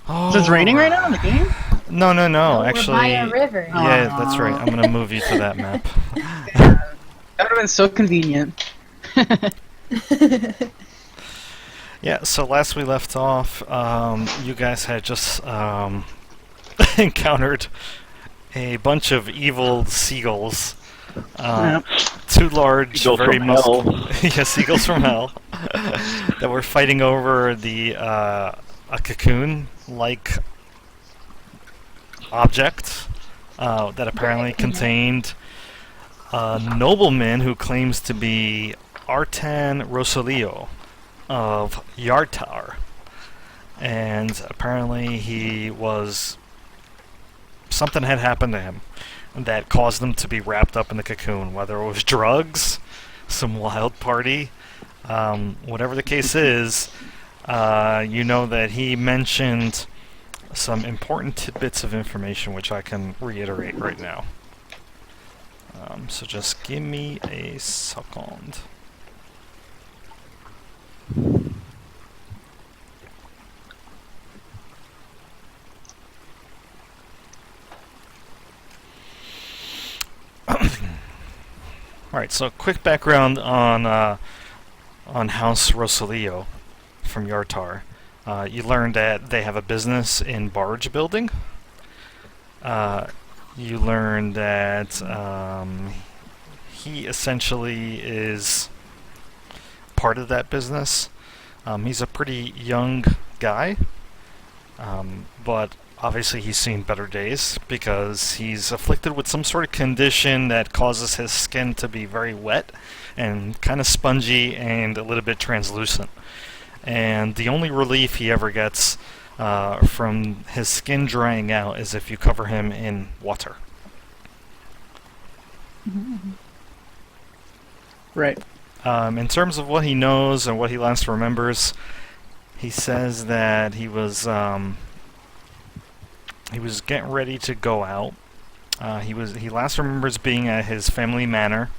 Oh. Is it raining right now in the game? No, no, no. No, Actually, we're by a river. yeah, that's right. I'm gonna move you to that map. That would have been so convenient. Yeah. So last we left off, you guys had just encountered a bunch of evil seagulls. Yep. Two large, Seagulls very from hell. yeah, seagulls from hell that were fighting over the a cocoon-like object that apparently contained a nobleman who claims to be Artan Rosalio of Yartar, and apparently he was something had happened to him that caused them to be wrapped up in the cocoon, whether it was drugs, some wild party, whatever the case is. You know that he mentioned some important tidbits of information which I can reiterate right now. So just give me a second. Alright, so quick background on House Rosalio from Yartar. You learned that they have a business in barge building. You learned that he essentially is part of that business. He's a pretty young guy, but obviously he's seen better days because he's afflicted with some sort of condition that causes his skin to be very wet and kind of spongy and a little bit translucent. And the only relief he ever gets from his skin drying out is if you cover him in water. Right. In terms of what he knows and what he last remembers, he says that he was getting ready to go out. He last remembers being at his family manor.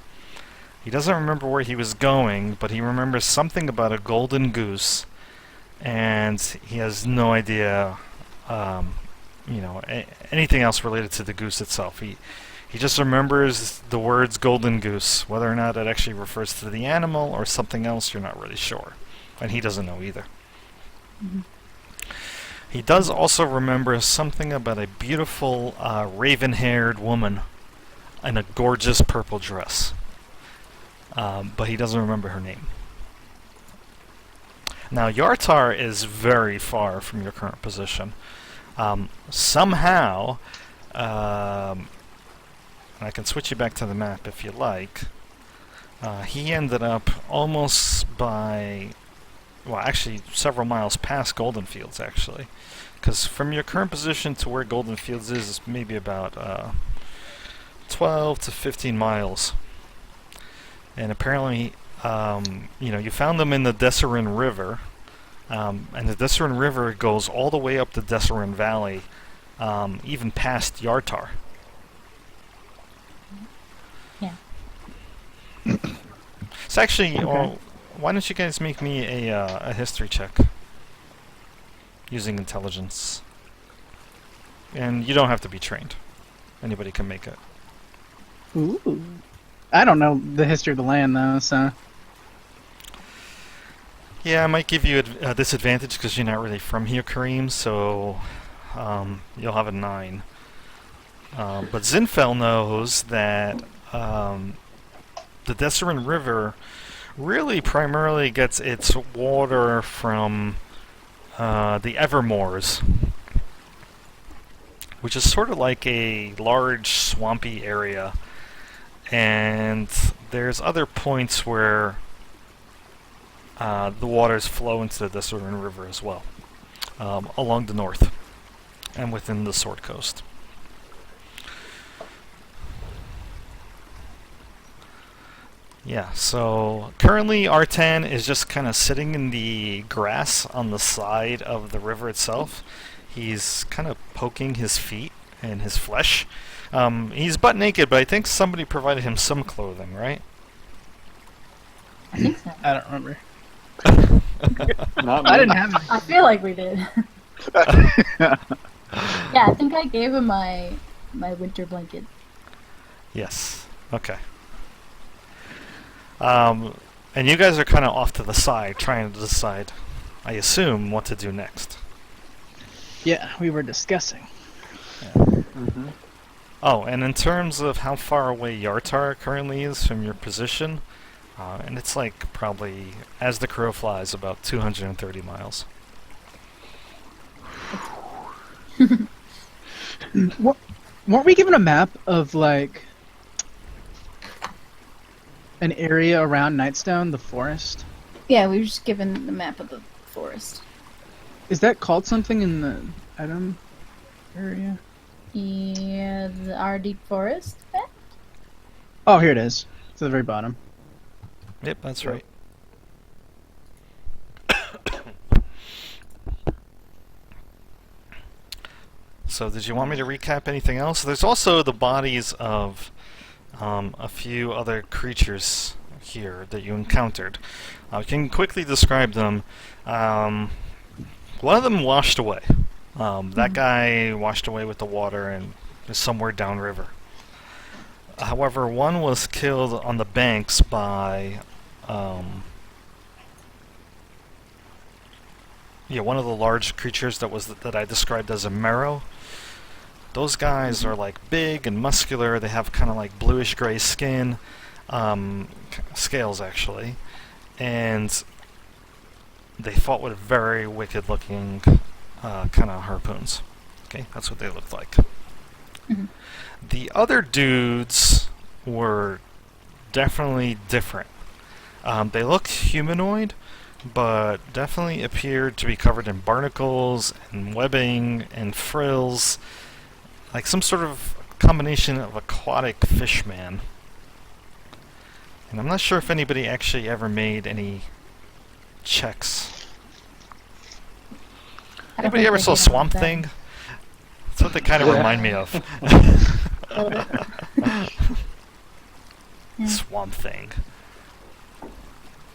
He doesn't remember where he was going, but he remembers something about a golden goose, and he has no idea, anything else related to the goose itself. He just remembers the words golden goose. Whether or not it actually refers to the animal or something else, you're not really sure, and he doesn't know either. Mm-hmm. He does also remember something about a beautiful raven-haired woman in a gorgeous purple dress. But he doesn't remember her name. Now, Yartar is very far from your current position. Somehow, and I can switch you back to the map if you like, he ended up almost by, well, actually several miles past Golden Fields, actually. Because from your current position to where Golden Fields is maybe about 12 to 15 miles. And apparently, you found them in the Desserin River, and the Desserin River goes all the way up the Desserin Valley, even past Yartar. Yeah. So actually, Okay. why don't you guys make me a history check using intelligence? And you don't have to be trained. Anybody can make it. Ooh. I don't know the history of the land though, so Yeah, I might give you a disadvantage because you're not really from here, Kareem, so you'll have a 9. But Zinfel knows that the Desserin River really primarily gets its water from the Evermoors, which is sort of like a large swampy area. And there's other points where the waters flow into the Desserin River as well, along the north and within the Sword Coast. Yeah, so currently Artan is just kind of sitting in the grass on the side of the river itself. He's kind of poking his feet and his flesh. He's butt naked, but I think somebody provided him some clothing, right? I think so. I don't remember. Not I me. didn't have any. I feel like we did. Yeah, I think I gave him my winter blanket. Yes. Okay. And you guys are kind of off to the side, trying to decide, I assume, what to do next. Yeah, we were discussing. Mm-hmm. Oh, and in terms of how far away Yartar currently is from your position, and it's like probably, as the crow flies, about 230 miles. What, weren't we given a map of like an area around Nightstone, the forest? Yeah, we were just given the map of the forest. Is that called something in the item area? Yeah, our deep forest. Oh, here it is. It's at the very bottom. Yep, that's right. So, did you want me to recap anything else? There's also the bodies of a few other creatures here that you encountered. I can quickly describe them. One of them washed away. That guy washed away with the water and is somewhere downriver. However, one was killed on the banks by one of the large creatures that I described as a marrow. Those guys are like big and muscular. They have kind of like bluish gray skin, scales actually, and they fought with very wicked looking kind of harpoons. Okay, that's what they looked like. Mhm. The other dudes were definitely different. They looked humanoid, but definitely appeared to be covered in barnacles and webbing and frills, like some sort of combination of aquatic fishman. And I'm not sure if anybody actually ever made any checks. I don't Anybody think ever they saw did Swamp that. Thing? That's what they kind of Yeah. remind me of. Yeah. Swamp Thing.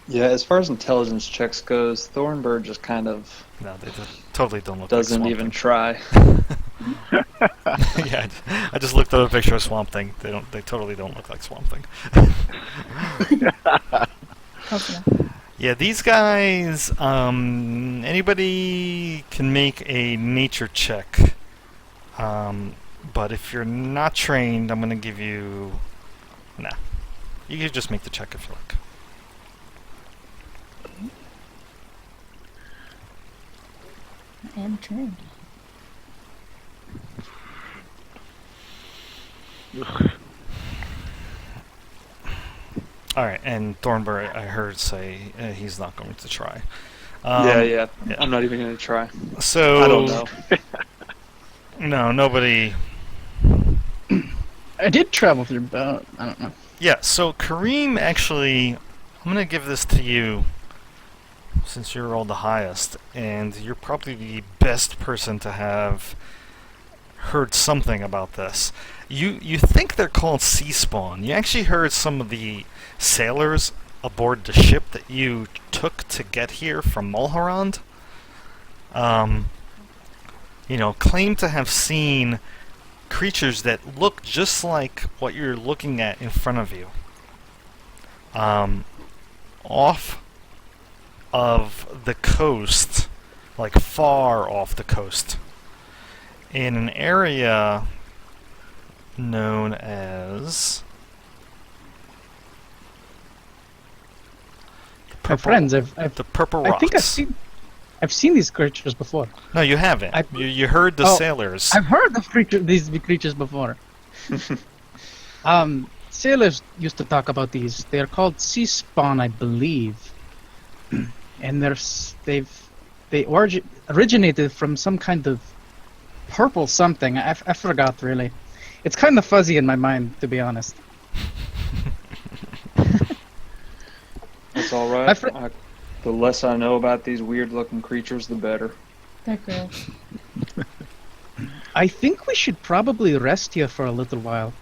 Yeah, as far as intelligence checks goes, Thornbird just kind of No, they totally don't look doesn't like even Swamp try. Thing. Yeah, I just looked up a picture of Swamp Thing. They totally don't look like Swamp Thing. Close enough. Yeah, these guys, anybody can make a nature check. But if you're not trained, I'm going to give you... Nah. You can just make the check if you like. I am trained. Alright, and Thornburg, I heard say he's not going to try. Yeah. yeah. I'm not even gonna try. So... I don't know. No, nobody... I did travel through boat. I don't know. Yeah, so Kareem actually... I'm going to give this to you, since you rolled the highest, and you're probably the best person to have heard something about this. You think they're called sea spawn. You actually heard some of the sailors aboard the ship that you took to get here from Mulhorand, claim to have seen creatures that look just like what you're looking at in front of you. Off of the coast, like far off the coast, in an area known as My friends, the Purple Rocks. I think I've seen these creatures before. No, you haven't. You heard the Oh, sailors. I've heard of these creatures before. Sailors used to talk about these. They're called sea spawn, I believe, and originated from some kind of purple something. I forgot really. It's kind of fuzzy in my mind, to be honest. That's all right. My fr- The less I know about these weird-looking creatures, the better. They're gross. I think we should probably rest here for a little while.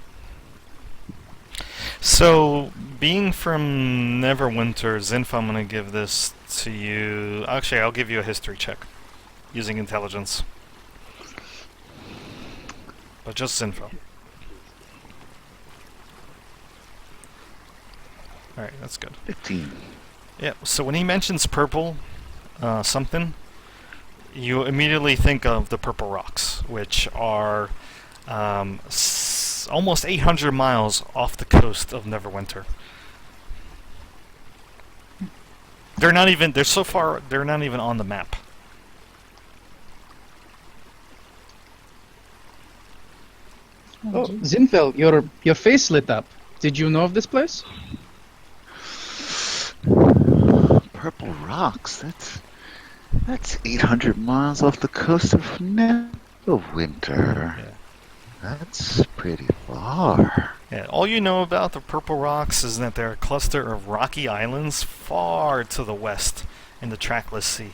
So, being from Neverwinter, Zinf, I'm going to give this to you. Actually, I'll give you a history check. using intelligence. But just info. Alright, that's good. 15. Yeah, so when he mentions purple something, you immediately think of the Purple Rocks, which are almost 800 miles off the coast of Neverwinter. They're not even, they're so far, they're not even on the map. Oh, geez. Zinfel, your face lit up. Did you know of this place? Purple Rocks. That's 800 miles off the coast of Neverwinter. Yeah. That's pretty far. Yeah, all you know about the Purple Rocks is that they're a cluster of rocky islands far to the west in the Trackless Sea.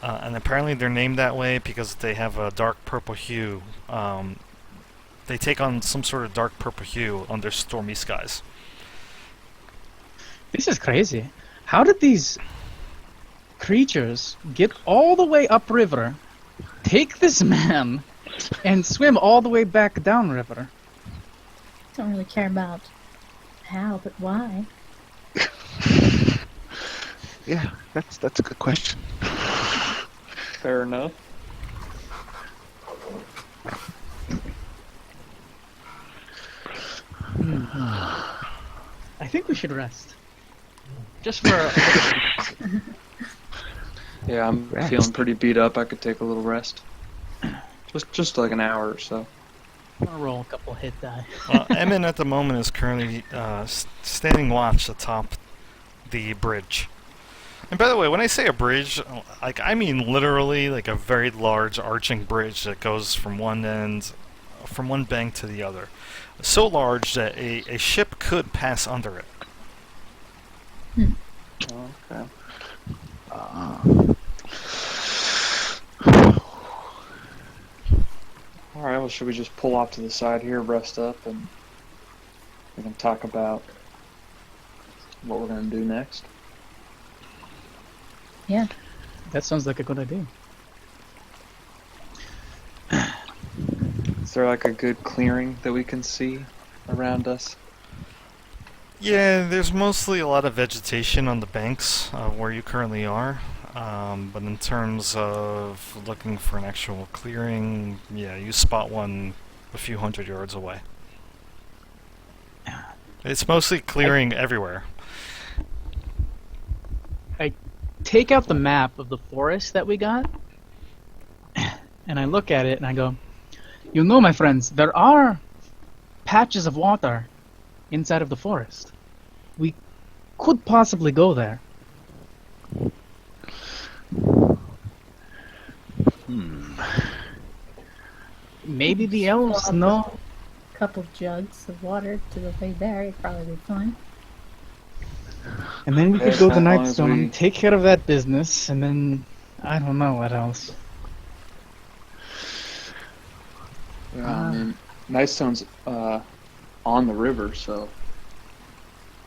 And apparently they're named that way because they have a dark purple hue. They take on some sort of dark purple hue under stormy skies. This is crazy. How did these creatures get all the way upriver, take this man, and swim all the way back downriver? Don't really care about how, but why? Yeah, that's a good question. Fair enough. I think we should rest. Just for a Yeah, I'm Rest. feeling pretty beat up. I could take a little rest. Just like an hour or so. I'm gonna roll a couple hit die. Emin at the moment is currently standing watch atop the bridge. And by the way, when I say a bridge, like I mean literally like a very large arching bridge that goes from one end, from one bank to the other. So large that a ship could pass under it. Okay. All right. Well, should we just pull off to the side here, rest up, and we can talk about what we're gonna do next? Yeah. That sounds like a good idea. Is there like a good clearing that we can see around us? Yeah, there's mostly a lot of vegetation on the banks where you currently are. But in terms of looking for an actual clearing, yeah, you spot one a few hundred yards away. It's mostly clearing everywhere. Take out the map of the forest that we got, and I look at it and I go, you know, my friends, there are patches of water inside of the forest. We could possibly go there. Maybe the elves know. Couple jugs of water to the way there, you'd probably be fine. And then we could Yeah, go to as long as Nightstone, we- take care of that business, and then I don't know what else. Yeah, I mean, Nightstone's on the river, so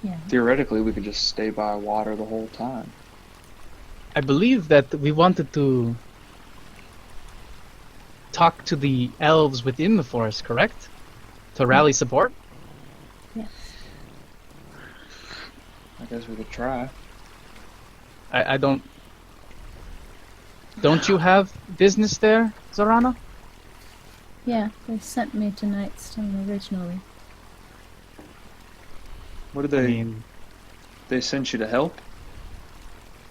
Yeah. theoretically we could just stay by water the whole time. I believe that we wanted to talk to the elves within the forest, correct? To rally support? Yes. I guess we could try. I don't... Don't you have business there, Zorana? Yeah, they sent me to Nightstone originally. What did I they? mean, They sent you to help?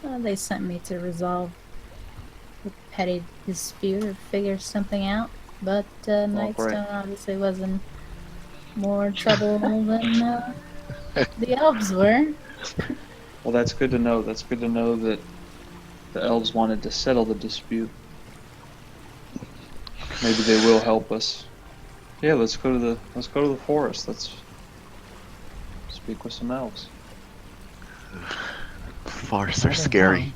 They sent me to resolve the petty dispute or figure something out, but Nightstone obviously was in more trouble than the elves were. Well, that's good to know. That's good to know that the elves wanted to settle the dispute. Maybe they will help us. Yeah, let's go to the forest. Let's speak with some elves. Forests are scary.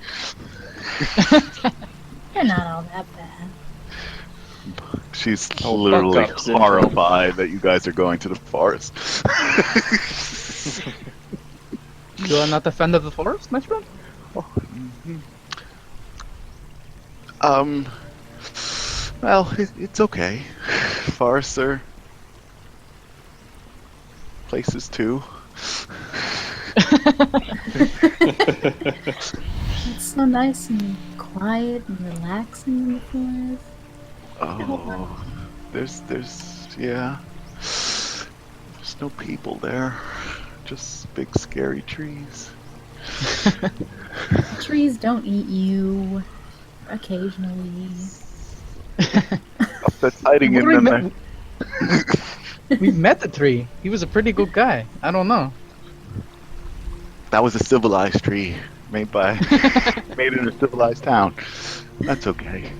They're not all that bad. She's Oh, literally fuck up, Zinfandel. horrified that you guys are going to the forest. you are not a fan of the forest, my friend? Um, well, it's okay. Forests are places too. It's so nice and quiet and relaxing in the forest. Oh, yeah. There's no people there. Just big scary trees. Trees don't eat you. Occasionally. That's hiding in What do we them. We've met the tree. He was a pretty good guy. I don't know. That was a civilized tree made in a civilized town. That's okay.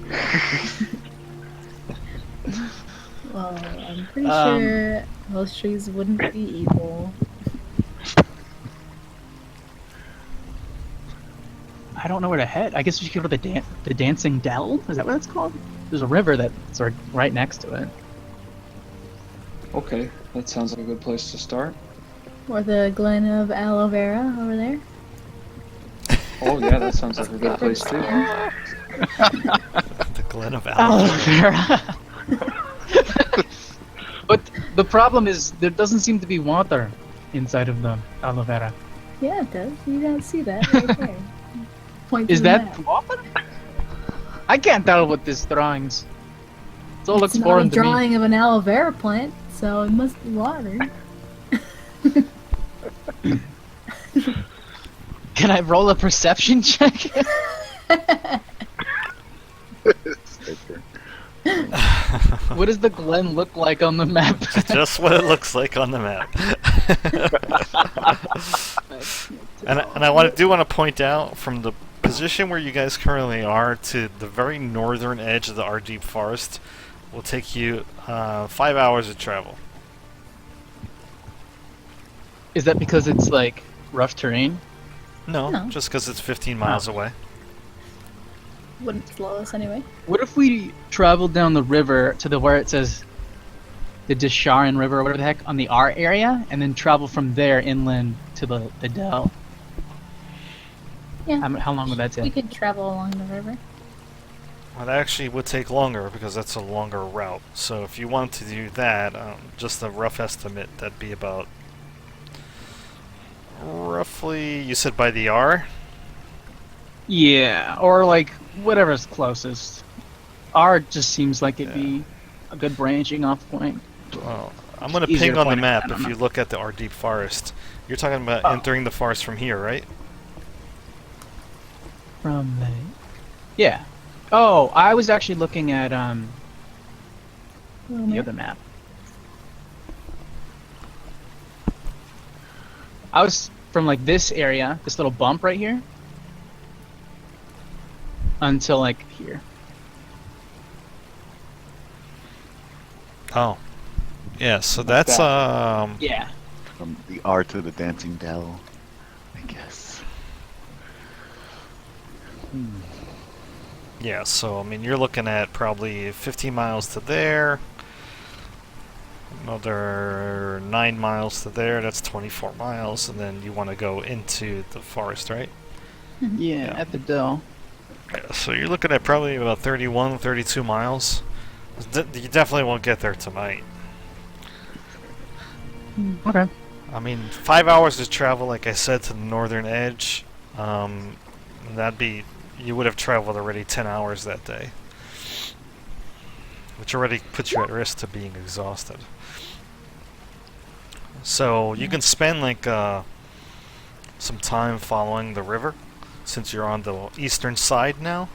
Well, I'm pretty sure most trees wouldn't be evil. I don't know where to head. I guess we should go to the Dancing Dell. Is that what it's called? There's a river that's right next to it. Okay, that sounds like a good place to start. Or the Glen of Aloe Vera over there. Oh yeah, that sounds like a good place too. The Glen of Aloe Aloe. Vera. But the problem is there doesn't seem to be water inside of the aloe vera. Yeah, it does. You don't see that right there. Point to Is the that map. water? I can't tell with this drawings. It all looks It's not a foreign to me. drawing of an aloe vera plant, so it must be water. Can I roll a perception check? What does the glen look like on the map? Just what it looks like on the map. and I do want to point out, from the position where you guys currently are to the very northern edge of the Ardeep Forest will take you 5 hours of travel. Is that because it's like rough terrain? No, No. just because it's 15 miles away. Wouldn't slow us anyway. What if we traveled down the river to the where it says the Disharan River or whatever the heck on the R area, and then travel from there inland to the Dell? Yeah. How long would that We take? could travel along the river. Well, that actually would take longer because that's a longer route. So if you wanted to do that, just a rough estimate, that'd be about roughly, you said by the R? Yeah, or like whatever's closest. R just seems like it'd be a good branching off point. Well, I'm going to Easier ping to on the point it, map I don't if know. you look at the Ardeep Forest. You're talking about Oh. entering the forest from here, right? From the... Yeah. Oh, I was actually looking at the other map. I was from like this area, this little bump right here, until like here. Oh. Yeah, so that's, Yeah. From the R to the Dancing Dell, I guess. yeah, so, I mean, you're looking at probably 15 miles to there, another 9 miles to there, that's 24 miles, and then you want to go into the forest, right? Yeah, at the Dell. Yeah, so you're looking at probably about 31, 32 miles. You definitely won't get there tonight. Okay. I mean, 5 hours to travel, like I said, to the northern edge. That'd be, you would have traveled already 10 hours that day, which already puts you at risk to being exhausted. So you can spend like some time following the river, since you're on the eastern side now.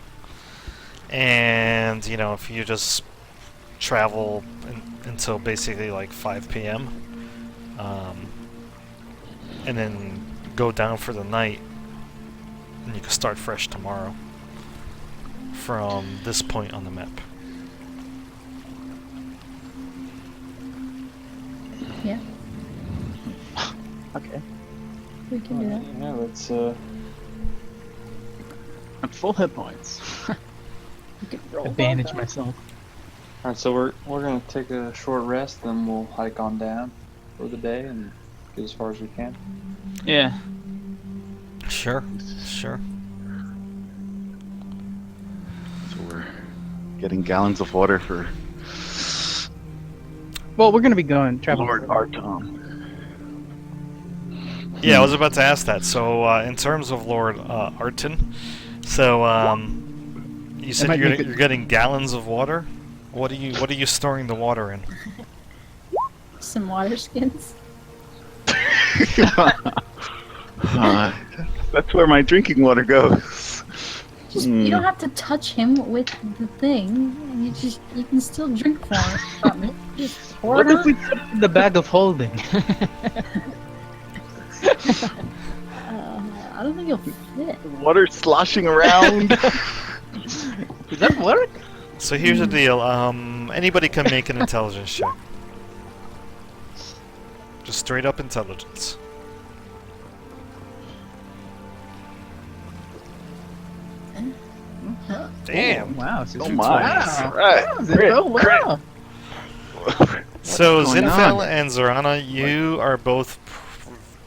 And you know, if you just travel until basically like 5 p.m. And then go down for the night, and you can start fresh tomorrow from this point on the map. Yeah, Okay. we can do that. Yeah, let's I'm full hit points. We could roll Advantage over. myself. all right. So we're gonna take a short rest, then we'll hike on down for the day and get as far as we can. Yeah. Sure, sure. So we're getting gallons of water for Well, we're gonna be traveling. Lord Artom. Yeah, I was about to ask that. So, in terms of Lord Arton, so you said might make it- you're getting gallons of water. What are you storing the water in? Some water skins. That's where my drinking water goes. Just you don't have to touch him with the thing. You can still drink from it. Just pour What it if we on. put it in the bag of holding? I don't think you'll fit. Water sloshing around. Does that work? So here's the deal. Anybody can make an intelligence check. Just straight up intelligence. Damn. Wow. Oh my! Wow. Right. Oh, wow. So going Zinfel on? and Zorana, you are both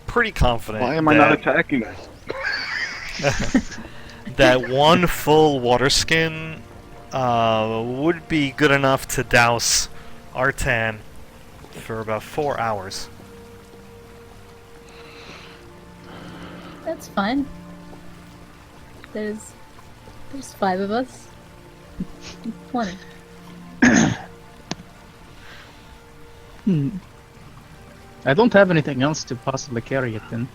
pretty confident. Why am I not attacking? that one full water skin would be good enough to douse Artan for about 4 hours. That's fine. There's 5 of us. Plenty. I don't have anything else to possibly carry it then.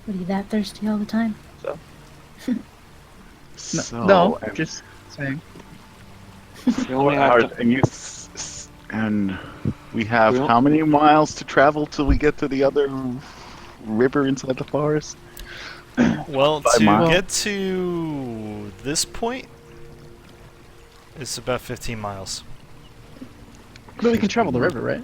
What are you that thirsty all the time? So, No, and just saying. You only 4 have hours, to, and and we have We don't- how many miles to travel till we get to the other river inside the forest? Well, 5 to miles. get to this point, it's about 15 miles. But we can travel the river, right?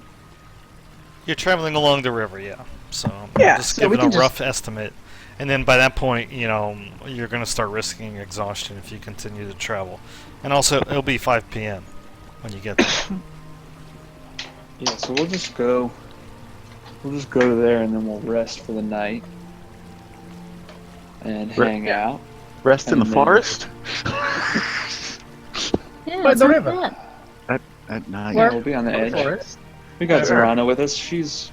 You're traveling along the river, yeah. So Yeah, just so give we it a can just- rough estimate. And then by that point, you're going to start risking exhaustion if you continue to travel. And also, it'll be 5 p.m. when you get there. yeah, so we'll just go there and then we'll rest for the night and hang out. Rest in the And then- forest Yeah, By what's the wrong with river. that? at night. Yeah, we'll be on the edge. Forest. We got Sure. Zorana with us. She's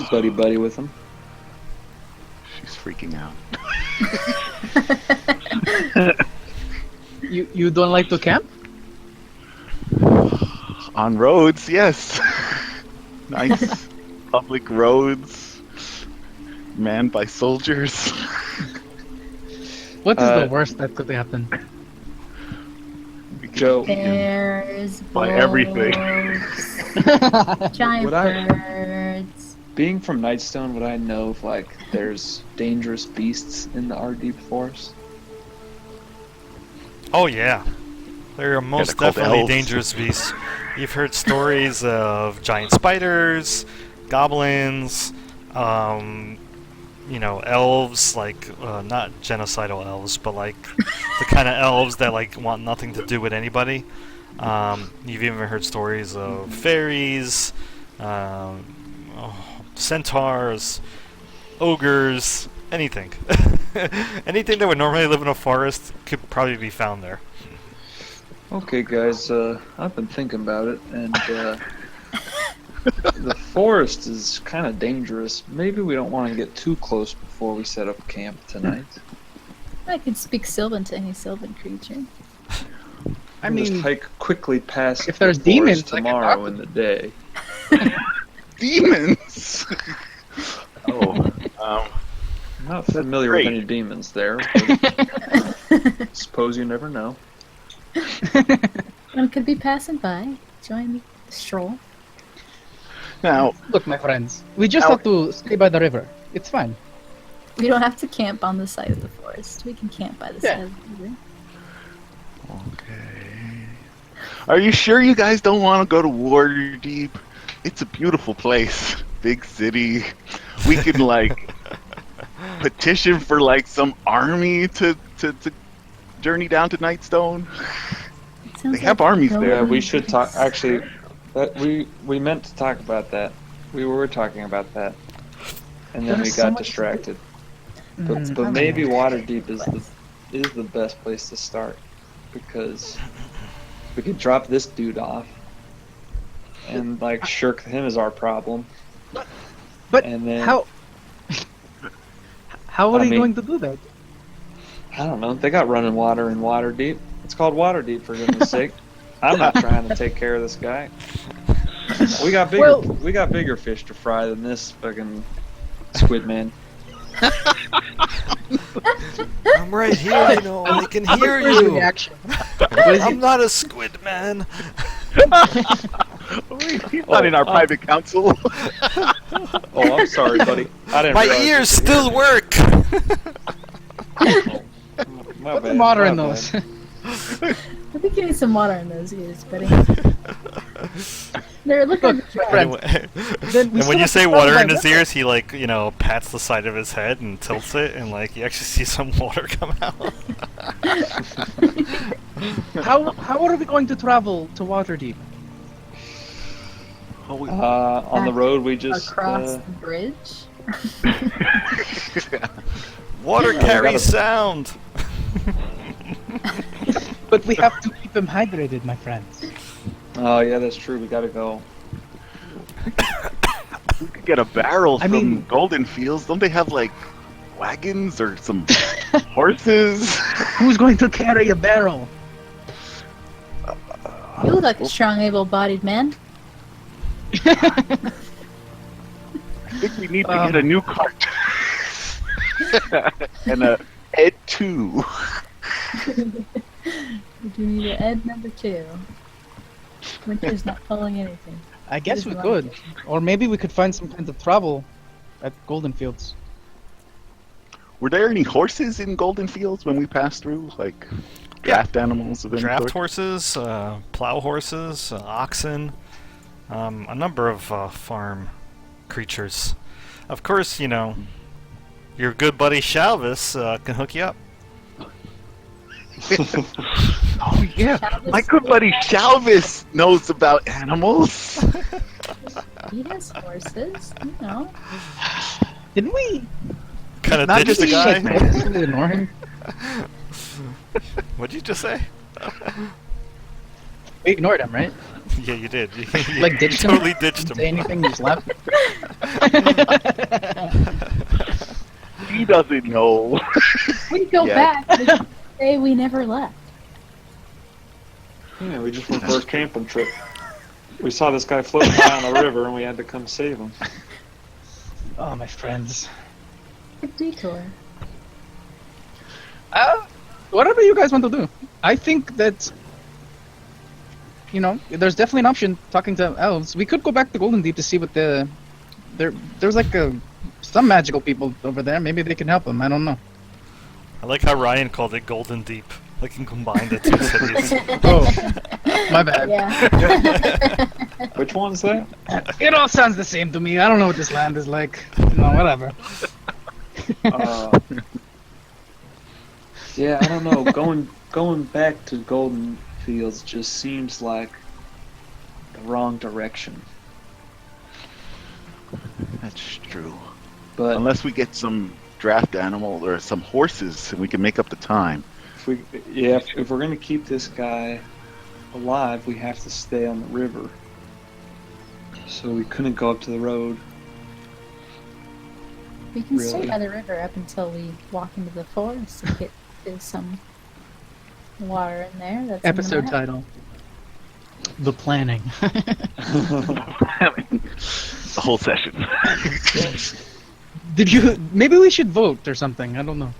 buddy with him. She's freaking out. You don't like to camp? On roads, yes. Nice public roads, manned by soldiers. What is the Uh, worst that could happen? Joe, Bears, By everything. wolves, giant Would I- birds. being from Nightstone, would I know if like there's dangerous beasts in the Ardeep Forest? Oh, yeah. There are most they're called definitely elves. dangerous beasts. You've heard stories of giant spiders, goblins, elves, like, not genocidal elves, but like the kind of elves that like want nothing to do with anybody. You've even heard stories of fairies, centaurs, ogres, anything. Anything that would normally live in a forest could probably be found there. Okay, guys, I've been thinking about it, and the forest is kind of dangerous. Maybe we don't want to get too close before we set up camp tonight. I could speak Sylvan to any Sylvan creature. I We'll just mean, hike quickly past if there's the forest demons, I can tomorrow talk in the day. Demons. Oh, I'm not familiar great. with any demons there. But suppose you never know. One could be passing by, join the stroll. now look, my friends, we just Now- have to stay by the river. It's fine. We don't have to camp on the side of the forest. We can camp by the Yeah. side of the river. Okay. Are you sure you guys don't want to go to Waterdeep? It's a beautiful place. Big city. We can like petition for like some army to journey down to Nightstone. It sounds They have like armies no there. Yeah, one we should talk. is- Actually, we meant to talk about that. We were talking about that, and then we There's so got much to do. distracted. Mm, But maybe Waterdeep is the best place to start. because we could drop this dude off and like shirk him as our problem. But And then- how? How are I you mean- going to do that? I don't know. They got running water in Waterdeep. It's called Waterdeep, for goodness sake. I'm not trying to take care of this guy. We got bigger fish to fry than this fucking squid man. I'm right here, you know. I can hear Where's the you. reaction? What is I'm he? not a squid man. He's not in our private council. Oh, I'm sorry, buddy. I didn't My realize ears you could still work. hear. My Put bad, some water my in bad. those. I think you need some water in those ears, buddy. They're looking Look, dry. friend. Anyway, Then we and still when you have to say travel water by in his river. ears, he like pats the side of his head and tilts it, and like you actually see some water come out. How are we going to travel to Waterdeep? On the road, we just Across the bridge. Water we carries gotta- sound. But we have to keep him hydrated, my friends. Oh yeah, that's true. We gotta go. We could get a barrel I from mean- Golden Fields. Don't they have like wagons or some horses? Who's going to carry a barrel? You look like a strong, able-bodied man. I think we need to get a new cart and a head 2. We do need an Ed number 2. Winter's not following anything. I guess Just we one could. addition. Or maybe we could find some kind of travel at Golden Fields. Were there any horses in Golden Fields when we passed through? Like draft animals of any Draft sort? horses, plow horses, oxen, a number of farm creatures. Of course, your good buddy Shalvis can hook you up. Oh yeah, Shalvis my good buddy Shalvis knows about animals. He has horses, you know. Didn't we? Kind of Not ditch just the a guy. sheep, Ignore him. What'd you just say? We ignored him, right? Yeah, you did. You Like ditched him? totally ditched Didn't say him. anything, just left. He doesn't know. We go Yeah. back and say we never left. Yeah, we just went for a camping trip. We saw this guy floating by on the river, and we had to come save him. Oh, my friends. A detour. Whatever you guys want to do. I think that, there's definitely an option talking to elves. We could go back to Golden Deep to see what there's like some magical people over there. Maybe they can help them. I don't know. I like how Ryan called it Golden Deep. Like, can combine the two cities. Oh, my bad. Yeah. Which one's that? It all sounds the same to me. I don't know what this land is like. No, whatever. Yeah, I don't know. Going back to Golden Fields just seems like the wrong direction. That's true. But Unless we get some draft animal or some horses and we can make up the time. if we're gonna keep this guy alive, we have to stay on the river. So we couldn't go up to the road. We can stay Really? by the river up until we walk into the forest and get to some water in there. That's in the Episode map. title. The planning. The whole session. Maybe we should vote or something. I don't know.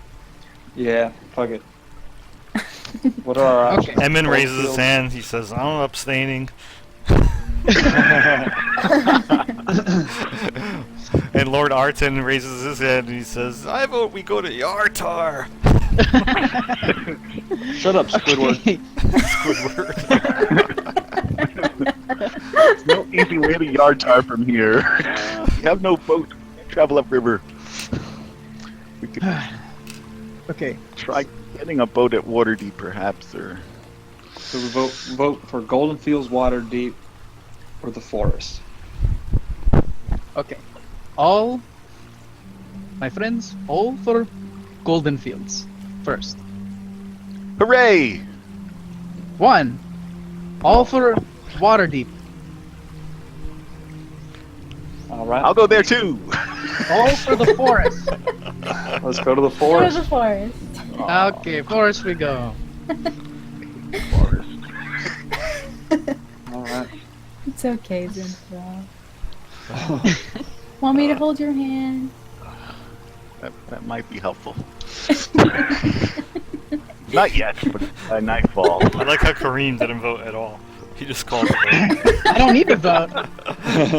Yeah, fuck it. What are our Okay. options? Edmund raises his Goldfields? hand. He says, I'm abstaining. And Lord Arton raises his hand and he says, I vote we go to Yartar. Shut up, Squidward. There's no easy way to Yartar from here. We have no boat. Travel upriver. We could Okay. try getting a boat at Waterdeep, perhaps, or So we vote for Golden Fields, Waterdeep, or the forest. Okay. My friends, all for Golden Fields first. hooray! 1. All for Waterdeep. All right. I'll go there too. All for the forest. Let's go to the Go to forest. the forest. Okay, forest we go. Forest. All right. It's okay, Zinfandel. Want me to hold your hand? That might be helpful. Not yet, but by nightfall. I like how Kareem didn't vote at all. He just called the vote. I don't need to vote.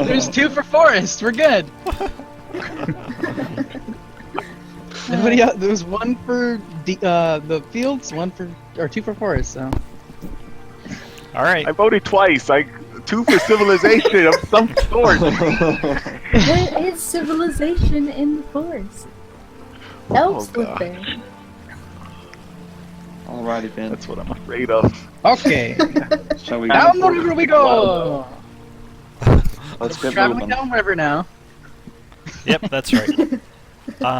There's 2 for forest. We're good. Everybody else, there was 1 for the fields, 2 for forest. So All right. I voted twice. 2 for civilization of some sort. There is civilization in the forest. Elves live God. there. Alrighty, Ben. That's what I'm afraid of. okay, Shall we down go? the river we go. Let's get Traveling moving. down river now. Yep, that's right.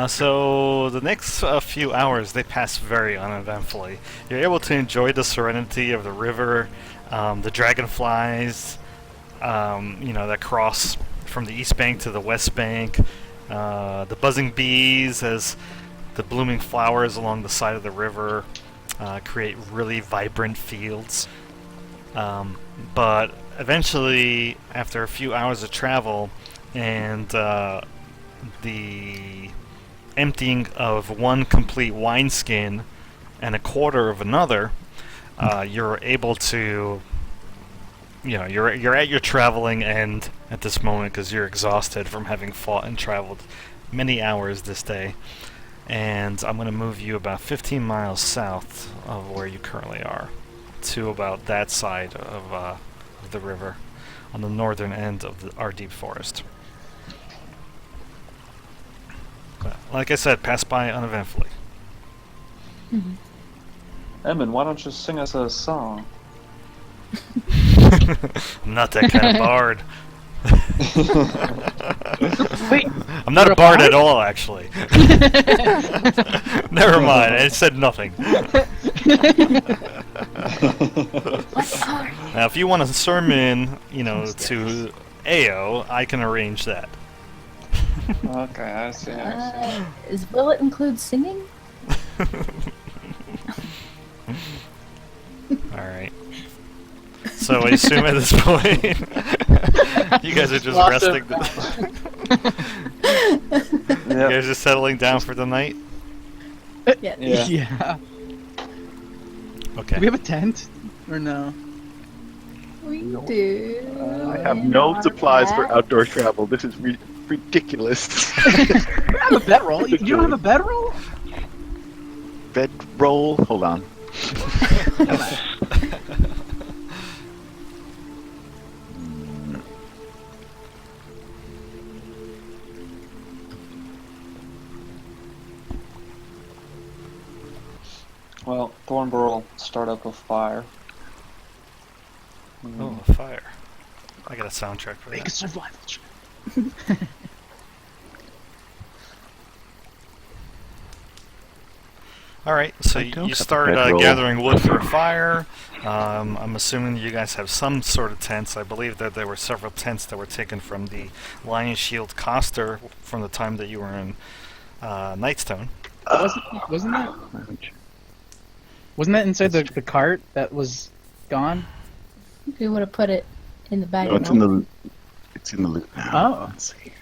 So the next few hours, they pass very uneventfully. You're able to enjoy the serenity of the river, the dragonflies, that cross from the east bank to the west bank, the buzzing bees as the blooming flowers along the side of the river create really vibrant fields. But eventually, after a few hours of travel and the emptying of one complete wineskin and a quarter of another, you're able to, you're at your traveling end at this moment because you're exhausted from having fought and traveled many hours this day. And I'm going to move you about 15 miles south of where you currently are to about that side of the river on the northern end of our deep forest. But like I said, pass by uneventfully. Edmund, why don't you sing us a song? I'm not that kind of bard. Wait, I'm not you're a a bard bard? at all, actually. Never mind, I said nothing. Now, if you want a sermon, to AO, I can arrange that. Okay, I see. Will it include singing? Alright. So I assume at this point, you guys are just Lots resting. You Yep. guys just settling down for the night? Yeah. Yeah. Yeah. Okay. Do we have a tent or no? We do. I have no supplies for outdoor travel. This is ridiculous. I have a bedroll. You don't have a bedroll? Bedroll. Hold on. Well, Thornborough will start up a fire. Oh, a fire. I got a soundtrack for Make a that. survival check. Alright, so I don't you have a start bedroll. gathering wood for a fire. I'm assuming you guys have some sort of tents. I believe that there were several tents that were taken from the Lion Shield Coster from the time that you were in Nightstone. Wasn't that inside the cart that was gone? We would have put it in the bag. No, it's in the. It's in the loot now. Oh. Let's see.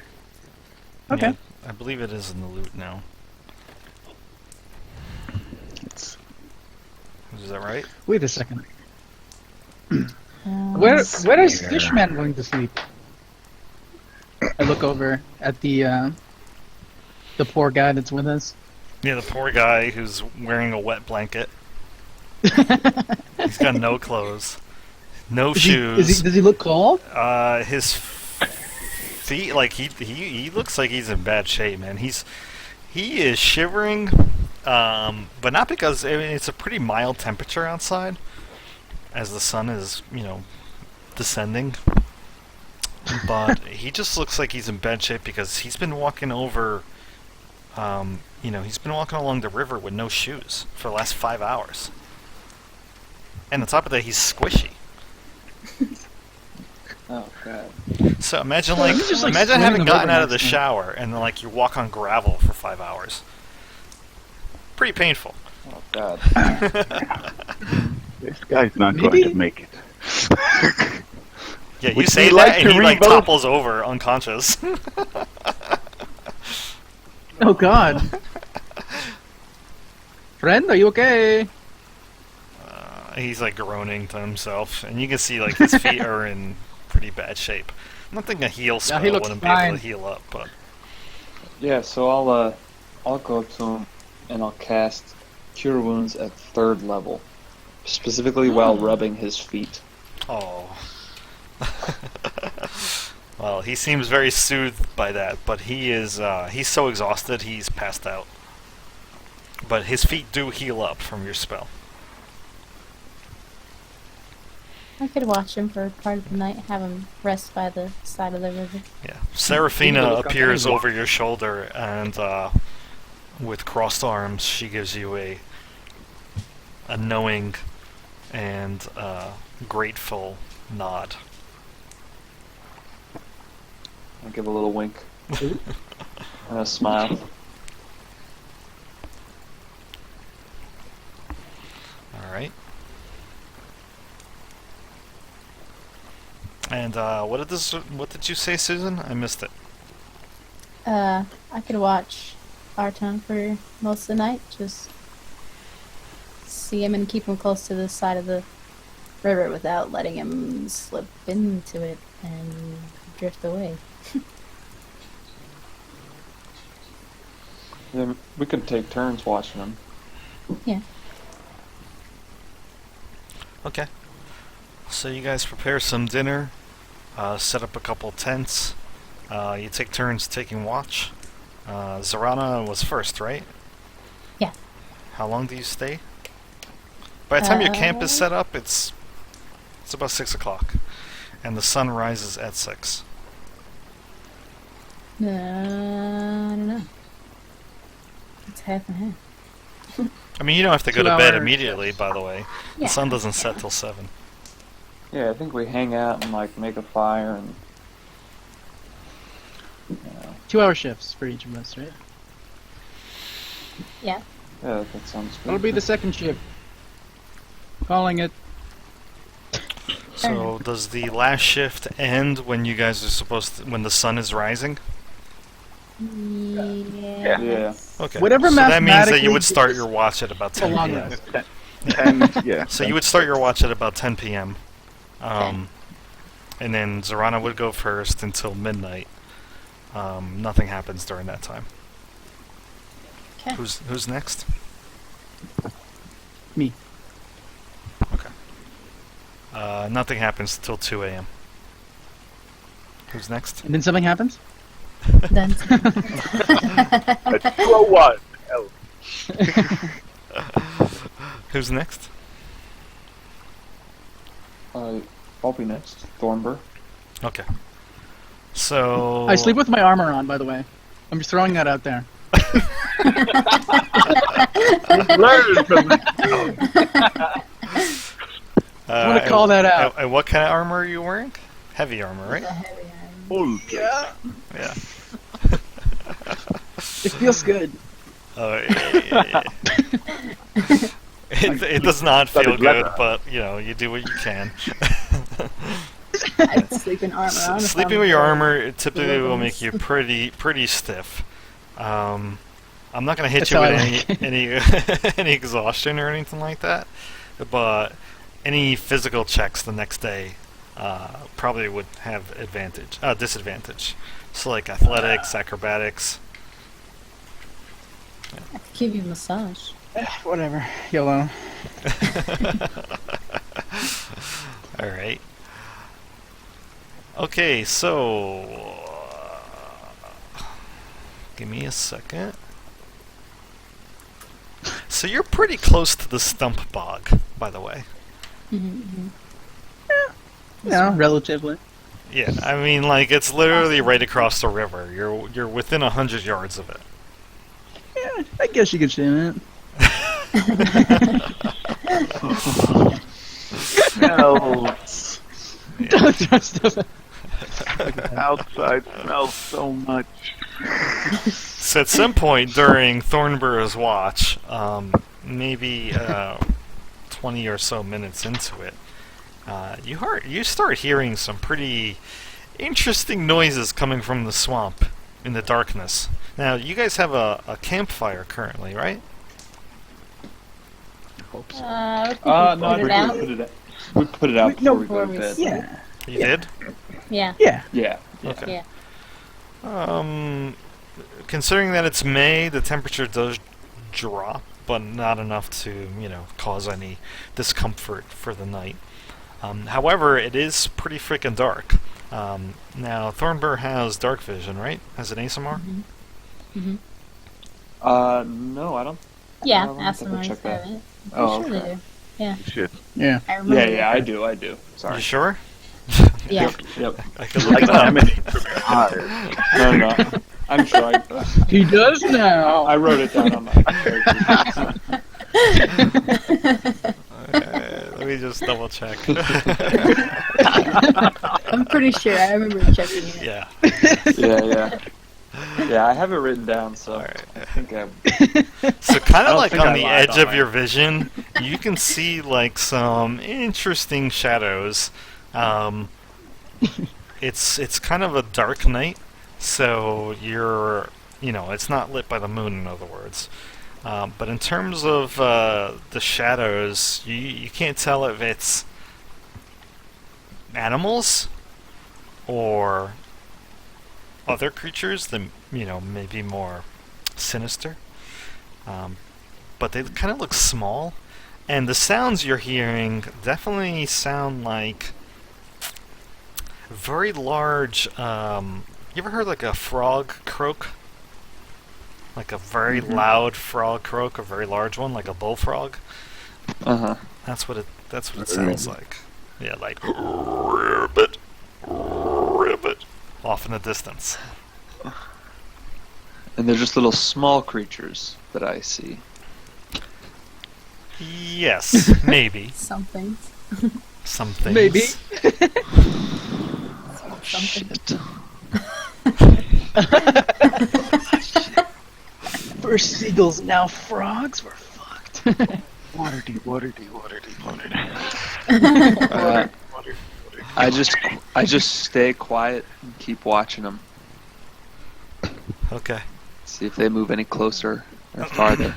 Okay. Yeah, I believe it is in the loot now. It's, Is that right? Wait a second. Um, Where is here. Fishman going to sleep? I look over at the poor guy that's with us. Yeah, the poor guy who's wearing a wet blanket. He's got no clothes, no shoes. Does he look cold? His feet, like he looks like he's in bad shape, man. He is shivering, but not because it's a pretty mild temperature outside, as the sun is descending. But he just looks like he's in bad shape because he's been walking over. He's been walking along the river with no shoes for the last 5 hours. And on top of that, he's squishy. Oh god. So imagine So he's just, like, imagine swimming having over gotten out of the next to him. shower and then like you walk on gravel for 5 hours. Pretty painful. Oh god. This guy's not Maybe- going to make it. Yeah, you Would say you that like and to he like revote? topples over unconscious. Oh God. Friend, are you okay? He's like groaning to himself, and you can see like his feet are in pretty bad shape. I'm not thinking a heal spell he looks wouldn't be able fine. to heal up, but Yeah, so I'll go up to him and I'll cast Cure Wounds at 3rd level, specifically while rubbing his feet. oh. Well, he seems very soothed by that, but he's so exhausted he's passed out. But his feet do heal up from your spell. I could watch him for part of the night, have him rest by the side of the river. Yeah. You need to Seraphina look up appears anyway. over your shoulder and with crossed arms she gives you a knowing and grateful nod. I'll give a little wink and a smile. Alright. And what did you say, Susan? I missed it. I could watch Arton for most of the night, just see him and keep him close to the side of the river without letting him slip into it and drift away. Then we could take turns watching him. Yeah. Okay. So you guys prepare some dinner, set up a couple tents. You take turns taking watch. Zarana was first, right? Yeah. How long do you stay? By the time your camp is set up, it's about 6 o'clock, and the sun rises at 6. I don't know. It's half and half. I mean, you don't have to go to 2 bed hours. immediately, by the way. Yeah. The sun doesn't set till 7. Yeah, I think we hang out and like make a fire and. You know, 2-hour shifts for each of us, right? Yeah. yeah, that sounds good. That'll be the second shift. Calling it. So does the last shift end when you guys are when the sun is rising? Yeah. Yeah. Okay. Whatever so that means that you mathematically would start gives your watch at about a 10 long p.m. rest. Yeah. So you would start your watch at about 10 p.m. And then Zarana would go first until midnight. Nothing happens during that time. Okay. Who's next? Me. Okay. Nothing happens till 2 a.m. Who's next? And then something happens? Then A 201. Hell. Who's next? I'll be next. Thornbur. Okay. So I sleep with my armor on, by the way. I'm just throwing that out there. Learn from this. I want to call that out. And what kind of armor are you wearing? Heavy armor, right? Full Yeah. Yeah. It feels good. It does not That feel is good, leather. but you know you do what you can. I'd sleep in armor on. if Sleeping I'm with your bored. armor it typically will make Leggings. you pretty stiff. I'm not gonna hit That's you how with I any like it. any exhaustion or anything like that, but any physical checks the next day probably would have disadvantage. So like athletics, acrobatics. I could give you a massage. Whatever. YOLO. All right. Okay, so give me a second. So you're pretty close to the stump bog, by the way. Mm-hmm. No, relatively. Yeah, I mean, like it's literally right across the river. You're within 100 yards of it. Yeah, I guess you could say that. smells. Doesn't- Outside smells so much. So at some point during Thornbur's watch, maybe 20 or so minutes into it, you start hearing some pretty interesting noises coming from the swamp in the darkness. Now, you guys have a campfire currently, right? Hope so. I think No, we put it out. we put it out before we go to Before we bed. Yeah. You did? Yeah. Yeah. Yeah. Okay. Yeah. Considering that it's May, the temperature does drop, but not enough to, cause any discomfort for the night. However, it is pretty freaking dark. Now, Thornbur has dark vision, right? As an ASMR? No, I don't. Yeah, Let me ask them double already check that. have it. Oh, Sure okay. they do. Yeah. Shit. Yeah. I remember. Yeah, I do. You Sorry. sure? Yeah. Yep. I could look Like it up. lemonade from your heart. No. I'm sure. He does now. I wrote it down on my character sheet. Let me just double check. I'm pretty sure. I remember checking it. Yeah. Yeah. Yeah, I have it written down, so Alright. I think I. So kind I of don't like think on I the lied edge on of that. your vision, you can see like some interesting shadows. It's kind of a dark night, so it's not lit by the moon, in other words. But in terms of the shadows, you can't tell if it's animals or other creatures that maybe more sinister. But they kind of look small, and the sounds you're hearing definitely sound like very large. You ever heard like a frog croak? Like a very loud frog croak, a very large one, like a bullfrog. That's what it sounds like. Yeah, like ribbit, off in the distance. And they're just little small creatures that I see. Yes, maybe Something. some things. Maybe. Something. First seagulls, now frogs. We're fucked. Water deep. I just stay quiet and keep watching them. Okay. See if they move any closer or farther.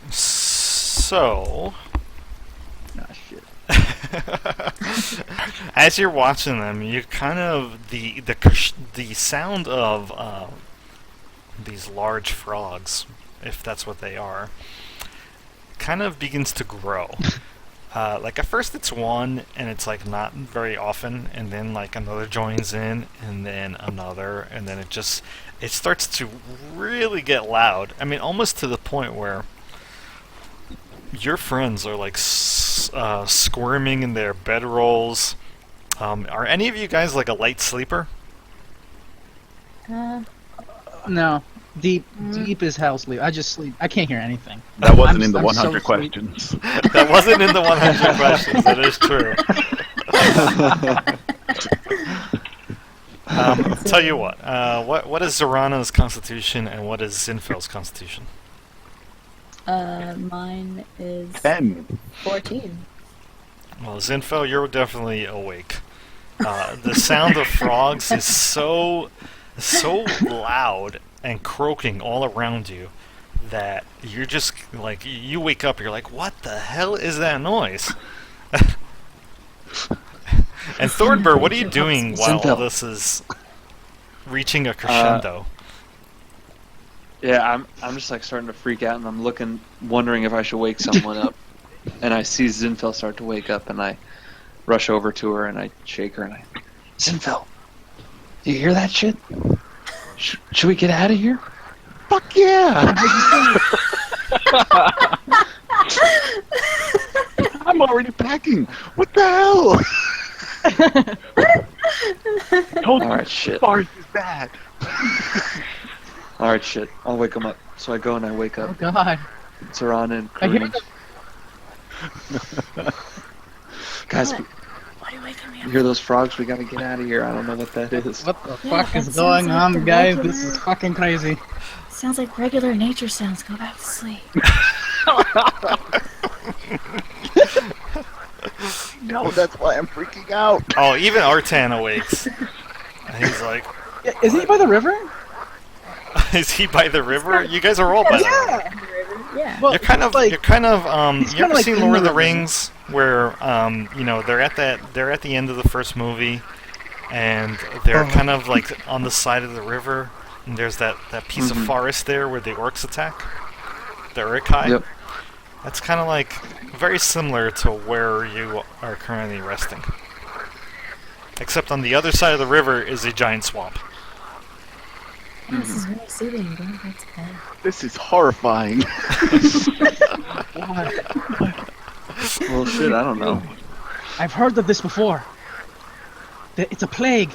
So Ah, shit. as you're watching them, you kind of the sound of these large frogs, if that's what they are, kind of begins to grow. Like at first it's one, and it's like not very often, and then like another joins in, and then another, and then it starts to really get loud. I mean, almost to the point where your friends are like squirming in their bedrolls. Are any of you guys like a light sleeper? No. Deep is hell sleep. I just sleep. I can't hear anything. That wasn't I'm- in the I'm 100 so sleep- questions. That wasn't in the 100 questions. That is true. Tell you what. What is Zorana's constitution and what is Zinfel's constitution? Mine is 10. 14. Well, Zinfel, you're definitely awake. The sound of frogs is so loud and croaking all around you that you're just like, you wake up, you're like, what the hell is that noise? And Thornbur, what are you doing while all Zinfel. this is reaching a crescendo? Yeah, I'm just like starting to freak out, and I'm wondering if I should wake someone up. And I see Zinfel start to wake up, and I rush over to her and I shake her and Zinfel, you hear that shit? Should we get out of here? Fuck yeah! I'm already packing. What the hell? Told you All right, shit. Bars is bad. All right, shit. I'll wake him up. So I go and I wake Oh up god. Zorana and I hear Karina. Guys, What? What are you waking me you up? hear those frogs? We gotta get out of here. I don't know what that is. What the Yeah, fuck that is sounds going like on, the guys? regular- This is fucking crazy. Sounds like regular nature sounds. Go back to sleep. No, that's why I'm freaking out. Oh, even Artan awakes. And he's like, Yeah, is he by the river? "Is he by the river? You guys are all by the river." Yeah. Well, You're kind of, like, you ever kinda like seen in Lord the of the river. Rings, where they're at the end of the first movie, and they're Uh-huh. kind of like on the side of the river, and there's that piece of forest there where the orcs attack, the Uruk-hai. Yep. That's kind of like very similar to where you are currently resting, except on the other side of the river is a giant swamp. Yeah, this is very soothing. Going back to bed. This is horrifying. Well, shit, I don't know. I've heard of this before. It's a plague.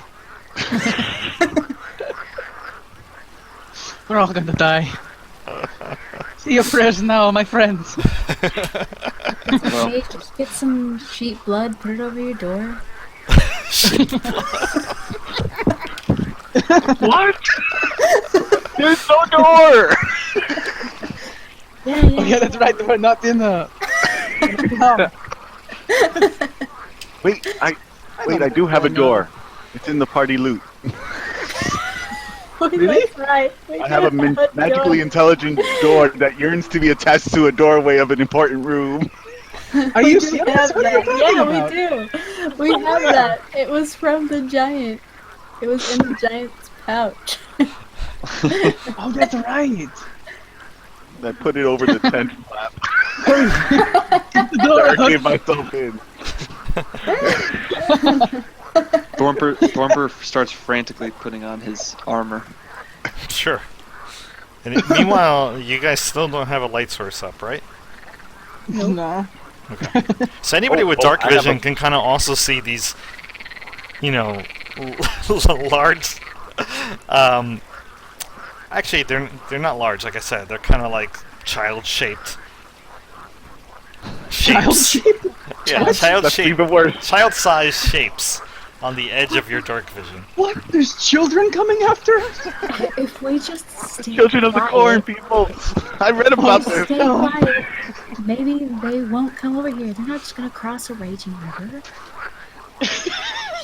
We're all gonna die. See your prayers now, my friends. Well, Hey, just get some sheep blood, put it over your door. What? There's no door. Yeah, Oh yeah, that's right. We're not in the. Wait, I do have a door. It's in the party loot. Really? That's right. We I have a do magically door. intelligent door that yearns to be attached to a doorway of an important room. Are We you do serious? have What are you that. talking Yeah, about? we do. We have that. It was from the giant. It was in the giant's pouch. Oh, that's right. I put it over the tent flap. The door. I gave myself in. Thornber starts frantically putting on his armor. Sure. And meanwhile, you guys still don't have a light source up, right? No. So anybody with Oh, dark I have vision a- can kind of also see these, large. Actually, they're not large. Like I said, they're kind of like child-shaped. Child Shapes. sheep? Yeah, That's child-shaped, even worse. child-sized shapes on the edge of your dark vision. What? There's children coming after us? If we just stay Children of the quiet, corn, people. I read about Stay this. quiet. Maybe they won't come over here. They're not just gonna cross a raging river.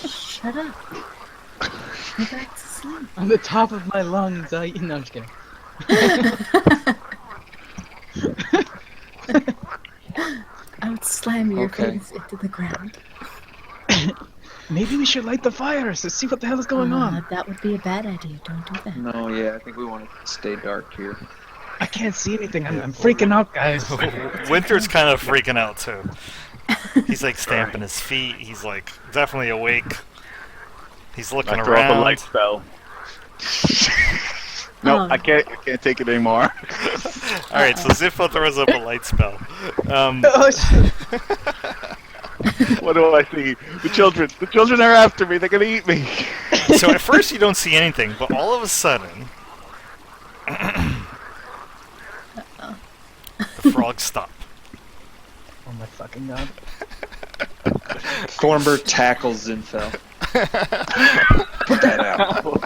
Shut up. Go back to sleep. On the top of my lungs, no, I'm just kidding. I would slam your Okay. face into the ground. Maybe we should light the fires to see what the hell is going on. That would be a bad idea. Don't do that. No, yeah, I think we want to stay dark here. I can't see anything. I'm freaking out, guys. Winter's kind of freaking out too. He's like stamping his feet. He's like definitely awake. He's looking I throw up a around. light spell. No, Oh. I can't take it anymore. All right, so Zippo throws up a light spell. Oh, shit. What do I see? The children. The children are after me. They're gonna eat me. So at first you don't see anything, but all of a sudden, the frogs stop. Oh my fucking god. Thornber tackles Zinfel. Put that out.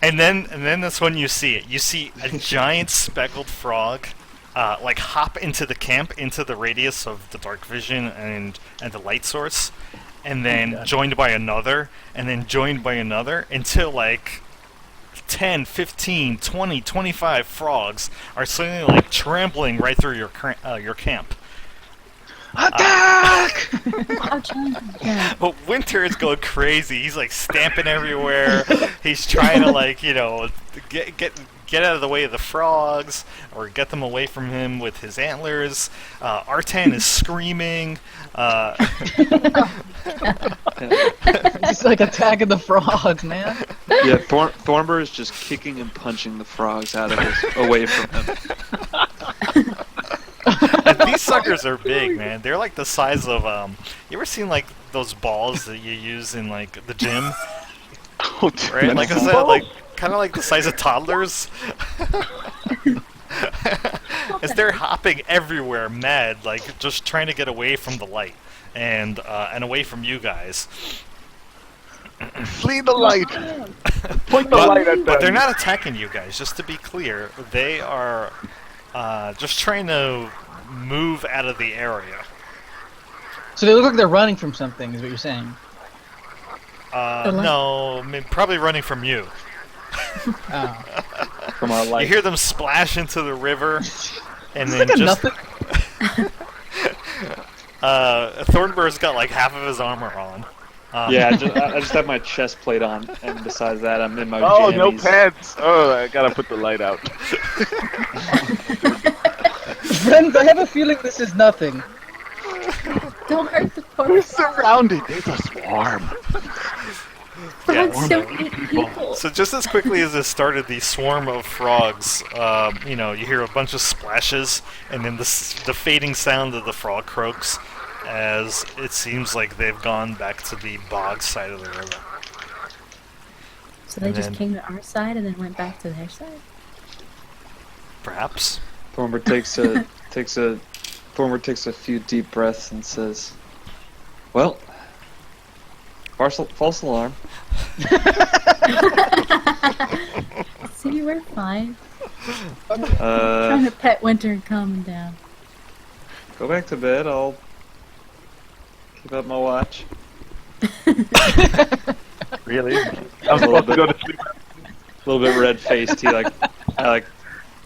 And then that's when you see it. You see a giant speckled frog, like hop into the camp, into the radius of the dark vision and the light source, and then joined by another, and then joined by another, until like 10, 15, 20, 25 frogs are suddenly like trampling right through your camp. Attack! How giant is that? But Winter is going crazy. He's like stamping everywhere. He's trying to like get out of the way of the frogs or get them away from him with his antlers. Artan is screaming. It's like attacking the frogs, man. Yeah, Thornber is just kicking and punching the frogs out of away from him. And these suckers are big, man. They're like the size of you ever seen like those balls that you use in like the gym, Oh, right? Like I said, like kind of like the size of toddlers. As they're hopping everywhere, mad, like just trying to get away from the light and away from you guys. Flee the light. Point the light at them. But they're not attacking you guys. Just to be clear, they are just trying to move out of the area. So they look like they're running from something, is what you're saying. No, I mean, probably running from you. Oh. From our You light. hear them splash into the river, and It's then like a just nothing. Thornbur's got like half of his armor on. Yeah, I just have my chest plate on, and besides that, I'm in my Oh, no jammies. pants. Oh, I gotta put the light out. Friends, I have a feeling this is nothing. Don't hurt the We're poor surrounded. There's a swarm. frogs. Don't eat people. So just as quickly as it started, the swarm of frogs, you hear a bunch of splashes, and then the fading sound of the frog croaks, as it seems like they've gone back to the bog side of the river. So they And just then- came to our side and then went back to their side. Perhaps. Thornbur takes a few deep breaths and says, "Well, false alarm. See, we're fine. Trying to pet Winter and calm him down. Go back to bed. I'll keep up my watch." Really? I'm A little supposed to bit. go to sleep. A little bit red faced. I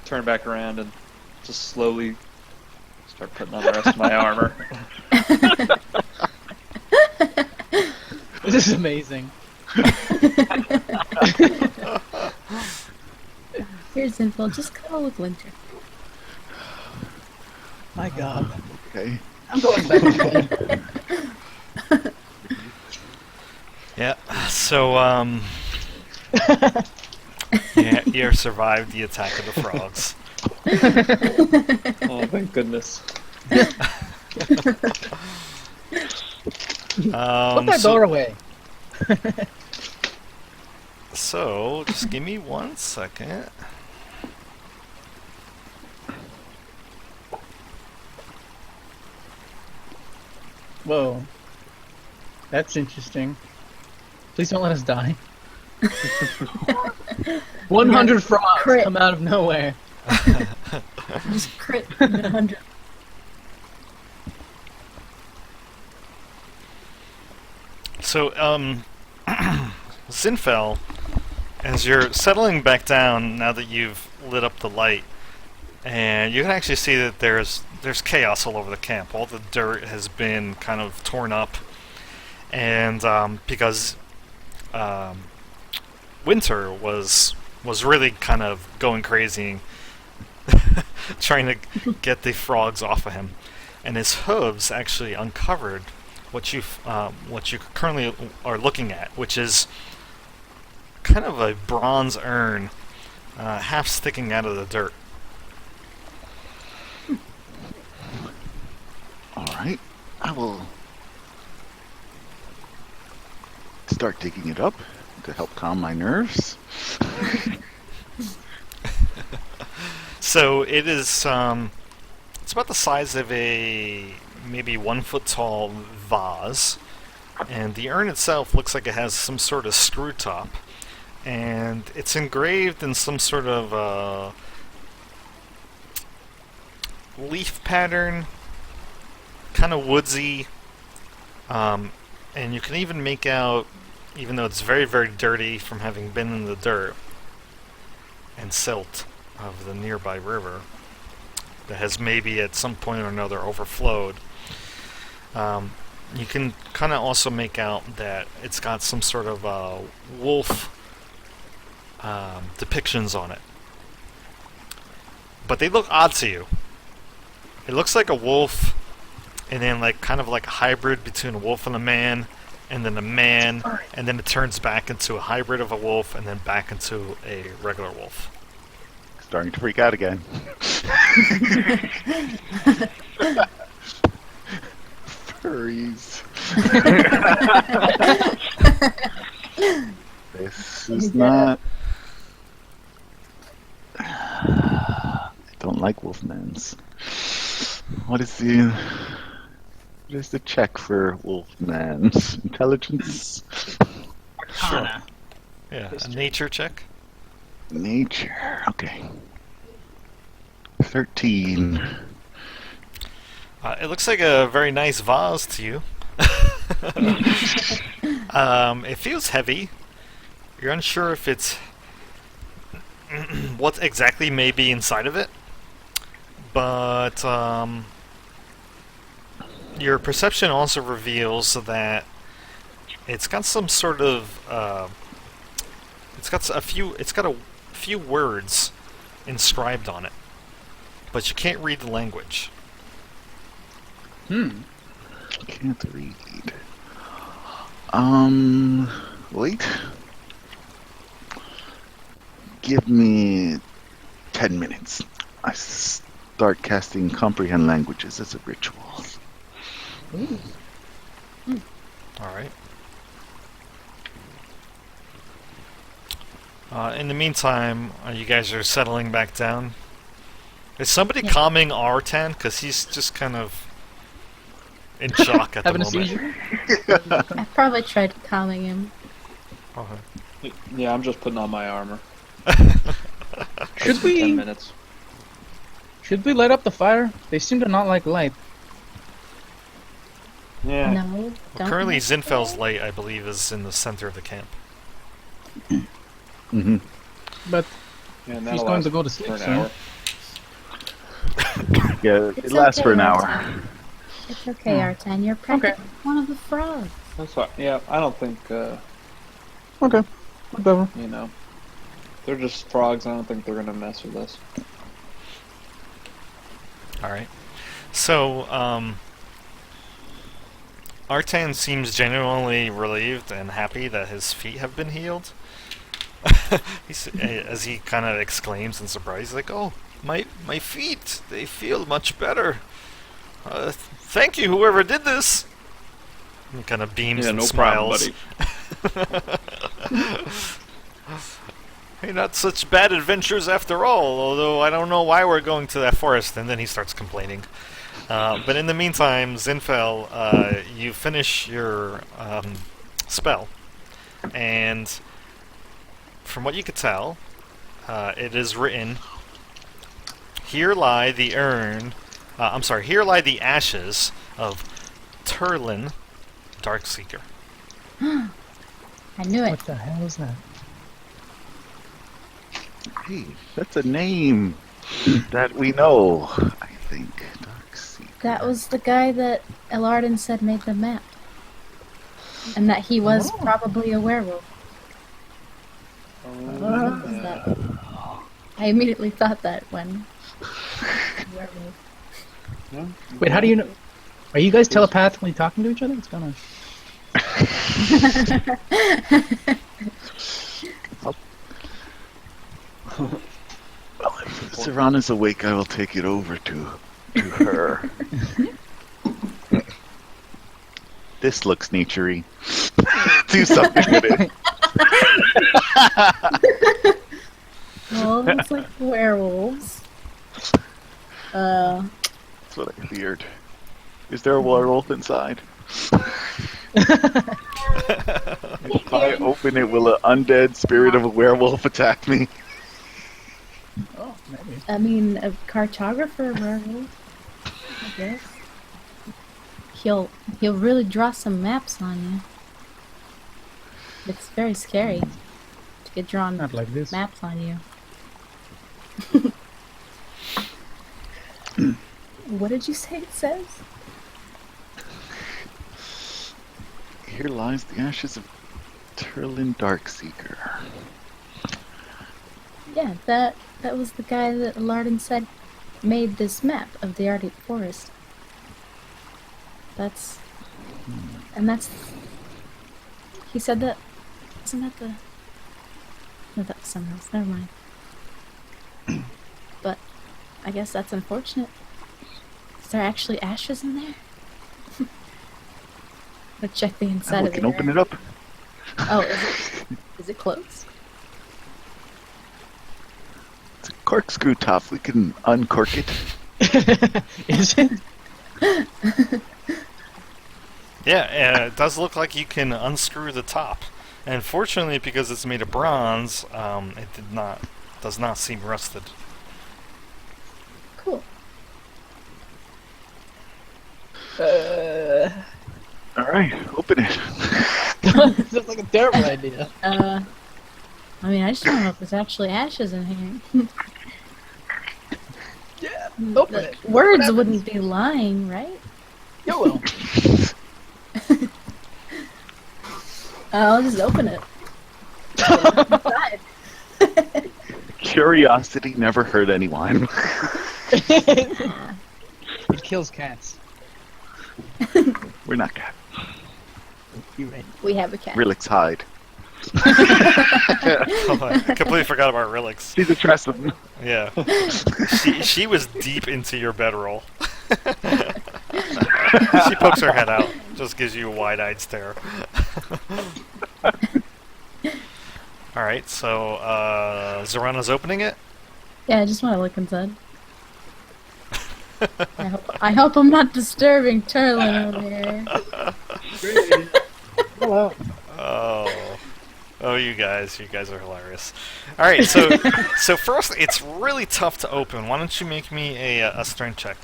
turn back around and just slowly start putting on the rest of my armor. This is amazing. Here's info. Just cuddle with Winter. My God. Okay. I'm going back to bed. Yeah. So, yeah, you survived the attack of the frogs. Oh, thank goodness. Put that So- door away. So, just give me 1 second. Whoa. That's interesting. Please don't let us die. 100 frogs Crit. come out of nowhere. Just crit 100. So, Zinfel, as you're settling back down now that you've lit up the light, and you can actually see that there's chaos all over the camp. All the dirt has been kind of torn up, and because Winter was really kind of going crazy, trying to get the frogs off of him, and his hooves actually uncovered what you currently are looking at, which is kind of a bronze urn, half sticking out of the dirt. All right. I will start digging it up to help calm my nerves. So it is. It's about the size of a maybe 1 foot tall vase, and the urn itself looks like it has some sort of screw top, and it's engraved in some sort of leaf pattern, kind of woodsy, and you can even make out, even though it's very, very dirty from having been in the dirt and silt of the nearby river that has maybe at some point or another overflowed. You can kind of also make out that it's got some sort of wolf depictions on it. But they look odd to you. It looks like a wolf, and then like kind of like a hybrid between a wolf and a man, and then a man, and then it turns back into a hybrid of a wolf, and then back into a regular wolf. Starting to freak out again. Furries. This is not. I What is the check for Wolfman's intelligence? Arcana. Yeah, a History. nature check. Nature. Okay. 13. It looks like a very nice vase to you. It feels heavy. You're unsure if it's what exactly may be inside of it, but your perception also reveals that it's got some sort of it's got a few words inscribed on it, but you can't read the language. Can't read. Wait. Give me 10 minutes. I start casting Comprehend Languages as a ritual. Alright. In the meantime, you guys are settling back down. Is somebody Yeah. calming Artan? Because he's just kind of in shock at the Having a moment. seizure? I probably tried calming him. Okay. Yeah, I'm just putting on my armor. Should 10 we minutes. light up the fire? They seem to not like light. Yeah. No, Well, don't. currently, make Zinfel's it. light, I believe, is in the center of the camp. Mm-hmm. But Yeah, and he's that'll going last to go to for sleep an soon. hour. Yeah, It's it lasts for an okay, hour. Artan. It's okay, Artan. You're pregnant. with one of the frogs. That's fine. Yeah, I don't think, Okay, whatever. you know, they're just frogs. I don't think they're gonna mess with us. Alright. So, Artan seems genuinely relieved and happy that his feet have been healed. As he kind of exclaims in surprise, like, "Oh, my feet, they feel much better. Thank you, whoever did this." He kind of beams Yeah, and no problem, smiles. buddy. Hey, not such bad adventures after all, although I don't know why we're going to that forest. And then he starts complaining. But in the meantime, Zinfel, you finish your spell. And from what you could tell, it is written, "Here lie the here lie the ashes of Turlin Darkseeker." I knew it. What the hell is that? Hey, that's a name that we know, I think. Darkseeker. That was the guy that Elarden said made the map. And that he was Oh. probably a werewolf. What was that? I immediately thought that when... werewolf. Wait, how do you know? Are you guys telepathically talking to each other? What's going on? Well, if Serana's awake, I will take it over to her. This looks naturey. Do something with it. Well, it looks like werewolves. That's what I feared. Is there a werewolf inside? If I open it, will an undead spirit of a werewolf attack me? Oh, maybe. I mean, a cartographer werewolf, I guess. He'll really draw some maps on you. It's very scary to get drawn Not like this. maps on you. What did you say it says? Here lies the ashes of Turlin Darkseeker. Yeah, that was the guy that Lardon said made this map of the Arctic Forest. That's... And that's... He said that... Isn't that the... No, that was someone else. Never mind. But I guess that's unfortunate. Is there actually ashes in there? Let's check the inside We of can it. open it up. Oh, is it closed? It's a corkscrew top. We can uncork it. Is it? Yeah, it does look like you can unscrew the top. And fortunately, because it's made of bronze, it does not seem rusted. Cool. All right, open it. This is like a terrible idea. I mean, I just don't know if there's actually ashes in here. Yeah, open The it. words wouldn't be lying, right? You will. I'll just open it. Inside. Curiosity never hurt anyone. It kills cats. We're not cat. You're right. We have a cat. Rilix hide. Oh, I completely forgot about Rilix. She's a Tressum. Yeah. She was deep into your bedroll. She pokes her head out, just gives you a wide-eyed stare. Alright, so Zorana's opening it? Yeah, I just want to look inside. I hope I'm not disturbing Turlin over here. Hello. Oh, you guys are hilarious. Alright, so first, it's really tough to open. Why don't you make me a strength check?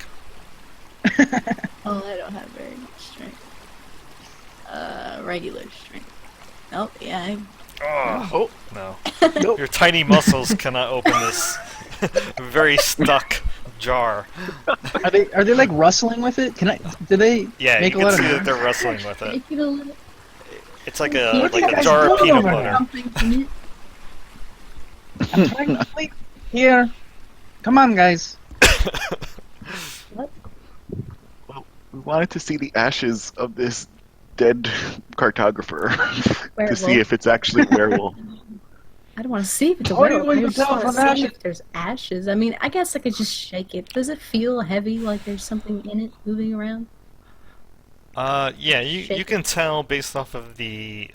Oh, I don't have very much strength. Regular strength. Oh, yeah. Oh, no. Nope. Your tiny muscles cannot open this very stuck jar. Are they like rustling with it? Do they Yeah, make you a can lot see of that they're wrestling with it. Make it a little It's like What are you a guys jar of doing peanut over butter. there? something to eat. I'm trying to sleep here. Come on, guys. We wanted to see the ashes of this dead cartographer to Werewolf. see if it's actually a werewolf. I don't want to see if it's a How are you werewolf. I going to just tell want to from see ashes? if there's ashes. I mean, I guess I could just shake it. Does it feel heavy, like there's something in it moving around? Yeah, you Shake can tell based off of the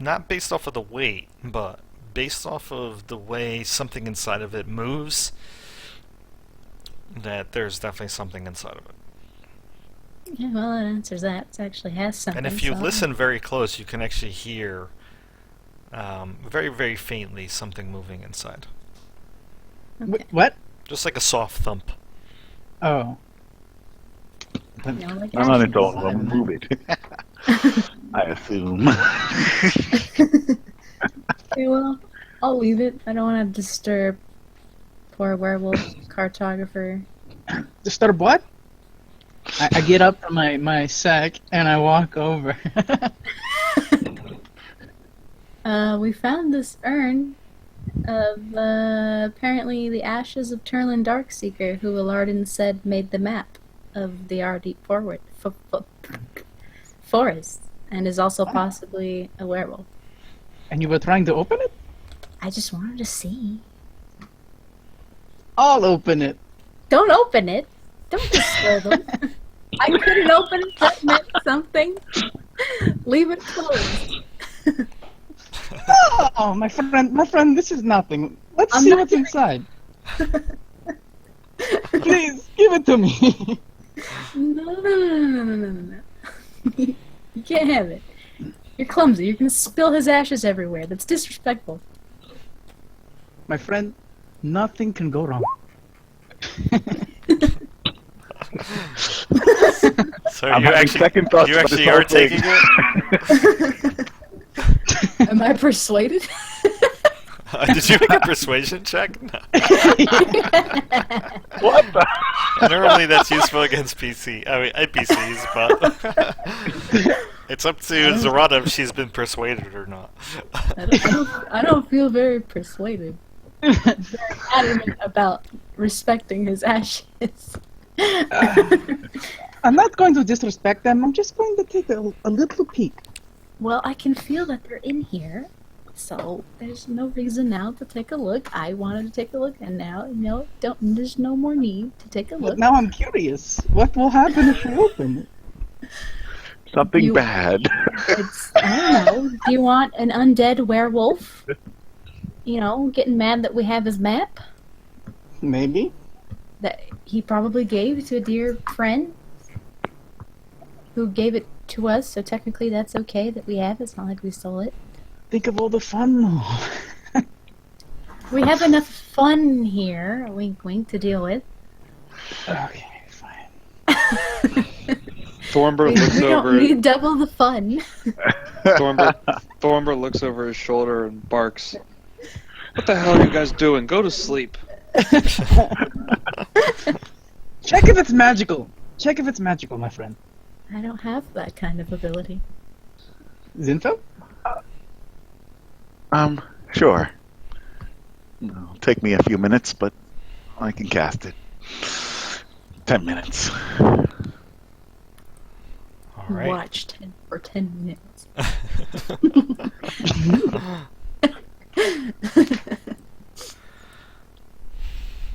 not based off of the weight, but based off of the way something inside of it moves, that there's definitely something inside of it. Yeah, well, that answers that. It actually has something. And if you so- listen very close, you can actually hear very, very faintly something moving inside. Okay. What? Just like a soft thump. Oh. You know, like Not on its ashes. own, we'll move it. I assume. Okay, well, I'll leave it. I don't want to disturb poor werewolf cartographer. Disturb what? I get up from my sack and I walk over. We found this urn of apparently the ashes of Turlin Darkseeker, who Alardin said made the map of the Ardeep forest, and is also possibly a werewolf. And you were trying to open it? I just wanted to see. I'll open it. Don't open it. Don't disturb them. I couldn't open it. That meant something. Leave it closed. Oh, my friend, this is nothing. Let's I'm see not what's doing- inside. Please, give it to me. No. You can't have it. You're clumsy. You're gonna spill his ashes everywhere. That's disrespectful. My friend, nothing can go wrong. So I'm you having actually, second thoughts you about this actually whole are thing. taking it? Am I persuaded? Did you make a persuasion check? No. What the? Normally that's useful against NPCs, but it's up to Zorana if she's been persuaded or not. I don't feel very persuaded. Very adamant about respecting his ashes. I'm not going to disrespect them. I'm just going to take a little peek. Well, I can feel that they're in here, so there's no reason now to take a look. I wanted to take a look, and now, there's no more need to take a But look. now I'm curious. What will happen if we open it? Something You- bad. I don't know. Do you want an undead werewolf? Getting mad that we have his map? Maybe. that he probably gave to a dear friend who gave it to us, so technically that's okay that we have it. It's not like we stole it. Think of all the fun. We have enough fun here, wink wink, to deal with. Okay, fine. Thornbur We looks don't over. need double the fun. Thornbur looks over his shoulder and barks. What the hell are you guys doing? Go to sleep. Check if it's magical. Check if it's magical, my friend. I don't have that kind of ability. Zinfo? Sure. It'll take me a few minutes, but I can cast it. 10 minutes. All right. Watch for 10 minutes.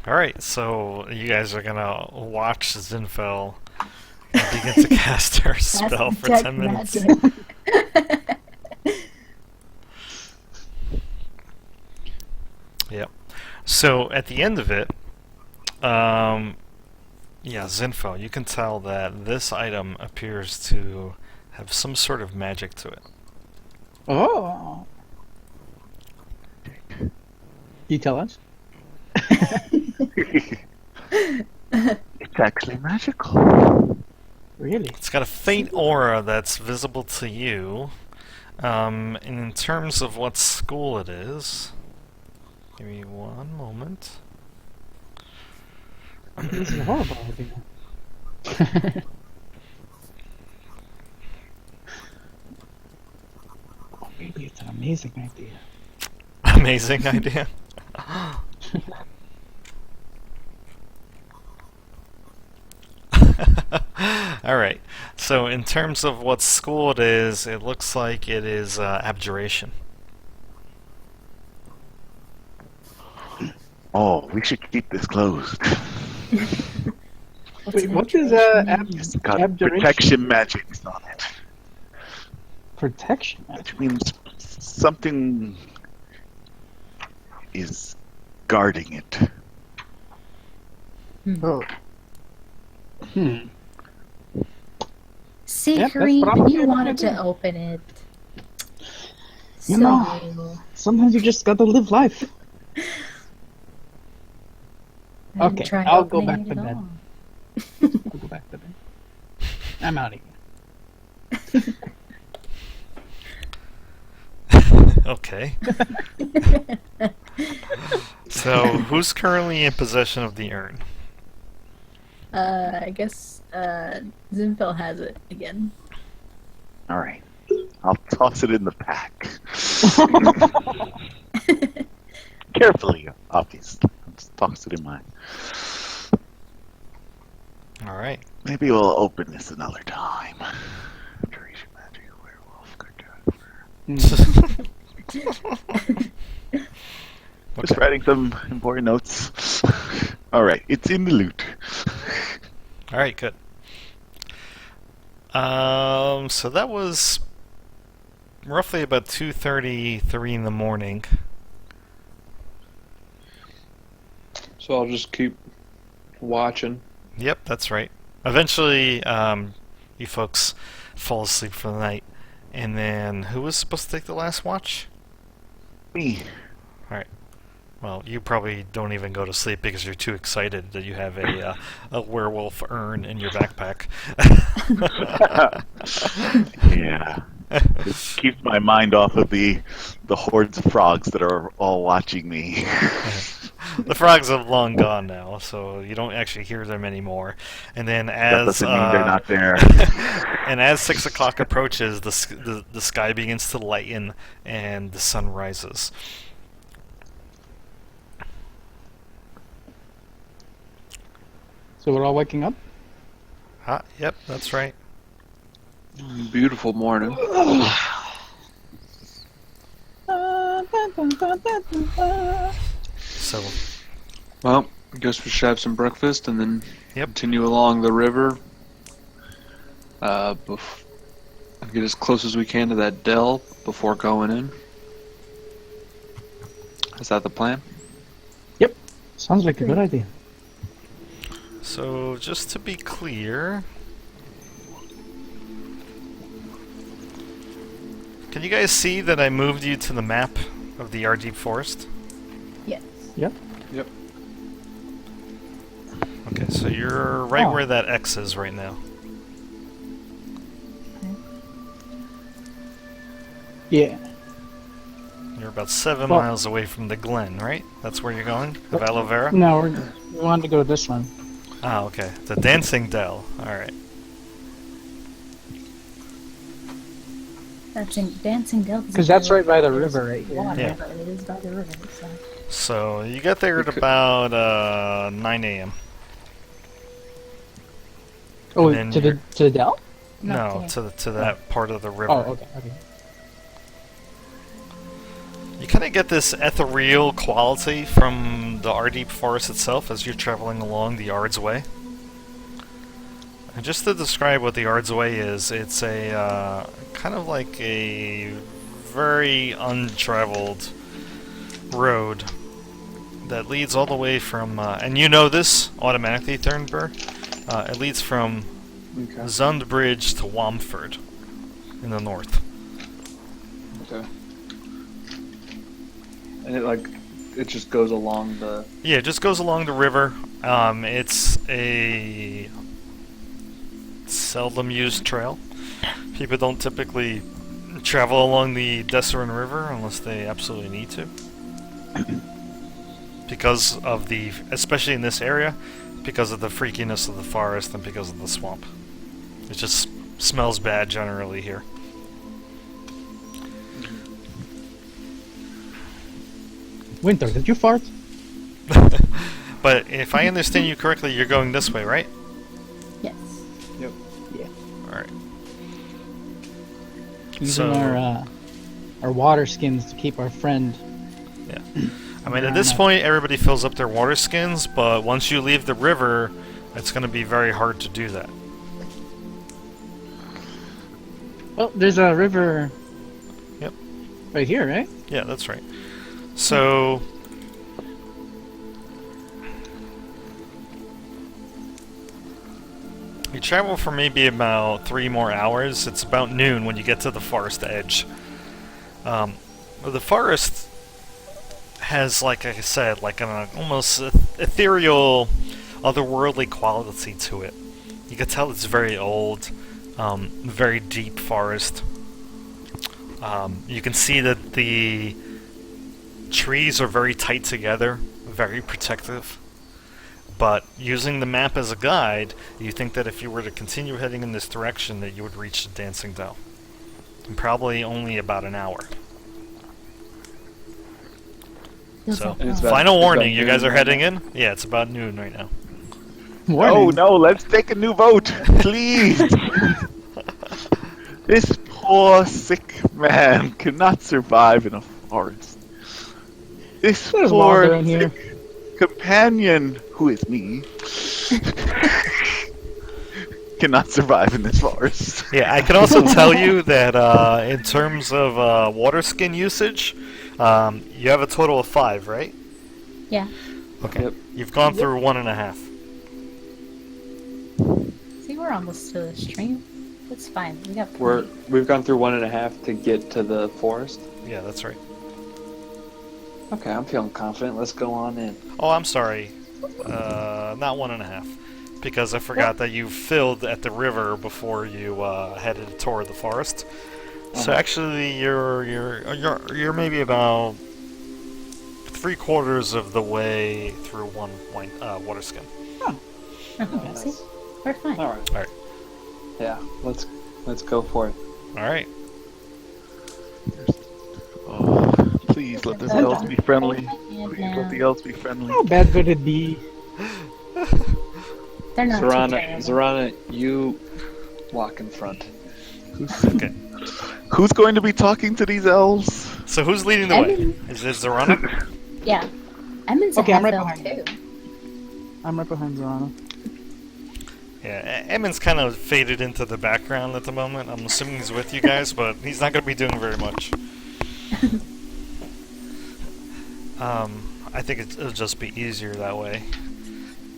All right, so you guys are gonna watch Zinfel begin to cast her spell for 10 minutes. Yep. So at the end of it, yeah, Zinfo, you can tell that this item appears to have some sort of magic to it. Oh. You tell us? It's actually magical. Really? It's got a faint aura that's visible to you. And in terms of what school it is, give me one moment. This is a horrible idea. Oh, maybe it's an amazing idea. Amazing idea. Alright, so in terms of what school it looks like it is abjuration. Oh, we should keep this closed. Wait, what is It's got abjuration? protection magics on it. Protection? Which means something is guarding it. Oh. Hmm. See, Yep, that's Kareem, probably you a good wanted to idea. open it. You know. Sometimes you just gotta live life. I didn't Okay, try I'll go opening back it to at bed. all. I'll go back to bed. I'm out of here. Okay. So, who's currently in possession of the urn? I guess Zinfel has it again. All right. I'll toss it in the pack. Carefully, obviously. I'll just toss it in my... Alright. Maybe we'll open this another time. Abjuration magic, werewolf, cartographer. Just Okay. writing some important notes. All right, it's in the loot. Alright, good. So that was roughly about 2:33 in the morning. So I'll just keep watching. Yep, that's right. Eventually, you folks fall asleep for the night. And then, who was supposed to take the last watch? Me. Well, you probably don't even go to sleep because you're too excited that you have a werewolf urn in your backpack. Yeah. It keeps my mind off of the hordes of frogs that are all watching me. The frogs have long gone now, so you don't actually hear them anymore. And then That as doesn't mean they're not there. and as 6 o'clock approaches, the sky begins to lighten and the sun rises. So we're all waking up? Yep, that's right. Beautiful morning. So, Well, I guess we should have some breakfast and then Yep. continue along the river. Get as close as we can to that dell before going in. Is that the plan? Sounds like a good idea. So, just to be clear, can you guys see that I moved you to the map of the Ardeep Forest? Yes. Yep. Yep. Okay, so you're right Oh. where that X is right now. Yeah. You're about 7 Well- miles away from the Glen, right? That's where you're going? The Aloe Vera? No, we wanted to go to this one. Ah, okay. The Dancing Dell. Alright. Dancing Delta. Because that's right by the river right here. Water, Yeah. but it is by the river. So. So, you get there at Okay. about 9 a.m. Oh, And then to you're- the Dell? No, Okay. to that part of the river. Oh, okay. You kind of get this ethereal quality from the Ardeep Forest itself as you're traveling along the Ard's Way. And just to describe what the Ard's Way is, it's a kind of like a very untraveled road that leads all the way from, and you know this automatically, Thurnberg. It leads from Okay. Zundbridge to Wamford in the north. Okay. And it just goes along the. Yeah, it just goes along the river. It's a seldom used trail. People don't typically travel along the Desserin River unless they absolutely need to. Because of the, especially in this area, because of the freakiness of the forest and because of the swamp. It just smells bad generally here. Winter, did you fart? But if I understand you correctly, you're going this way, right? Yes. Yep. Alright. Using So- our water skins to keep our friend. I mean, at this point, everybody fills up their water skins, but once you leave the river, it's going to be very hard to do that. Well, there's a river. Yep. Right here, right? Yeah, that's right. So, you travel for maybe about 3 more hours. It's about noon when you get to the forest edge. The forest has, like I said, like an almost ethereal, otherworldly quality to it. You can tell it's very old, very deep forest. You can see that the trees are very tight together, very protective. But using the map as a guide, you think that if you were to continue heading in this direction, that you would reach the Dancing Dell. In probably only about an hour. Feels So, like- And it's oh. about- final it's warning, about you guys noon are right heading now. in? Yeah, it's about noon right now. Oh Warning. no, let's take a new vote, please. This poor sick man cannot survive in a forest. This There's poor water in here. sick companion, who is me, cannot survive in this forest. Yeah, I can also tell you that in terms of water skin usage, you have a total of 5, right? Yeah. Okay. Yep. You've gone through 1.5. See, we're almost to the stream. It's fine. We got We're plenty. we've gone through 1.5 to get to the forest. Yeah, that's right. Okay, I'm feeling confident. Let's go on in. Oh, I'm sorry. Not 1.5. Because I forgot that you filled at the river before you headed toward the forest. So Uh-huh. actually, you're maybe about 3/4 of the way through one water skin. Oh, see? We're fine. All right. All right. Yeah, let's go for it. All right. Oh, please let the elves be friendly. And Please let the now, elves be friendly. How bad could it be? they're not too Zorana, terrible. Zorana, you walk in front. Okay. Who's going to be talking to these elves? So who's leading the way? Emin. Is it Zorana? Yeah. Emin's Okay, a I'm right half-elf behind too. I'm right behind Zorana. Yeah, Emin's kind of faded into the background at the moment. I'm assuming he's with you guys, but he's not going to be doing very much. I think it'll just be easier that way.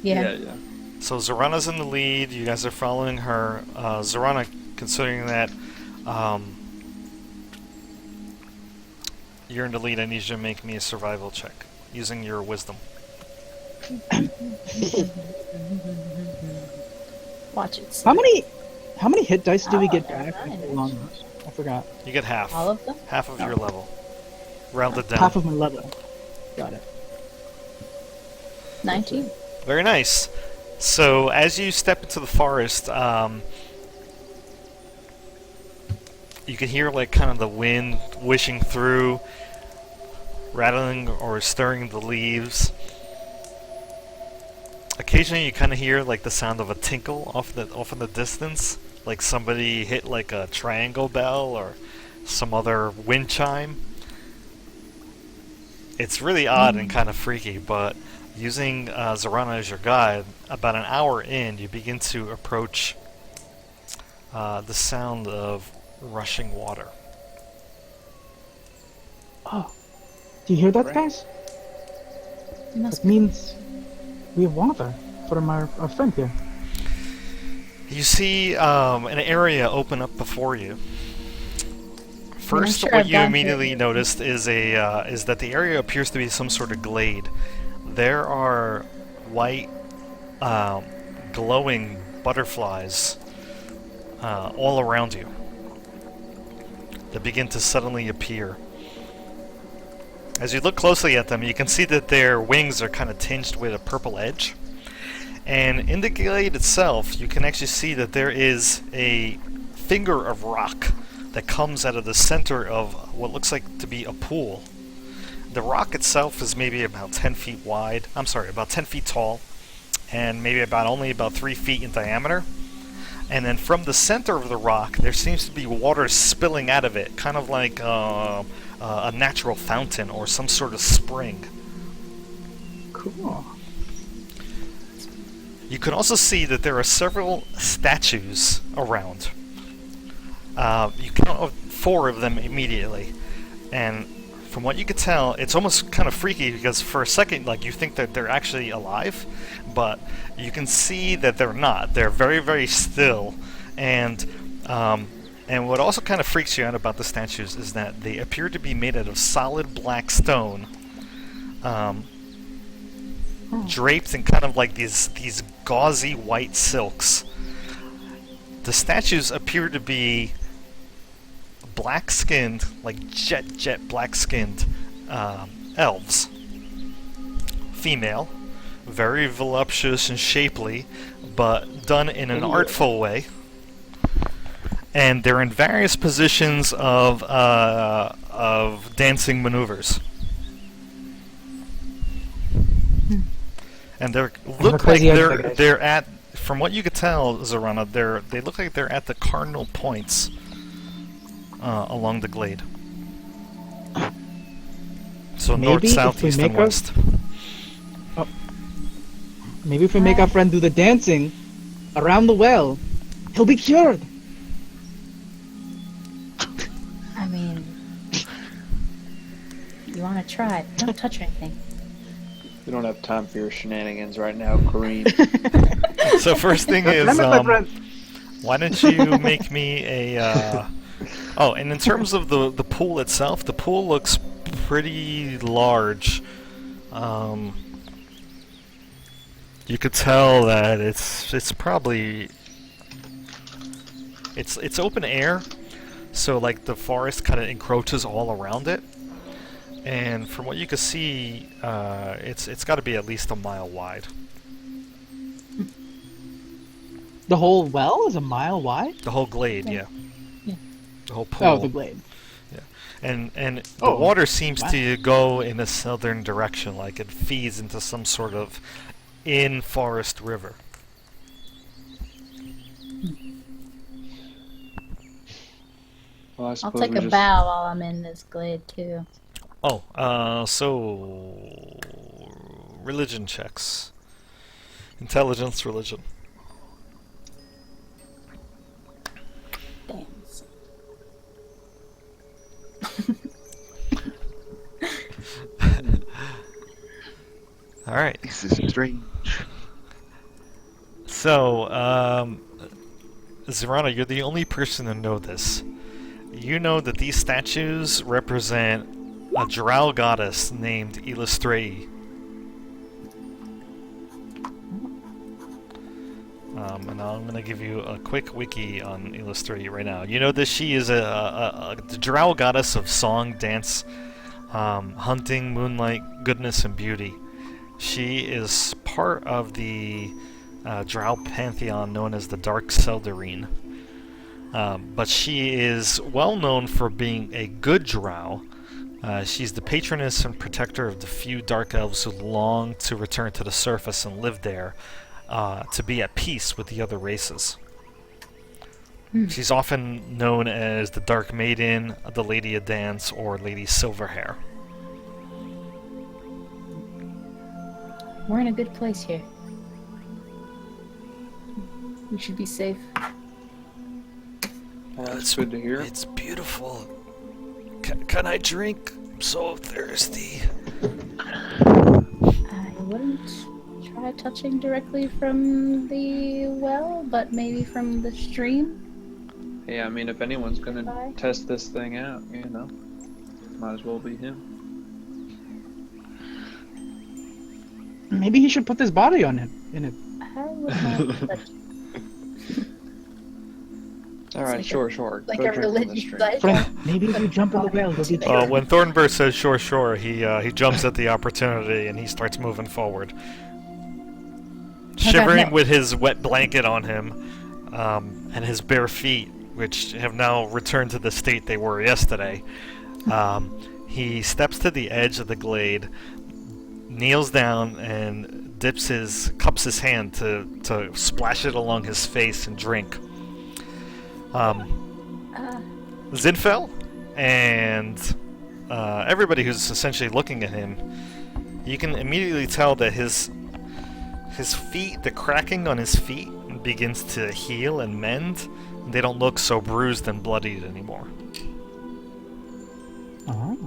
Yeah. Yeah. So Zorana's in the lead. You guys are following her. Zorana, considering that you're in the lead, I need you to make me a survival check using your wisdom. Watch it. How many hit dice do we get back? nice. after a long rest? I forgot. You get half. All of them? Half of your level. Rounded down. Half of my level. Got it. 19. Very nice. So as you step into the forest, you can hear like kind of the wind wishing through, rattling or stirring the leaves. Occasionally, you kind of hear like the sound of a tinkle off in the distance, like somebody hit like a triangle bell or some other wind chime. It's really odd and kind of freaky, but using Zorana as your guide, about an hour in, you begin to approach the sound of rushing water. Oh, do you hear that, Right. guys? It must That means we have water from our friend here. You see an area open up before you. First, sure what I've you gone immediately through. noticed is is that the area appears to be some sort of glade. There are white, glowing butterflies all around you that begin to suddenly appear. As you look closely at them, you can see that their wings are kind of tinged with a purple edge. And in the glade itself, you can actually see that there is a finger of rock that comes out of the center of what looks like to be a pool. The rock itself is maybe about 10 feet wide. I'm sorry, about 10 feet tall, and maybe only about 3 feet in diameter. And then from the center of the rock, there seems to be water spilling out of it, kind of like a natural fountain or some sort of spring. Cool. You can also see that there are several statues around. You count 4 of them immediately, and from what you could tell, it's almost kind of freaky because for a second, like, you think that they're actually alive, but you can see that they're not. They're very, very still, and what also kind of freaks you out about the statues is that they appear to be made out of solid black stone, draped in kind of like these gauzy white silks. The statues appear to be black-skinned, like jet black-skinned elves. Female, very voluptuous and shapely, but done in an artful way. And they're in various positions of dancing maneuvers. And they look like crazy idea, guys. they're at, from what you could tell, Zorana, they look like they're at the cardinal points along the glade. So north, Maybe south, if we east, and make our- west. Maybe if we make our friend do the dancing around the well, he'll be cured. I mean, you want to try? Don't touch anything. We don't have time for your shenanigans right now, Kareem. So first thing is, Remember, my friend. why don't you make me a... Oh, and in terms of the pool itself, the pool looks pretty large. You could tell that it's probably... It's open air, so like the forest kind of encroaches all around it. And from what you can see, it's got to be at least a mile wide. The whole well is a mile wide? The whole glade, yeah. Yeah. The whole pool. Oh, the glade. And the Oh, water seems wow. to go in a southern direction, like it feeds into some sort of in-forest river. Well, I I'll suppose take we a just- bow while I'm in this glade too. Oh, so religion checks. Intelligence, religion. Dance. All right. This is strange. So, Zerana, you're the only person to know this. You know that these statues represent a drow goddess named Illustrae. And I'm going to give you a quick wiki on Illustrae right now. You know that she is a drow goddess of song, dance, hunting, moonlight, goodness, and beauty. She is part of the drow pantheon known as the Dark Seldarine. But she is well known for being a good drow. She's the patroness and protector of the few dark elves who long to return to the surface and live there, to be at peace with the other races. She's often known as the Dark Maiden, the Lady of Dance, or Lady Silverhair. We're in a good place here. We should be safe. Well, that's good to hear. It's beautiful. Can I drink? I'm so thirsty. I wouldn't try touching directly from the well, but maybe from the stream. Yeah, I mean, if anyone's gonna Bye. test this thing out, might as well be him. Maybe he should put this body on him in it. I would not touch All right, like sure. like Go a drink from the religious stream. site. Friend, maybe if you jump in the well, you'll be When Thornburst says sure, he jumps at the opportunity and he starts moving forward. Shivering no. with his wet blanket on him, and his bare feet, which have now returned to the state they were yesterday. He steps to the edge of the glade, kneels down, and cups his hand to splash it along his face and drink. Zinfel and everybody who's essentially looking at him, you can immediately tell that his feet, the cracking on his feet, begins to heal and mend. They don't look so bruised and bloodied anymore. Oh.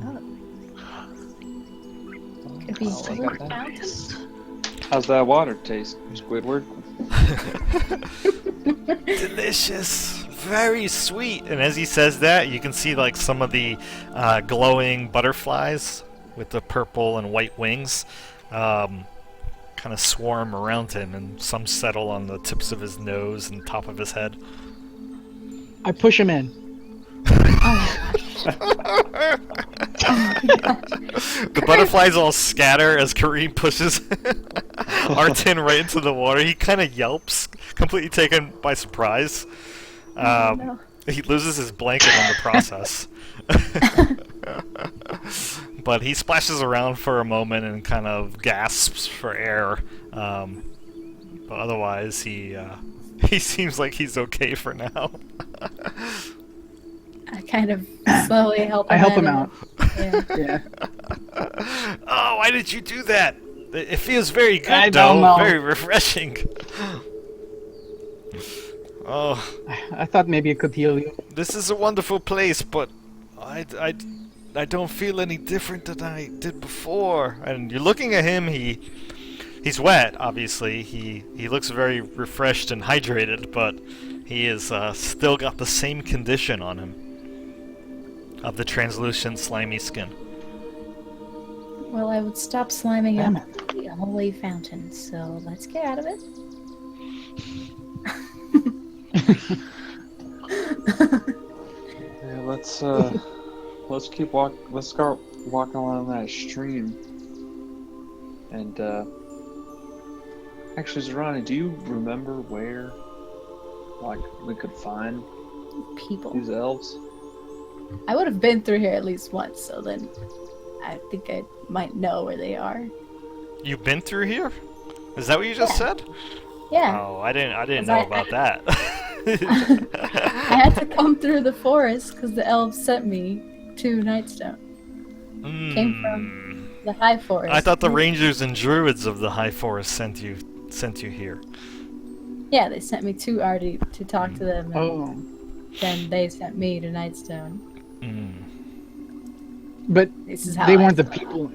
Could be Oh, I healing got that. fountain. How's that water taste, Squidward? Delicious, very sweet. And as he says that, you can see like some of the glowing butterflies with the purple and white wings kind of swarm around him, and some settle on the tips of his nose and top of his head. I push him in. The butterflies all scatter as Kareem pushes Artin right into the water. He kind of yelps, completely taken by surprise. No. He loses his blanket in the process. But he splashes around for a moment and kind of gasps for air. But otherwise, he seems like he's okay for now. I kind of slowly help him I help him in. out. Yeah. Yeah. Oh, why did you do that? It feels very good, I though. don't know. Very refreshing. Oh, I thought maybe it could heal you. this is a wonderful place, but I don't feel any different than I did before. And you're looking at him. He's wet, obviously. He looks very refreshed and hydrated, but he is still got the same condition on him of the translucent, slimy skin. Well, I would stop sliming Damn up the holy fountain, so let's get out of it. Yeah, let's start walking along that stream. And actually, Zarani, do you remember where we could find People. these elves? I would have been through here at least once, so then I think I might know where they are. You've been through here? Is that what you just said? Yeah. Oh, I didn't 'Cause know I- about that. I had to come through the forest because the elves sent me to Nightstone. Came from the High Forest. I thought the rangers and druids of the High Forest sent you here. Yeah, they sent me to Artie to talk to them, and Oh. then they sent me to Nightstone. But This is how they I weren't the feel. people.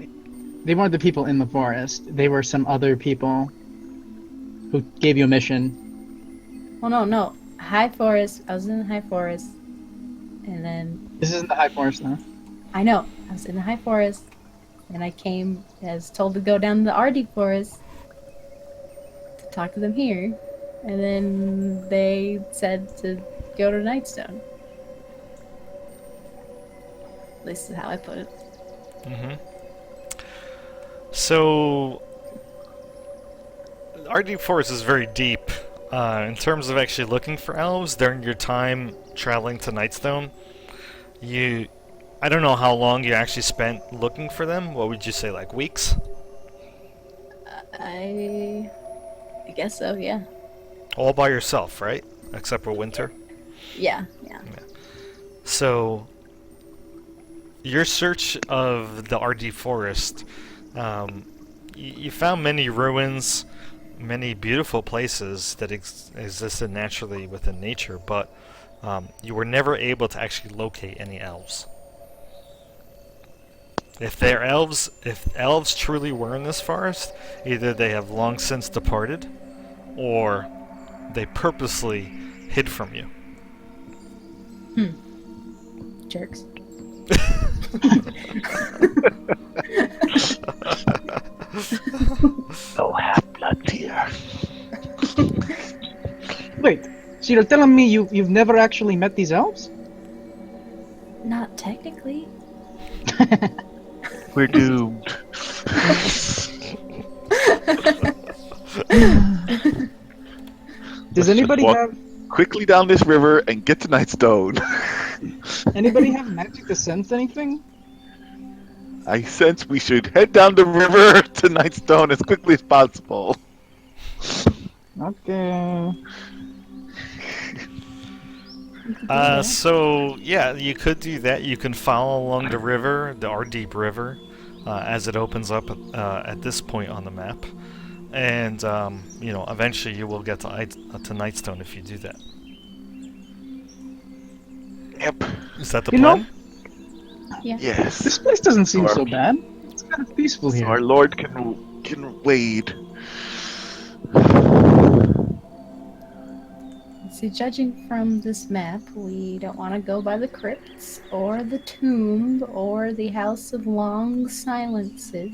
They weren't the people in the forest. They were some other people who gave you a mission Well, no. High Forest. I was in the High Forest. And then, This isn't the High Forest now. I know, I was in the High Forest. And I came, as told to go down to the Arctic Forest to talk to them here. And then they said to go to Nightstone. At least is how I put it. Mm-hmm. So, Arctic Forest is very deep. In terms of actually looking for elves during your time traveling to Nightstone, I don't know how long you actually spent looking for them. What would you say, like weeks? I guess so, yeah. All by yourself, right? Except for winter. Yeah. So, your search of the RD Forest, you found many ruins, many beautiful places that existed naturally within nature, but you were never able to actually locate any elves. If elves truly were in this forest, either they have long since departed, or they purposely hid from you. Jerks. No half-blood here. Wait, so you're telling me you've never actually met these elves? Not technically. We're doomed. Does anybody walk have quickly down this river and get to Nightstone? anybody have magic to sense anything? I sense we should head down the river to Nightstone as quickly as possible. Okay. So yeah, you could do that. You can follow along the river, the Ardeep River, as it opens up at this point on the map, and eventually you will get to Nightstone if you do that. Yep. Is that the You know- plan? Yes. This place doesn't seem Or- so bad. It's kind of peaceful So here. our Lord can wade. See, judging from this map, we don't want to go by the crypts, or the tomb, or the House of Long Silences.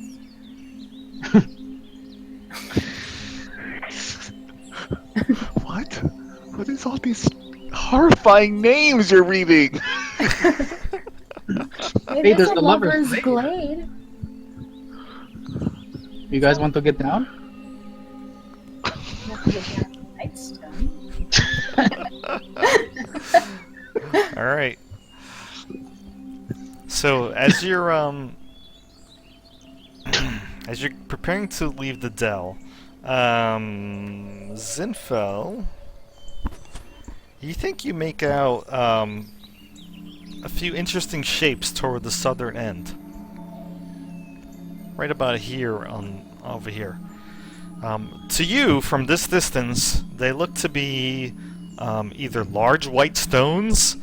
What? What is all these horrifying names you're reading? Maybe there's it's a the Lover's Lover's Glade. You guys want to get down? Have to get down to Nightstone. All right. So as you're as you're preparing to leave the dell, Zinfel, you think you make out a few interesting shapes toward the southern end, right about here over here. To you, from this distance, they look to be either large white stones,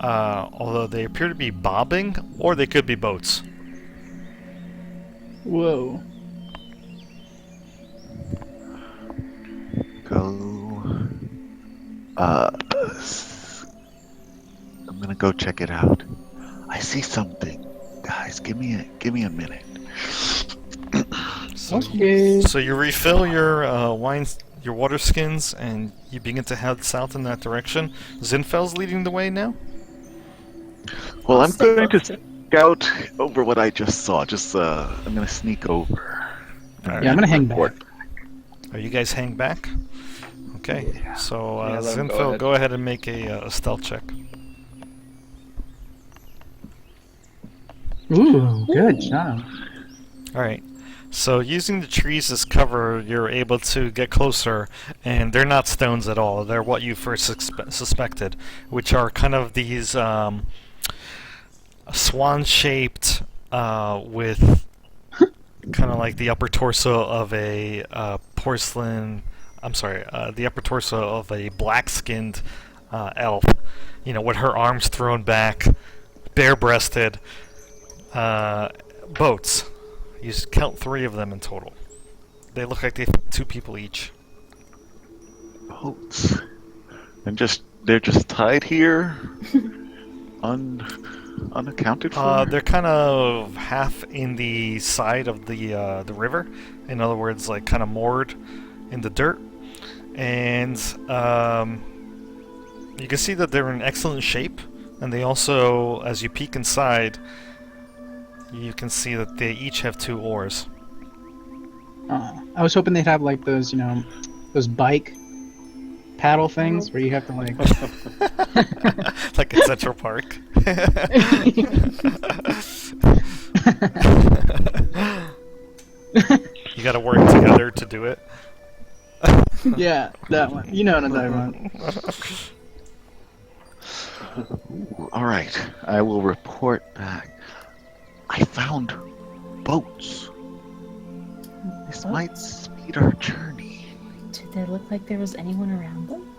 although they appear to be bobbing, or they could be boats. Whoa. Go. I'm gonna go check it out. I see something, guys. Give me a minute. So, Okay. so you refill your your water skins, and you begin to head south in that direction. Zinfel's leading the way now. Well, I'm Step going to up to- scout over what I just saw. I'm gonna sneak over. Alright. Yeah, I'm gonna hang back. Report. Are you guys hang back? Okay. So Yeah, let 'em go Zinfel, ahead. go ahead and make a stealth check. Ooh, good job. All right. So using the trees as cover, you're able to get closer, and they're not stones at all. They're what you first suspected, which are kind of these swan-shaped with kind of like the upper torso of a porcelain. I'm sorry, the upper torso of a black-skinned elf. You know, with her arms thrown back, bare-breasted. Boats. You count 3 of them in total. They look like they fit 2 people each. boats. And they're just tied here, unaccounted for. They're kind of half in the side of the river. In other words, like kind of moored in the dirt. And you can see that they're in excellent shape. And they also, as you peek inside, you can see that they each have 2 oars. I was hoping they'd have like those, those bike paddle things where you have to like. Like in Central Park. You gotta work together to do it. Yeah, that one. You know what I'm talking about. All right, I will report back. I found boats. This might speed our journey. Did they look like there was anyone around them?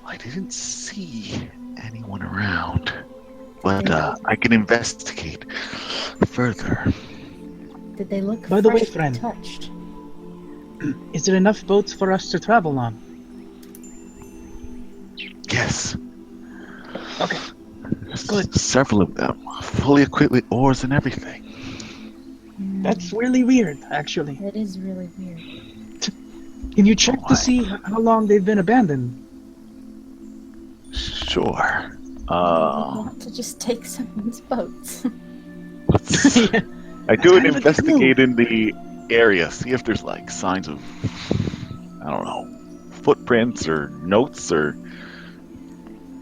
I didn't see anyone around, but I can investigate further. Did they look By the way, fresh friend. touched? Is there enough boats for us to travel on? Yes. Okay. Good. Several of them, fully equipped with oars and everything. That's really weird, actually. It is really weird. Can you check to see how long they've been abandoned? Sure. I want to just take someone's boats. I do an kind of a dick investigate in the area, see if there's like signs of, I don't know, footprints or notes, or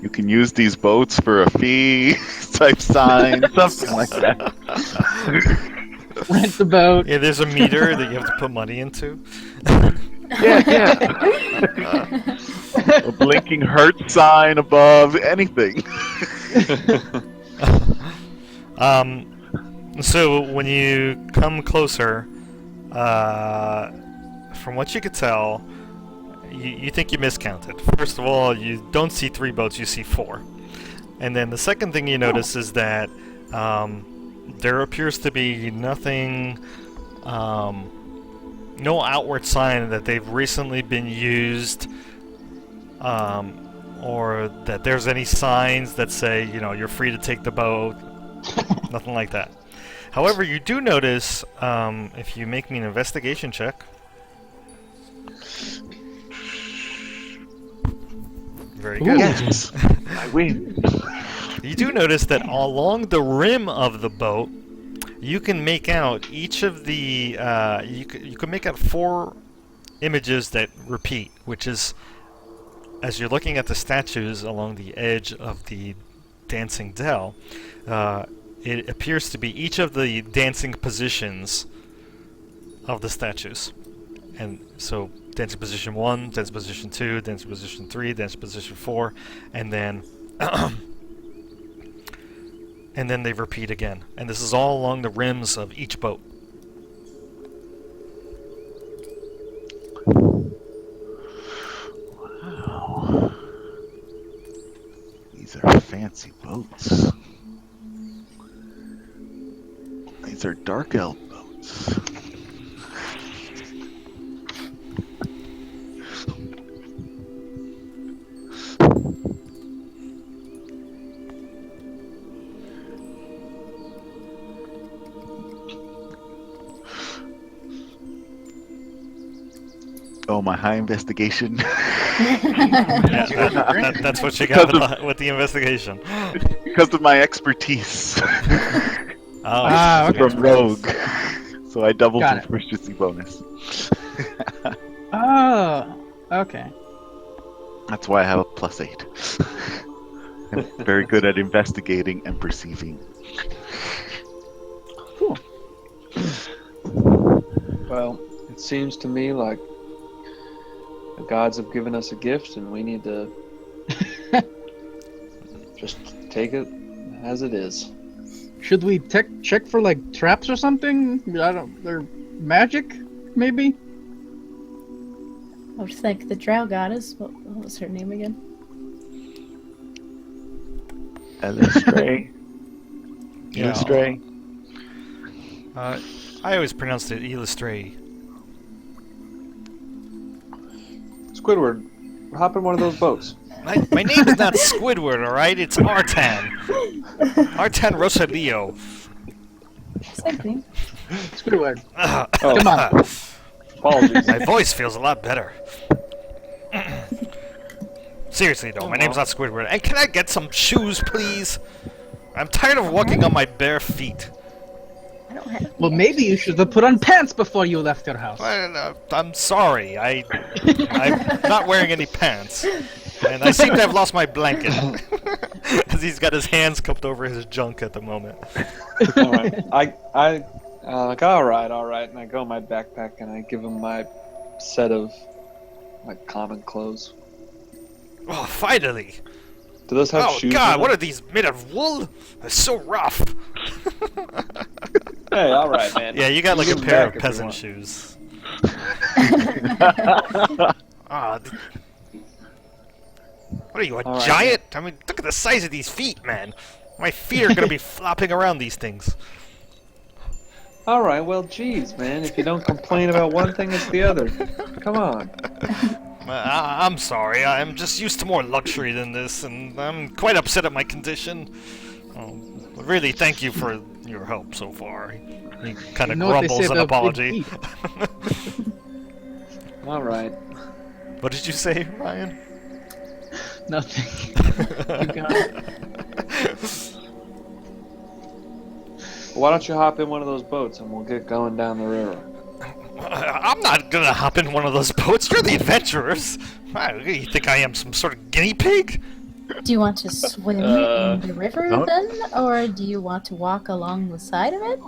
you can use these boats for a fee type sign, something like that. Rent the boat. Yeah, there's a meter that you have to put money into. Yeah. A blinking hurt sign above, anything. So when you come closer, from what you could tell, you think you miscounted. First of all, you don't see 3 boats, you see 4. And then the second thing you notice is that there appears to be nothing, no outward sign that they've recently been used, or that there's any signs that say, you're free to take the boat. Nothing like that. However, you do notice, if you make me an investigation check. Very good. Yes, I win. You do notice that along the rim of the boat, you can make out each of the you can make out 4 images that repeat, which is, as you're looking at the statues along the edge of the dancing dell, it appears to be each of the dancing positions of the statues. And so dancing position 1, dancing position 2, dancing position 3, dancing position 4, and then and then they repeat again. And this is all along the rims of each boat. Wow. These are fancy boats. These are dark elf boats. Oh, my high investigation. Yeah, that's what you got with the investigation. Because of my expertise. Okay. From Rogue. So I doubled Got the it. proficiency bonus. Oh, okay. That's why I have a +8. I'm very good at investigating and perceiving. Cool. Well, it seems to me like the gods have given us a gift, and we need to just take it as it is. Should we check for like traps or something? They're magic, maybe? I would think the drow goddess. What was her name again? Elistray. Yeah. Elistray. I always pronounced it Elistray. It's Squidward, hop in one of those boats. My name is not Squidward, all right? It's Artan. Artan Rosalio. Same thing. Squidward. Oh, Come on. apologies. My voice feels a lot better. Seriously though, my name's not Squidward. And can I get some shoes, please? I'm tired of walking on my bare feet. I don't have. Well, maybe you should have put on pants before you left your house. I'm sorry. I'm not wearing any pants, and I seem to have lost my blanket, as he's got his hands cupped over his junk at the moment. All right. I like, all right, and I go in my backpack and I give him my set of like common clothes. Oh, finally! Do those have Oh shoes? God, in what them? are these made of wool? They're so rough. Hey, all right, man. Yeah, you got like a Give 'em pair back of if you peasant want. shoes. Ah, what are you, a All right, giant? I mean, look at the size of these feet, man. My feet are gonna be flopping around these things. All right, well, geez, man. If you don't complain about one thing, it's the other. Come on. I'm sorry. I'm just used to more luxury than this, and I'm quite upset at my condition. Really, thank you for your help so far. He kind of You know what they grumbles say an about big apology. feet. All right. What did you say, Ryan? Nothing. You got it. Why don't you hop in one of those boats and we'll get going down the river? I'm not gonna hop in one of those boats. You're the adventurers. You think I am some sort of guinea pig? Do you want to swim in the river no. then, or do you want to walk along the side of it?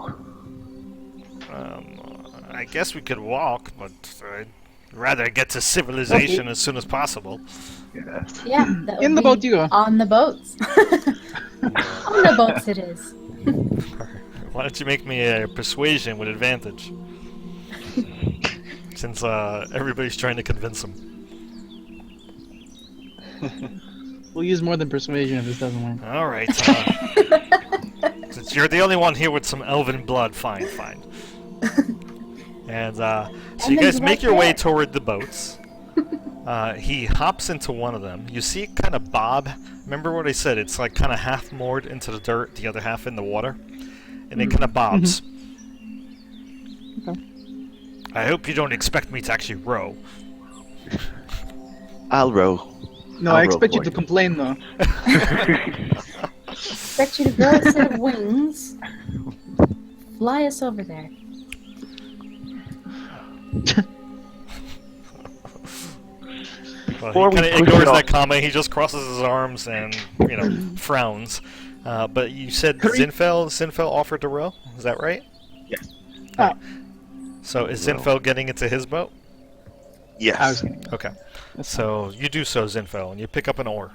I guess we could walk, but I'd rather get to civilization as soon as possible. Yes. Yeah, that In would the be boat you go. On the boats. On the boats it is. Why don't you make me a persuasion with advantage? Since everybody's trying to convince him. We'll use more than persuasion if this doesn't work. All right. Since you're the only one here with some elven blood, fine. And so you guys make your way toward the boats. He hops into one of them. You see it kind of bob. Remember what I said? It's like kind of half moored into the dirt, the other half in the water, and it kind of bobs. Okay. I hope you don't expect me to actually row. I'll row. No, I'll I roll expect you for to you. complain though. Expect you to grow a set of wings. Fly us over there. Well, Before he we kind of push ignores off- that comment. He just crosses his arms and, frowns. But you said Zinfel offered to row? Is that right? Yes. Oh. So is Row. Zinfel getting into his boat? Yes. I was kidding. Okay. So you do so, Zinfel, and you pick up an oar.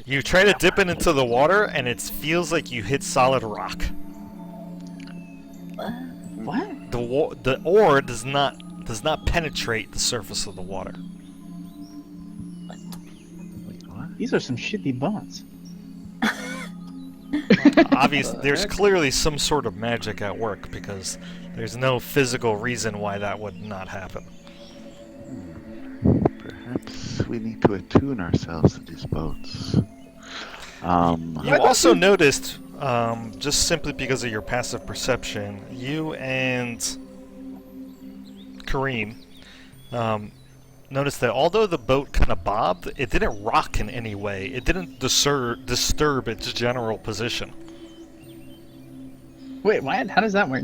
You try to dip it into the water, and it feels like you hit solid rock. What? The oar does not penetrate the surface of the water. Wait, what? These are some shitty bots. Obviously, there's clearly some sort of magic at work because there's no physical reason why that would not happen. Perhaps we need to attune ourselves to these boats. You also noticed, just simply because of your passive perception, you and Kareem noticed that although the boat kind of bobbed, it didn't rock in any way. It didn't disturb its general position. Wait, what? How does that work?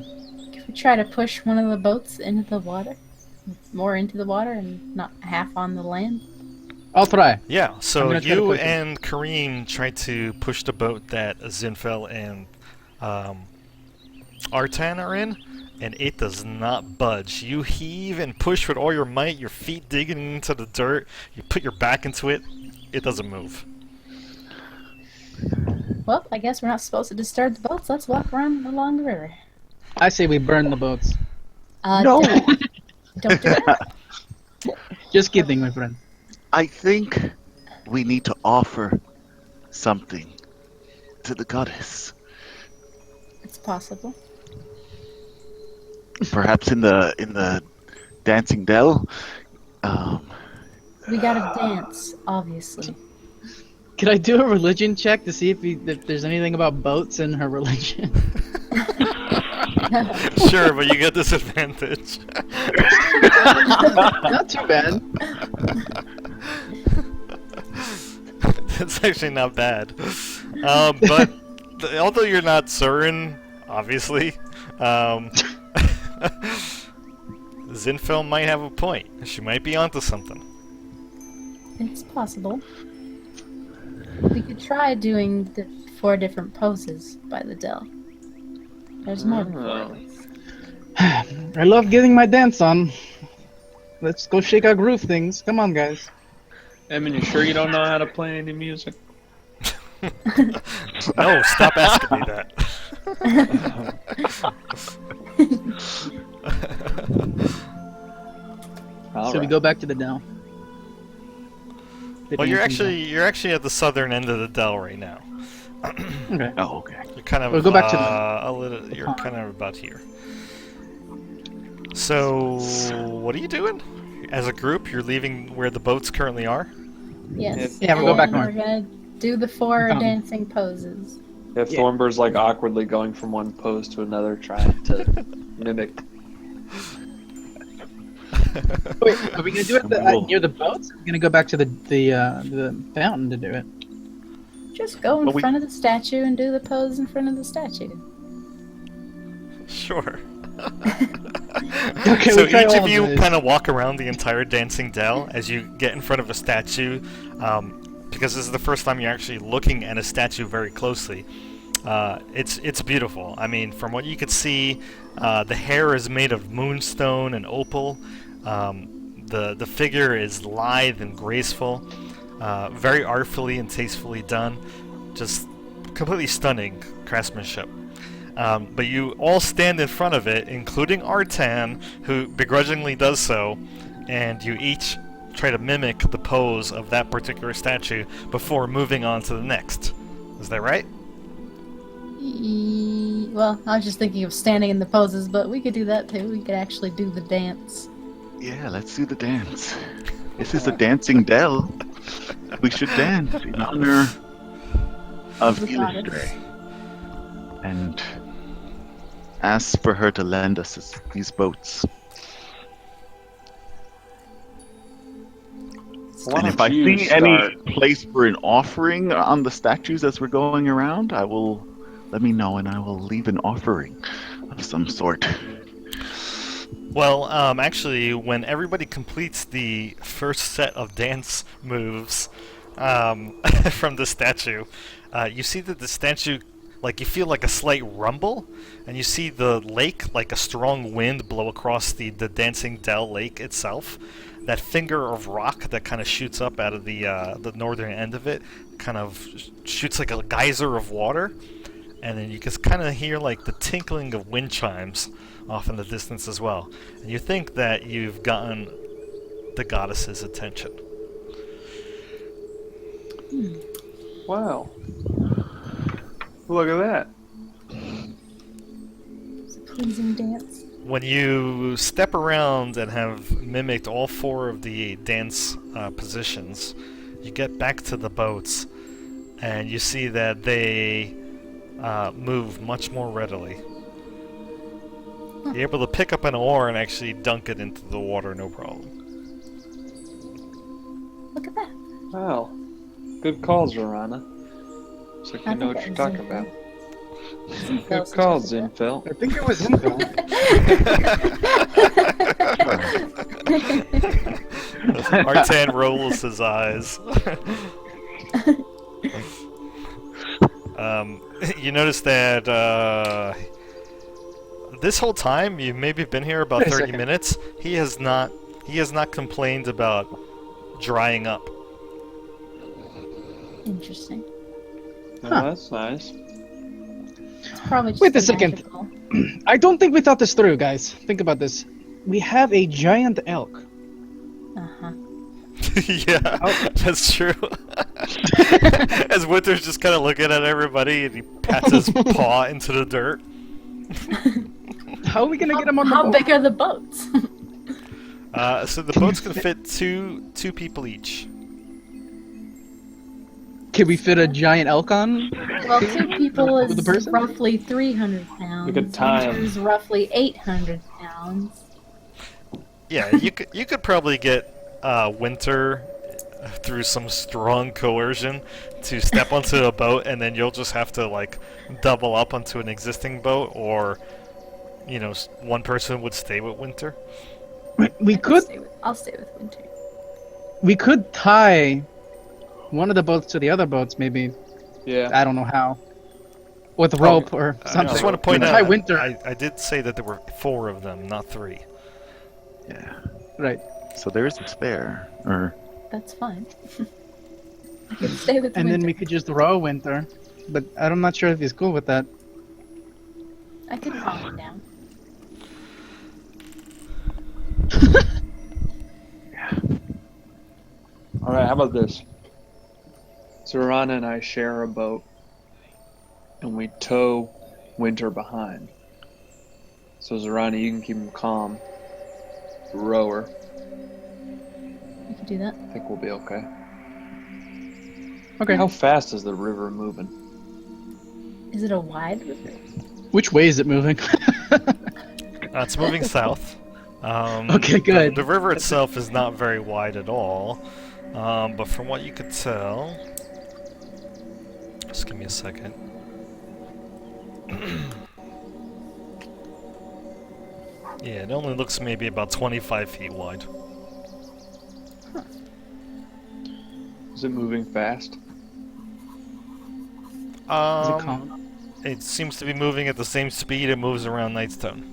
Can we try to push one of the boats into the water? More into the water and not half on the land? I'll try. Yeah, I'm so gonna try to you push it. and Kareem tried to push the boat that Zinfel and Artan are in, and it does not budge. You heave and push with all your might, your feet digging into the dirt, you put your back into it, it doesn't move. Well, I guess we're not supposed to disturb the boats. Let's walk around along the river. I say we burn the boats. No! Don't do that. Just kidding, my friend. I think we need to offer something to the goddess. It's possible. Perhaps in the dancing dell. We gotta dance, obviously. Could I do a religion check to see if there's anything about boats in her religion? Sure, but you get disadvantage. Not too bad. That's actually not bad. But although you're not certain, obviously, Zinfel might have a point. She might be onto something. It's possible. We could try doing the 4 different poses by the Dell. There's more than 4 of us. I love getting my dance on. Let's go shake our groove things. Come on, guys. Emin, you sure you don't know how to play any music? No, stop asking me that. So we go back to the Dell. Well, you're actually at the southern end of the Dell right now. Okay. Oh, okay. You're kind of We'll go back to a little. You're kind of about here. So, what are you doing? As a group, you're leaving where the boats currently are. Yes. Yeah, we'll go back And north. we're gonna do the 4 Um, dancing poses. Yeah, Thornbur's like awkwardly going from one pose to another, trying to mimic. Wait, are we gonna do it near the boats? Or are we gonna go back to the fountain to do it? Just go in front of the statue and do the pose in front of the statue. Sure. Okay, So we'll try each all of you these. kind of walk around the entire dancing dell as you get in front of a statue, because this is the first time you're actually looking at a statue very closely. It's beautiful. I mean, from what you could see, the hair is made of moonstone and opal. The figure is lithe and graceful, very artfully and tastefully done. Just completely stunning craftsmanship. But you all stand in front of it, including Artan, who begrudgingly does so, and you each try to mimic the pose of that particular statue before moving on to the next. Is that right? Well, I was just thinking of standing in the poses, but we could do that too. We could actually do the dance. Yeah, let's do the dance. This is a dancing Dell. We should dance in honor of The goddess. Illustre. And ask for her to lend us these boats. Why And if don't I you see any start? place for an offering on the statues as we're going around, I will let me know and I will leave an offering of some sort. Well, actually, when everybody completes the first set of dance moves from the statue, you see that the statue, like, you feel like a slight rumble, and you see the lake, like a strong wind, blow across the Dancing Dell Lake itself. That finger of rock that kind of shoots up out of the northern end of it kind of shoots like a geyser of water, and then you can kind of hear like the tinkling of wind chimes off in the distance as well. And you think that you've gotten the goddess's attention. Wow. Look at that. It's a pleasing dance. When you step around and have mimicked all 4 of the dance positions, you get back to the boats, and you see that they move much more readily. You're able to pick up an oar and actually dunk it into the water, no problem. Look at that. Wow. Good calls, Rorana. Looks like I you know think what you're that was talking Zinfel. about. Good calls, Zinfel. I think it was Intel. Artan rolls his eyes. You notice that this whole time, you've maybe been here about Wait a 30 second. minutes. He has not complained about drying up. Interesting. Oh, that's nice. It's probably just Wait a second. magical. I don't think we thought this through, guys. Think about this. We have a giant elk. Uh-huh. Yeah, that's true. As Winter's just kind of looking at everybody and he pats his paw into the dirt. How are we gonna get him on the How boat? big are the boats? So the boats can fit two people each. Can we fit a giant elk on? Well, 2 people With is the person? roughly 300 pounds. We could tie 'em. Winter's roughly 800 pounds. Yeah, you could probably get Winter through some strong coercion to step onto a boat, and then you'll just have to like double up onto an existing boat, or one person would stay with Winter. We could I'll stay with Winter. tie one of the boats to the other boats, maybe. Yeah. I don't know how. With rope or I something. just want to point We out, tie Winter. I did say that there were 4 of them, not 3. Yeah. Right. So there's a spare. Or That's fine. I can stay with And Winter. then we could just row Winter. But I'm not sure if he's cool with that. I could calm him down. All right, how about this? Zorana and I share a boat, and we tow Winter behind. So Zorana, you can keep him calm. Rower, We could do that. I think we'll be okay. Okay. How fast is the river moving? Is it a wide river? Which way is it moving? It's moving south. Okay, good. The river itself is not very wide at all, but from what you could tell, just give me a second. Yeah, it only looks maybe about 25 feet wide. Is it moving fast? Is it Um, calm? it seems to be moving at the same speed it moves around Nightstone.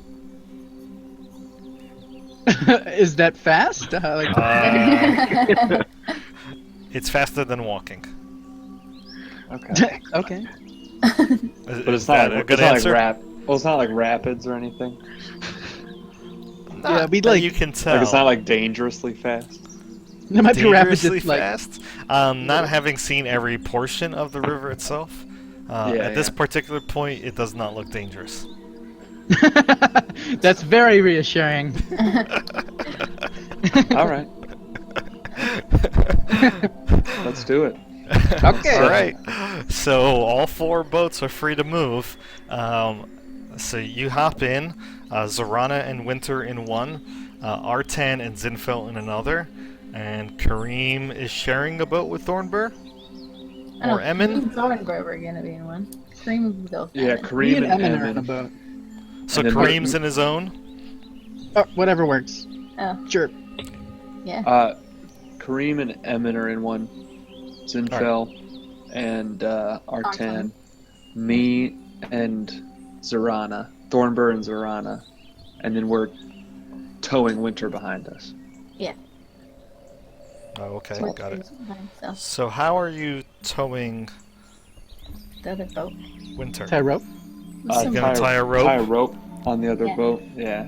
Is that fast? It's faster than walking. Okay. Okay. But it's not, that a it's good not answer? like well, it's not like rapids or anything. Yeah, we'd That like- you can tell. Like it's not like dangerously fast. There might be rapids dangerously that's like fast. Not having seen every portion of the river itself, at this yeah. particular point, it does not look dangerous. that's very reassuring. All right, let's do it. Okay. All right. So all 4 boats are free to move. So you hop in, Zorana and Winter in one, Artan and Zinfel in another, and Kareem is sharing a boat with Thornbur? Oh, Or Emin? Kareem and Thorngrove are gonna be in one. Kareem will go with Yeah, Emin. Me Kareem and and Emin are in a Emin. boat. So And then Kareem's in his own? Oh, whatever works. Oh, Sure. yeah. Kareem and Emin are in one. Zinfel and Artan. Artan. Me and Zorana. Thornbur and Zorana. And then we're towing Winter behind us. Oh, okay, Winter's got it. behind, so So how are you towing the other boat. Winter? Tie rope. Some- gonna tie a rope? Tie a rope on the other Yeah. boat. Yeah.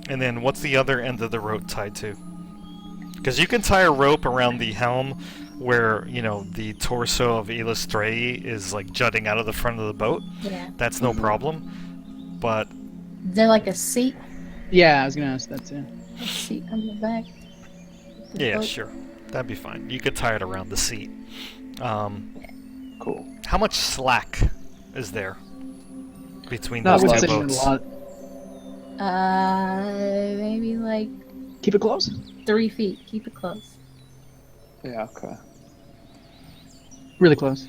And then what's the other end of the rope tied to? Because you can tie a rope around the helm where, the torso of Illustrae is like jutting out of the front of the boat. yeah. That's no problem. But Is there like a seat? Yeah, I was gonna ask that too. A seat on the back? of the yeah, boat? sure. That'd be fine. You could tie it around the seat. Cool. How much slack is there between No, I those would two say boats? a lot. Maybe like Keep it close. 3 feet. Keep it close. Yeah, okay. Really close.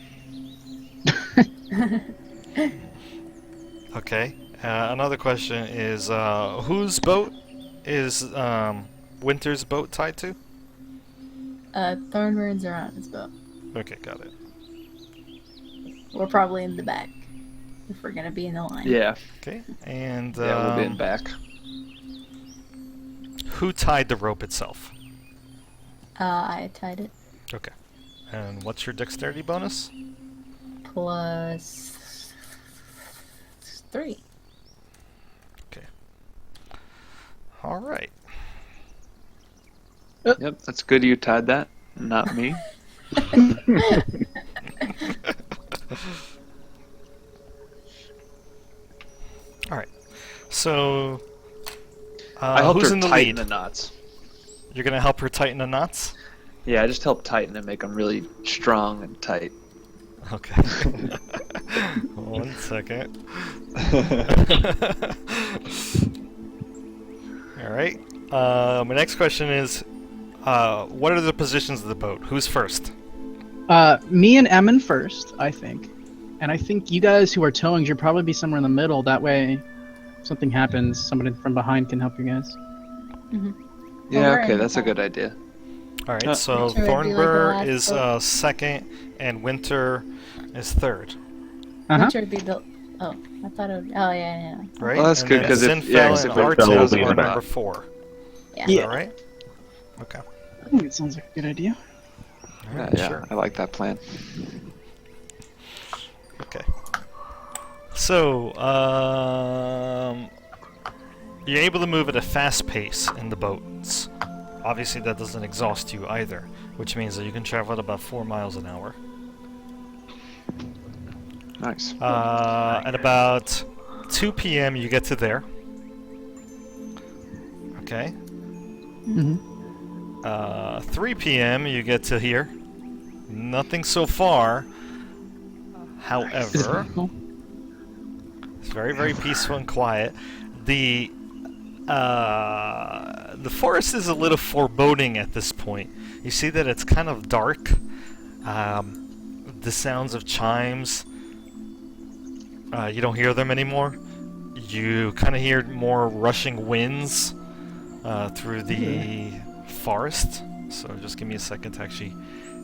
Okay. Another question is, whose boat is Winter's boat tied to? Thornbur and Zorana's boat. Okay, got it. We're probably in the back if we're gonna be in the line. Yeah. Okay, and Yeah, we'll be in back. who tied the rope itself? I tied it. Okay. And what's your dexterity bonus? Plus 3. All right. Yep, that's good you tied that. Not me. All right. So, I hope who's they're in the tight in lead? the knots. You're gonna help her tighten the knots? Yeah, I just help tighten and make them really strong and tight. Okay. 1 second. Alright. My next question is, what are the positions of the boat? Who's first? Me and Emin first, I think. And I think you guys who are towing should probably be somewhere in the middle. That way, if something happens, somebody from behind can help you guys. Yeah, we're okay, in that's a the- good idea. Alright, so Winter would be like the Thornburr last is boat. second, and Winter is third. Uh-huh. Winter would be the. Oh, I thought it. Oh yeah. Right? Well, that's And good, then 'cause if- Zinfel yeah, 'cause and if Zinfel Artez will be are in the number back. 4. Yeah. Is that right? Okay. I think it sounds like a good idea. Alright, Yeah, sure. I like that plan. Okay. So, you're able to move at a fast pace in the boats. Obviously, that doesn't exhaust you either, which means that you can travel at about 4 miles an hour. Nice. At about 2 p.m., you get to there. Okay. Mm-hmm. 3 p.m., you get to here. Nothing so far. However, it's very, very peaceful and quiet. The forest is a little foreboding at this point. You see that it's kind of dark. The sounds of chimes, you don't hear them anymore. You kind of hear more rushing winds through the forest. So just give me a second to actually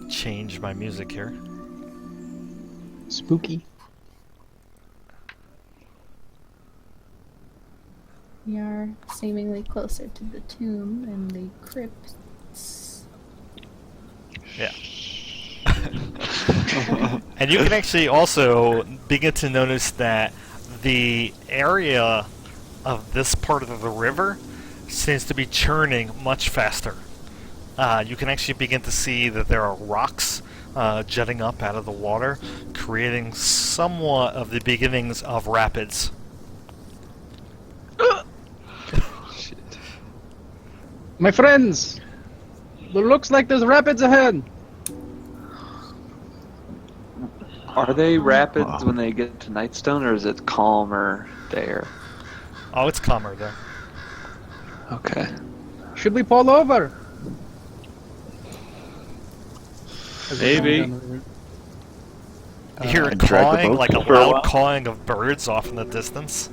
change my music here. Spooky. We are seemingly closer to the tomb and the crypts. Yeah. And you can actually also begin to notice that the area of this part of the river seems to be churning much faster. You can actually begin to see that there are rocks jutting up out of the water, creating somewhat of the beginnings of rapids. Shit. My friends! It looks like there's rapids ahead! Are they rapids when they get to Nightstone, or is it calmer there? Oh, it's calmer there. Okay. Should we pull over? Maybe. You hear and drag the cawing, boat like a for a loud while? cawing of birds off in the distance.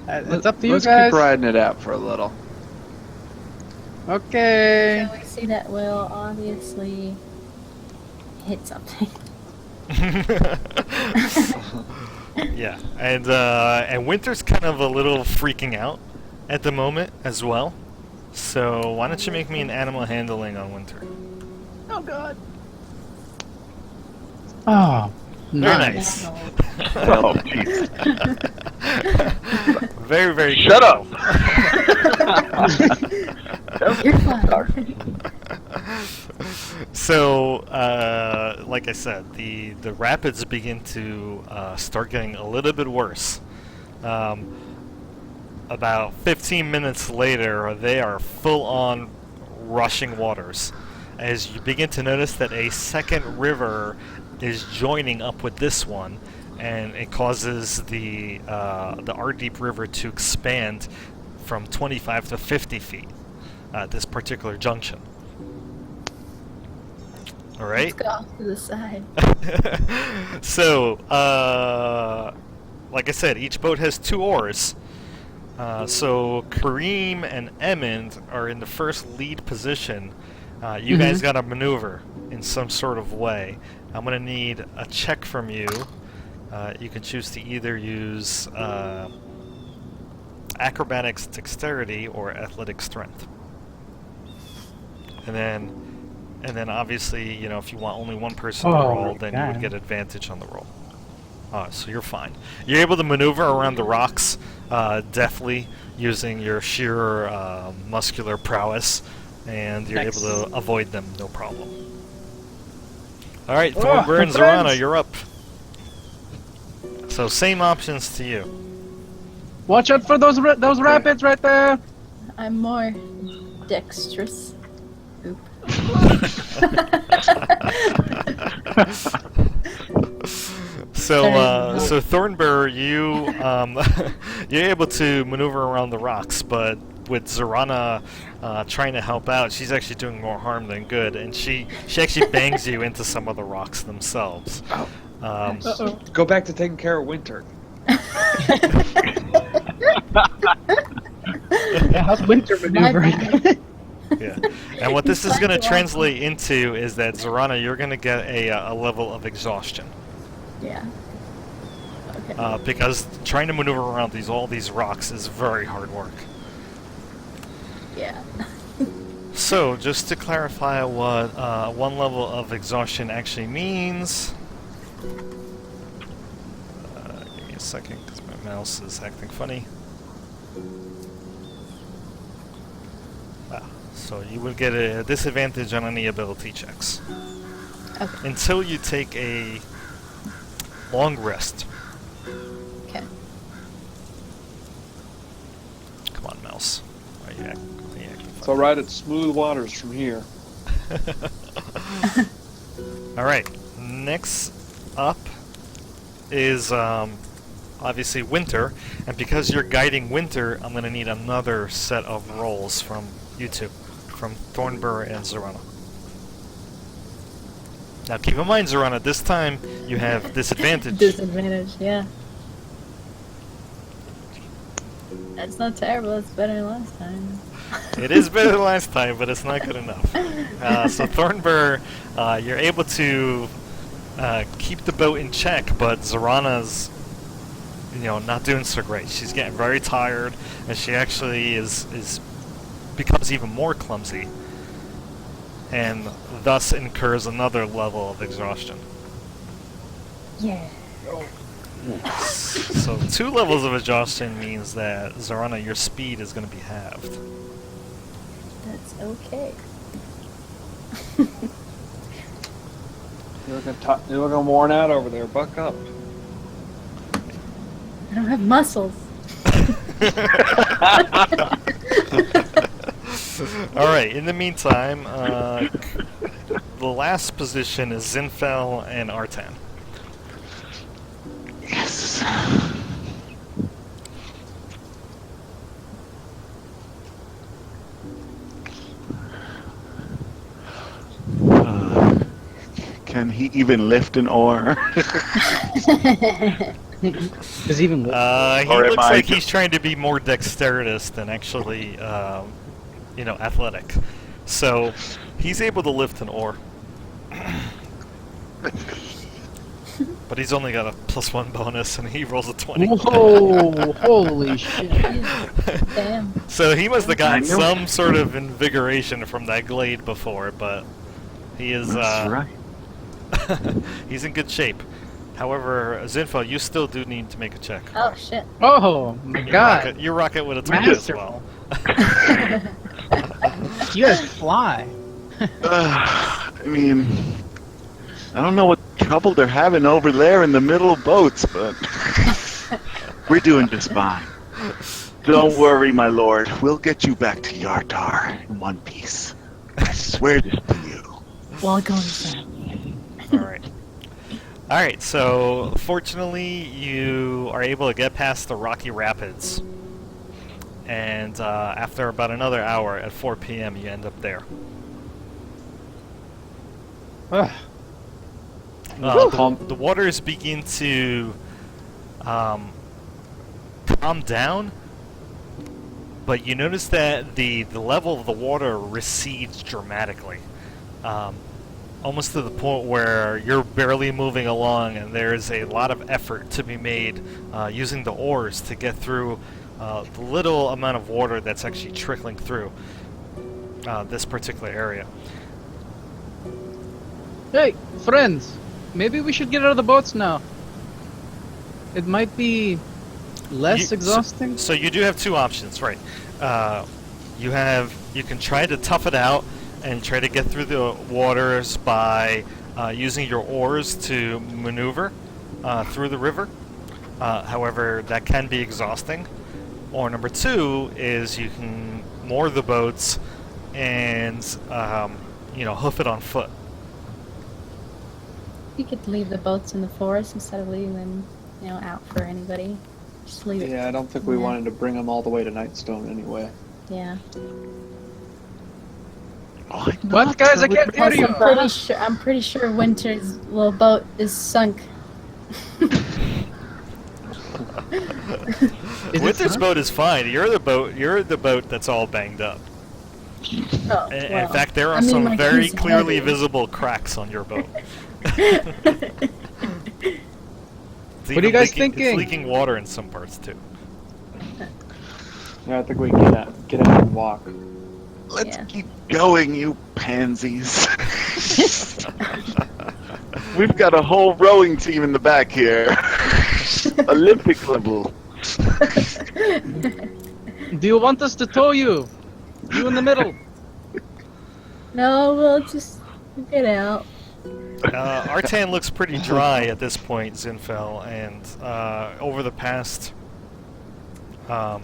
It's up to you Let's guys. keep riding it out for a little. Okay. So we see that we'll obviously hit something. Yeah, and Winter's kind of a little freaking out at the moment as well. So why don't you make me an animal handling on Winter? Oh god. Oh, Very nice. nice. Oh, jeez. Very, very good. Shut up! You're fine. So, like I said, the rapids begin to start getting a little bit worse. About 15 minutes later, they are full-on rushing waters. As you begin to notice that a second river is joining up with this one, and it causes the Ardeep River to expand from 25 to 50 feet at this particular junction. All right. Let's go off to the side. So, like I said, each boat has 2 oars. So Kareem and Emmond are in the first lead position. You guys got to maneuver in some sort of way. I'm going to need a check from you. You can choose to either use acrobatics, dexterity, or athletic strength. And then obviously, you know, if you want only one person to Oh, roll, then you would God. get advantage on the roll. So you're fine. You're able to maneuver around the rocks deftly using your sheer muscular prowess, and you're Nice. able to avoid them no problem. All right, Oh, Thornburr and my Zorana, friends! you're up. So same options to you. Watch out for those rapids right there. I'm more dexterous. Oop. So Thornburr, you're able to maneuver around the rocks, but with Zorana trying to help out, she's actually doing more harm than good, and she actually bangs you into some of the rocks themselves. Go back to taking care of Winter. Yeah, how's Winter maneuvering? Yeah, and what this is going to translate into is that Zorana, you're going to get a level of exhaustion. Yeah. Okay. Because trying to maneuver around all these rocks is very hard work. Yeah. So, just to clarify what one level of exhaustion actually means. Give me a second, because my mouse is acting funny. So you would get a disadvantage on any ability checks. Okay. Until you take a long rest. Okay. Come on, mouse. Why are you acting It's alright, it's smooth waters from here. Alright, next up is obviously Winter, and because you're guiding Winter, I'm going to need another set of rolls from you two, from Thornburr and Zorana. Now keep in mind, Zorana, this time you have disadvantage. Disadvantage, yeah. That's not terrible, it's better than last time. It is better than last time, but it's not good enough. So Thornburr, you're able to keep the boat in check, but Zorana's, not doing so great. She's getting very tired, and she actually becomes even more clumsy, and thus incurs another level of exhaustion. Yeah. So 2 levels of exhaustion means that, Zorana, your speed is going to be halved. That's okay. You're looking worn out over there. Buck up. I don't have muscles. Alright, in the meantime, the last position is Zinfel and Artan. Yes. Can he even lift an oar? Does he even He Or am looks I like ju- he's trying to be more dexterous than actually, athletic. So, he's able to lift an oar. But he's only got a +1 bonus, and he rolls a 20. Whoa! Holy shit! Damn. So he must have gotten I know. some sort of invigoration from that glade before, but he is That's right. he's in good shape. However, Zinfo, you still do need to make a check. Oh shit. Oh my god! You rock it with a 20 as well. You guys fly. I mean, I don't know what trouble they're having over there in the middle of boats, but we're doing just fine. Don't worry, my lord. We'll get you back to Yartar in one piece. I swear this to you. Welcome, Sam. Alright, so fortunately you are able to get past the Rocky Rapids. And after about another hour at 4 p.m. you end up there. Ugh. The waters begin to calm down, but you notice that the level of the water recedes dramatically, almost to the point where you're barely moving along, and there's a lot of effort to be made using the oars to get through the little amount of water that's actually trickling through this particular area. Hey, friends! Maybe we should get out of the boats now. It might be less exhausting. So you do have 2 options, right? You can try to tough it out and try to get through the waters by using your oars to maneuver through the river. However, that can be exhausting. Or number 2 is you can moor the boats and hoof it on foot. You could leave the boats in the forest instead of leaving them, out for anybody. Just leave it. Yeah, I don't think we wanted to bring them all the way to Nightstone anyway. Yeah. What, guys? I can't hear Plus, you. I'm pretty sure Winter's little boat is sunk. Winter's boat is fine. You're the boat that's all banged up. Oh, In fact, there are some very clearly visible cracks on your boat. What are you guys thinking? It's leaking water in some parts too. Yeah, I think we can get out and walk. Let's Yeah. keep going, you pansies. We've got a whole rowing team in the back here. Olympic level. Do you want us to tow you? You in the middle. No, we'll just get out. Artan looks pretty dry at this point, Zinfel, and over the past 4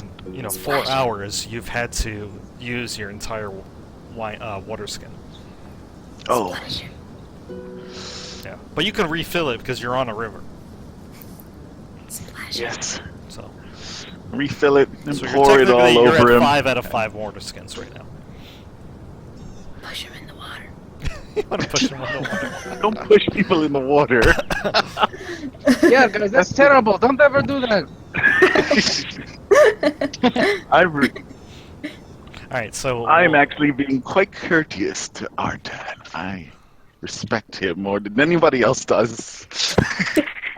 hours, you've had to use your entire water skin. Oh, Yeah, but you can refill it because you're on a river. yes. So, Refill it and so pour it all you're over at him. 5 out of 5 water skins right now. Push him in the water. You want to push him in the water? Don't push people in the water. Yeah, guys, that's terrible. Don't ever do that. All right, so I'm actually being quite courteous to Artan. I respect him more than anybody else does.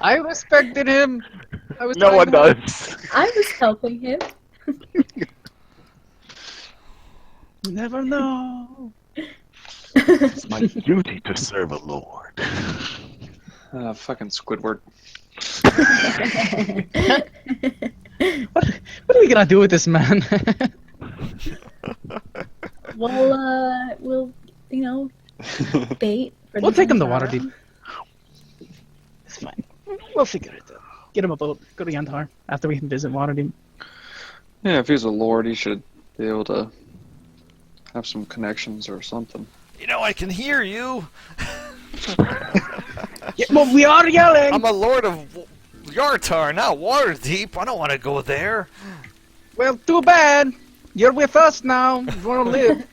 I respected him. I was No trying one to help. does. I was helping him. You never know. It's my duty to serve a lord. Fucking Squidward. What are we gonna do with this man? We'll bait. For We'll take him to Yantar. Waterdeep. It's fine. We'll figure it out. Get him a boat. Go to Yantar after we visit Waterdeep. Yeah, if he's a lord, he should be able to have some connections or something. I can hear you. Yeah, well, we are yelling. I'm a lord of Yartar, not Waterdeep. I don't want to go there. Well, too bad. You're with us now. You want to live.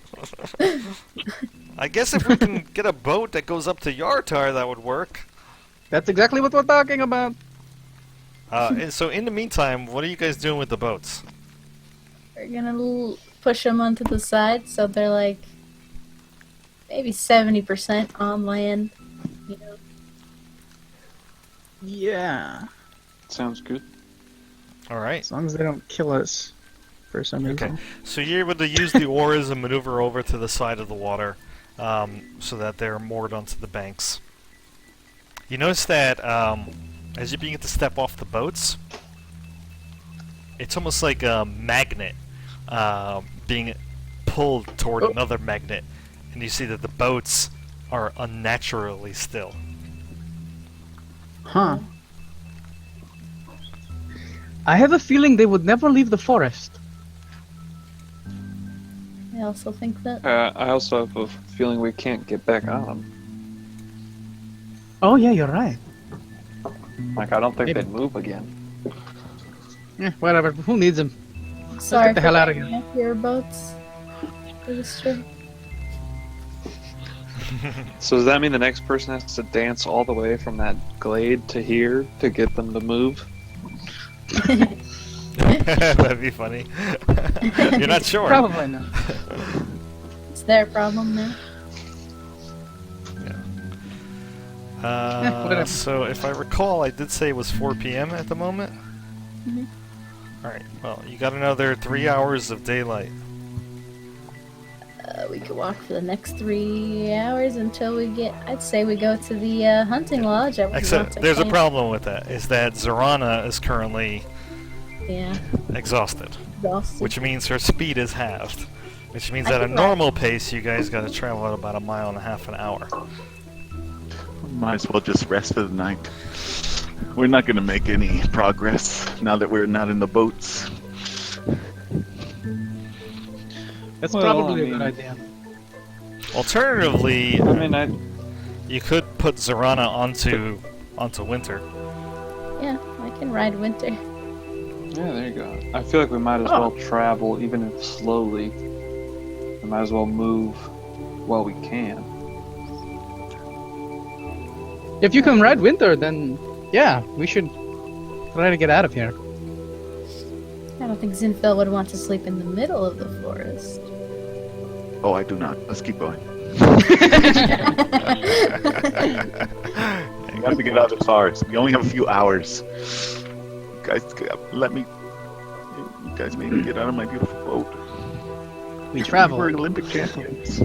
I guess if we can get a boat that goes up to Yartar, that would work. That's exactly what we're talking about. And so in the meantime, what are you guys doing with the boats? We're gonna push them onto the side so they're like maybe 70% on land. Yeah. Sounds good. All right. As long as they don't kill us for some reason. Okay. So you're able to use the oars and maneuver over to the side of the water so that they're moored onto the banks. You notice that as you begin to step off the boats, it's almost like a magnet being pulled toward another magnet, and you see that the boats are unnaturally still. Huh. I have a feeling they would never leave the forest. I also think that. I also have a feeling we can't get back on them. Oh yeah, you're right. Like, I don't think Maybe. they'd move again. Yeah, whatever. Who needs them? Sorry the for hell outta bringing here. up your boats. For this trip. So does that mean the next person has to dance all the way from that glade to here to get them to move? That'd be funny. You're not sure. Probably not. It's their problem now. Whatever. So if I recall, I did say it was 4 p.m. at the moment. Mhm. All right. Well, you got another 3 hours of daylight. We could walk for the next 3 hours until we get. I'd say we go to the hunting lodge. I would love Except to there's a camp. problem with that. Is that Zorana is currently Yeah, exhausted, exhausted. which means her speed is halved. Which means I at a can normal pace, you guys got to travel at about 1.5 miles an hour. Might as well just rest for the night. We're not going to make any progress now that we're not in the boats. That's Well, probably I a good mean- idea. Alternatively, I mean, you could put Zorana onto Winter. Yeah, I can ride Winter. yeah, there you go. I feel like we might as well travel, even if slowly. We might as well move while we can. If you can ride Winter, then yeah, we should try to get out of here. I don't think Zinfel would want to sleep in the middle of the forest. Oh, I do not. Let's keep going. We have to get out of the forest. We only have a few hours. You guys, let me. You guys made me get out of my beautiful boat. We travel. We're Olympic champions.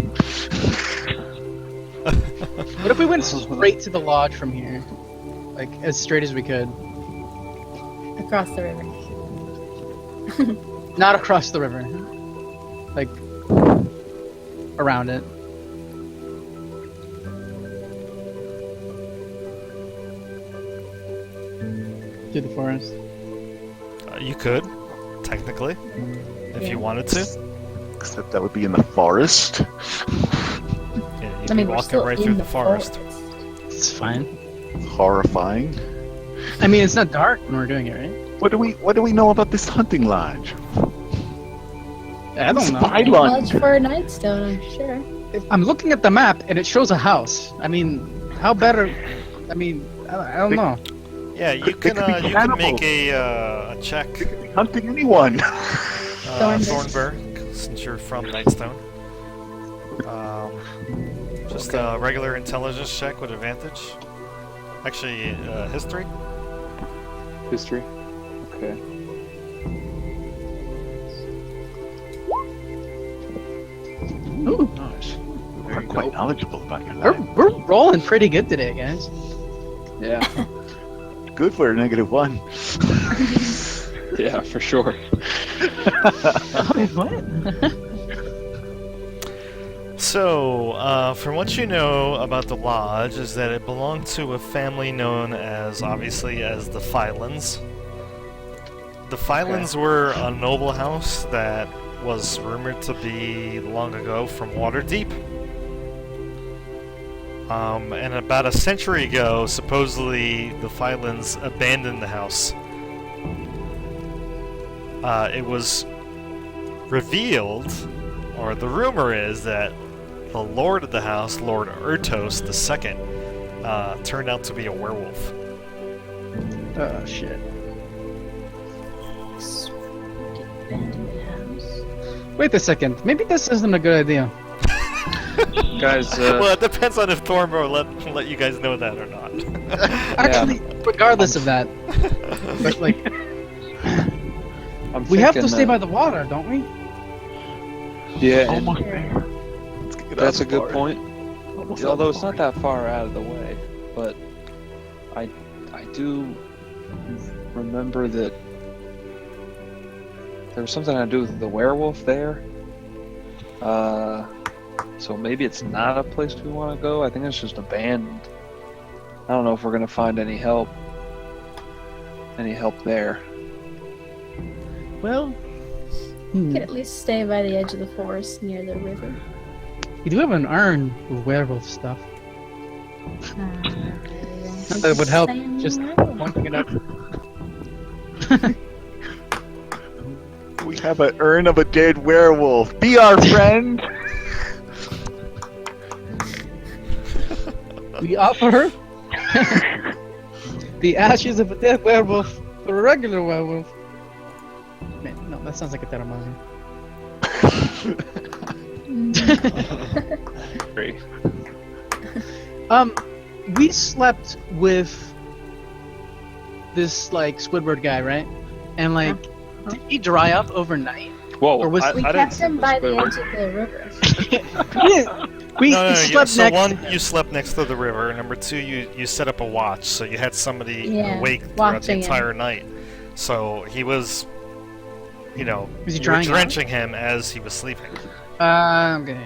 What if we went straight to the lodge from here? Like, as straight as we could. Across the river. Not across the river. Like, around it. Through the forest. You could, technically, if Yeah. you wanted to. Except that would be in the forest. Yeah, you'd I mean, be we're walking still right in through the the forest. It's fine. Horrifying. I mean, it's not dark when we're doing it, right? What do we know about this hunting lodge? I don't know. Spy Lodge lunch. for a Nightstone, I'm sure. I'm looking at the map and it shows a house. I mean, how better? I mean, I don't know. Yeah, you They can could be you can cannibals. make a check, Hunting anyone. Thornburg. Thornburg, since you're from Nightstone. Just a regular intelligence check with advantage. Actually, history. History. Okay. Ooh, We're quite knowledgeable about your we're, life. we're rolling pretty good today, guys. Yeah. Good for a -1. Yeah, for sure. What? So, from what you know about the lodge, is that it belonged to a family known as, obviously, as the Phylans. The Phylans were a noble house that was rumored to be long ago from Waterdeep. And about a century ago, supposedly the Phylans abandoned the house. It was revealed, or the rumor is that the lord of the house, Lord Ertos II, turned out to be a werewolf. Oh shit. Abandoned house. Wait a second. Maybe this isn't a good idea. Guys, Well, it depends on if Thornburg let you guys know that or not. Actually, regardless of that, but like, I'm we have to thinking stay that- by the water, don't we? Yeah, and Almost there. Let's get out that's a of the good forest. point. Almost out of Although the it's not forest. that far out of the way, but I do remember that there was something to do with the werewolf there. So maybe it's not a place we want to go. I think it's just abandoned. I don't know if we're gonna find any help. Any help there? Well, We could at least stay by the edge of the forest near the river. we do have an urn with werewolf stuff. That would help. Just pointing it up. We have an urn of a dead werewolf. Be our friend. We offer the ashes of a dead werewolf for a regular werewolf. Man, no, that sounds like a Terramana. Great. We slept with this like Squidward guy, right? And like, did he dry up overnight? Whoa! Or was- We I kept didn't him by the Squidward. edge of the river. We No, slept so next. one, you slept next to the river. Number two, you set up a watch, so you had somebody Yeah, awake throughout the watching him. entire night. So he was, Was he you were drying out? drenching him as he was sleeping. Okay.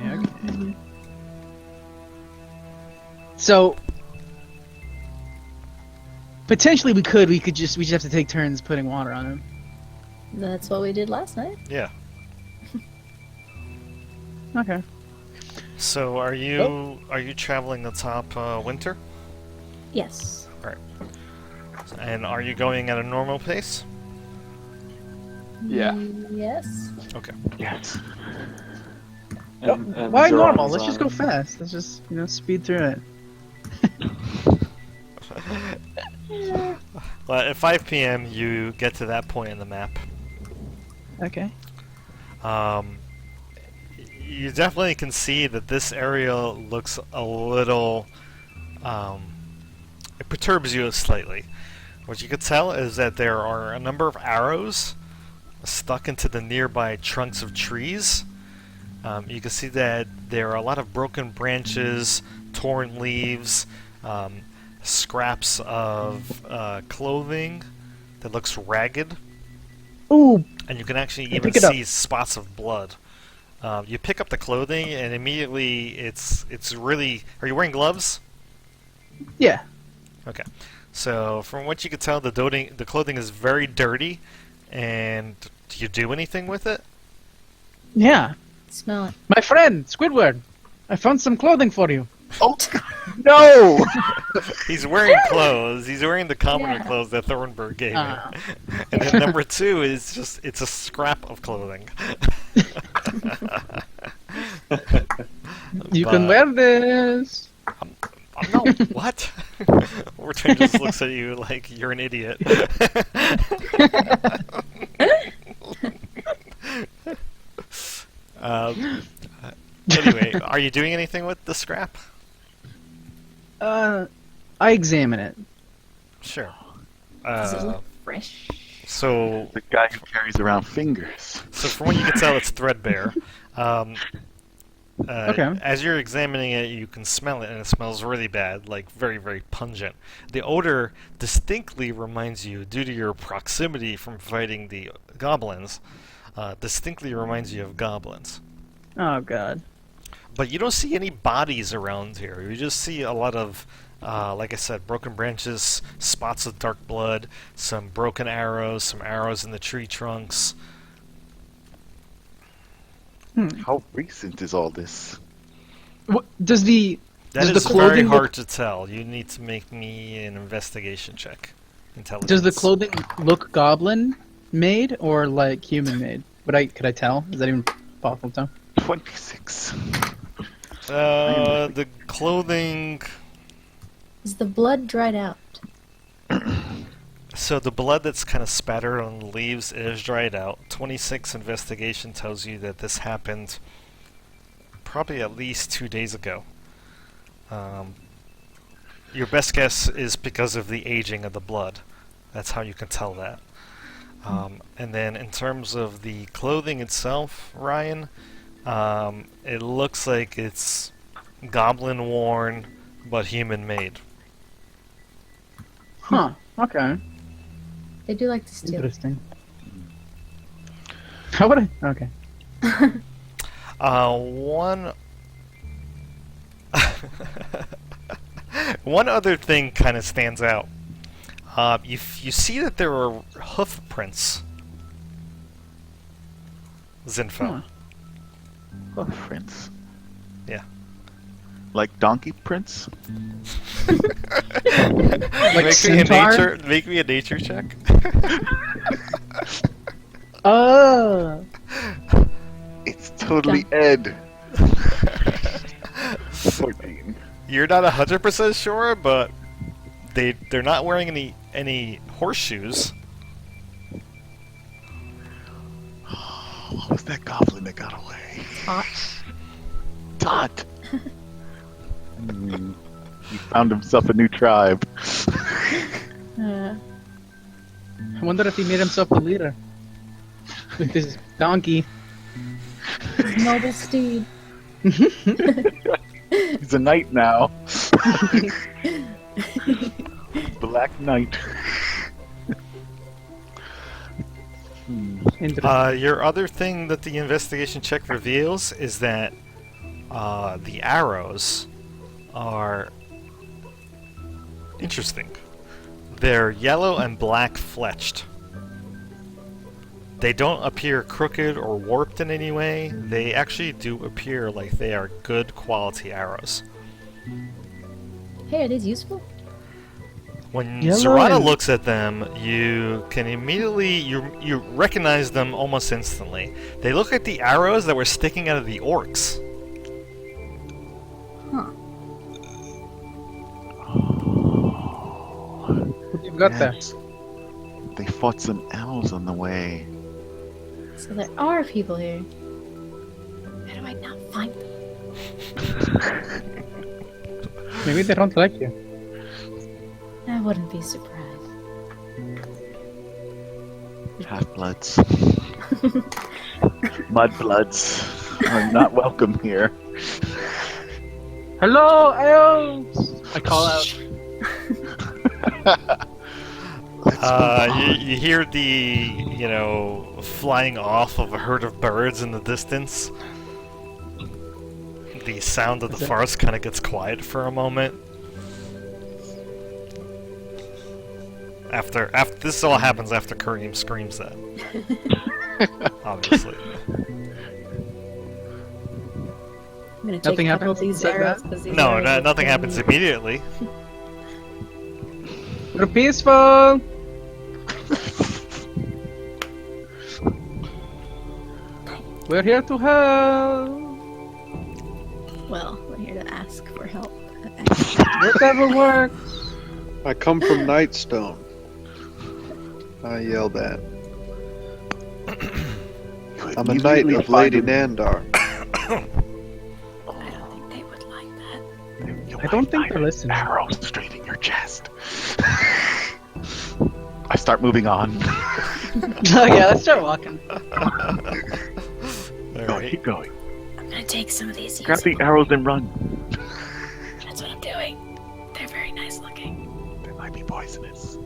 So potentially we just have to take turns putting water on him. That's what we did last night. Yeah. Okay. So are you traveling atop winter? Yes. And are you going at a normal pace? Yeah. Yes. Okay. Yes. And Why Zoran's normal? Let's on just go him. fast. Let's just speed through it. Well, at 5 p.m. you get to that point in the map. Okay. You definitely can see that this area looks a little. It perturbs you slightly. What you could tell is that there are a number of arrows stuck into the nearby trunks of trees. You can see that there are a lot of broken branches, torn leaves, scraps of clothing that looks ragged, Ooh. and you can actually I even pick it up. see spots of blood. You pick up the clothing, and immediately it's really. Are you wearing gloves? Yeah. Okay. So from what you can tell, the clothing is very dirty. And do you do anything with it? Yeah. Smell it. My friend Squidward, I found some clothing for you. Oh no! He's wearing clothes. He's wearing the commoner Yeah. clothes that Thornburg gave Ah. him. And then number 2 is it's a scrap of clothing. You can But- wear this. No, what? Orton just looks at you like you're an idiot. Anyway, are you doing anything with the scrap? I examine it. Sure. Does it look fresh? So The guy who carries around fingers. So from what you can tell, it's threadbare. Okay. As you're examining it, you can smell it, and it smells really bad, like very, very pungent. The odor distinctly reminds you, due to your proximity from fighting the goblins, distinctly reminds you of goblins. Oh God. But you don't see any bodies around here. You just see a lot of, like I said, broken branches, spots of dark blood, some broken arrows, some arrows in the tree trunks. How recent is all this? What does the That Does the is very clothing hard look- to tell. You need to make me an investigation check. Intelligence. does the clothing look goblin made or like human made? Could I tell? Is that even possible to tell? 26. The clothing. Is the blood dried out? So the blood that's kind of spattered on the leaves is dried out. 26 investigation tells you that this happened probably at least 2 days ago. Your best guess is because of the aging of the blood. That's how you can tell that. And then in terms of the clothing itself, Ryan, it looks like it's goblin worn but human made. Huh. Okay. They do like to steal. Interesting. How would I? Okay. One one other thing kind of stands out. You see that there are hoof prints. Zinfo. Huh. Oh, prints. Yeah. Like donkey prints? Like centaur? Make me a nature check. Oh. It's totally Ed. 14. You're not 100% sure, but they're not wearing any horseshoes. What was that goblin that got away? Hot. Dot. He found himself a new tribe. Uh, I wonder if he made himself the leader with his donkey. noble steed. He's a knight now. Black Knight. Interesting. Your other thing that the investigation check reveals is that the arrows are interesting. They're yellow and black fletched. they don't appear crooked or warped in any way. They actually do appear like they are good quality arrows. Hey, are these useful? When Yellow Zorana and- looks at them, you can immediately you recognize them almost instantly. They look like the arrows that were sticking out of the orcs. Huh. What you've got there? Yes. They fought some owls on the way. So there are people here. How do I not find them? Maybe they don't like you. I wouldn't be surprised. Half-bloods. Mudbloods are not welcome here. Hello, elves! I call out. You hear the flying off of a herd of birds in the distance. The sound of the forest kind of gets quiet for a moment. After this all happens after Kareem screams that. Obviously. I'm gonna take Nothing a couple of happens these like arrows that? 'cause these No, arrows are nothing killing happens me. immediately. We're peaceful! We're here to help! Well, we're here to ask for help. Whatever works! I come from Nightstone. I yelled at. I'm a knight of Lady Nandar. I don't think they would like that. I don't think they're listening. Arrow straight in your chest. I start moving on. Oh yeah, let's start walking. Alright. Keep going. I'm gonna take some of these. Grab the arrows and run. That's what I'm doing. They're very nice looking. They might be poisonous.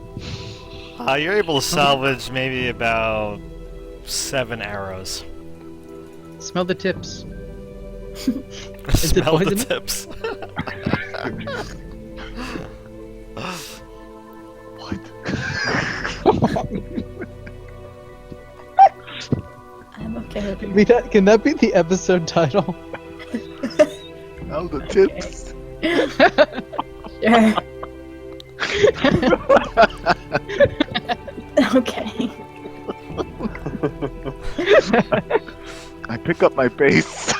You're able to salvage maybe about 7 arrows. Smell the tips. it Smell the poisonous? tips. What? I'm okay with it. Can that be the episode title? Oh, the tips. Sure. Okay. I pick up my base.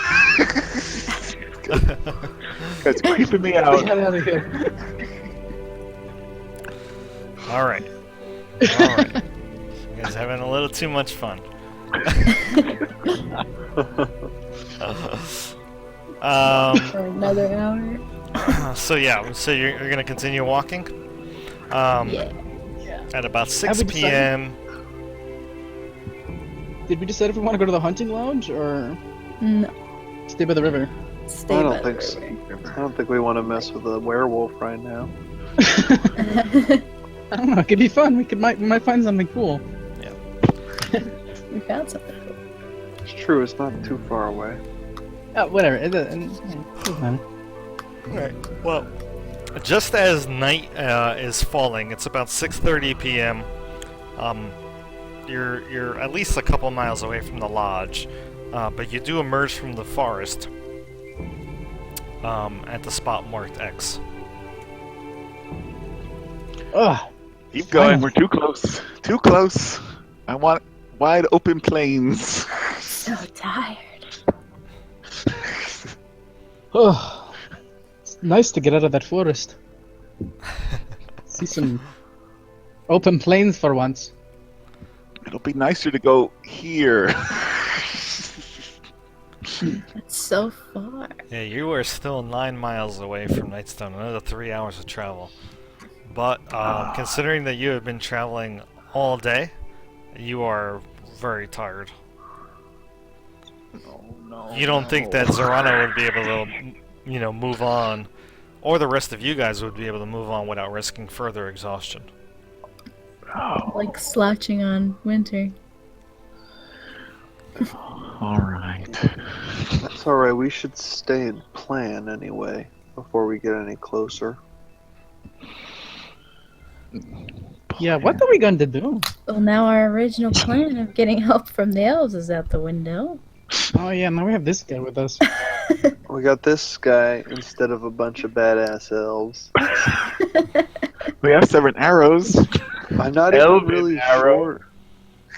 It's creeping me out. Get out of here. Alright. Alright. You guys having a little too much fun. For another hour. So you're gonna continue walking. Yeah. At about Have 6 we decided? p.m. Did we decide if we want to go to the hunting lounge or No. stay by the river? Stay I by don't the think so. river. I don't think we want to mess with a werewolf right now. I don't know. It could be fun. We might find something cool. We found something cool. It's true, it's not too far away. Whatever. It doesn't matter. Alright. Well, just as night is falling, it's about 6:30 p.m. You're at least a couple miles away from the lodge, but you do emerge from the forest at the spot marked X. Ugh. Keep going. We're too close. Too close. I want wide open plains. So tired. Oh, it's nice to get out of that forest. See some open plains for once. It'll be nicer to go here. That's so far. Yeah, you are still 9 miles away from Nightstone, another 3 hours of travel. But considering that you have been traveling all day, you are very tired. Oh, no. You don't think that Zorana would be able to, move on, or the rest of you guys would be able to move on without risking further exhaustion. Oh, Like slouching on winter. all right. That's alright, we should stay and plan anyway before we get any closer. Yeah, what are we going to do? Well, now our original plan of getting help from the elves is out the window. Oh yeah, now we have this guy with us. We got this guy instead of a bunch of badass elves. We have 7 arrows. I'm not even Elven really arrow. sure.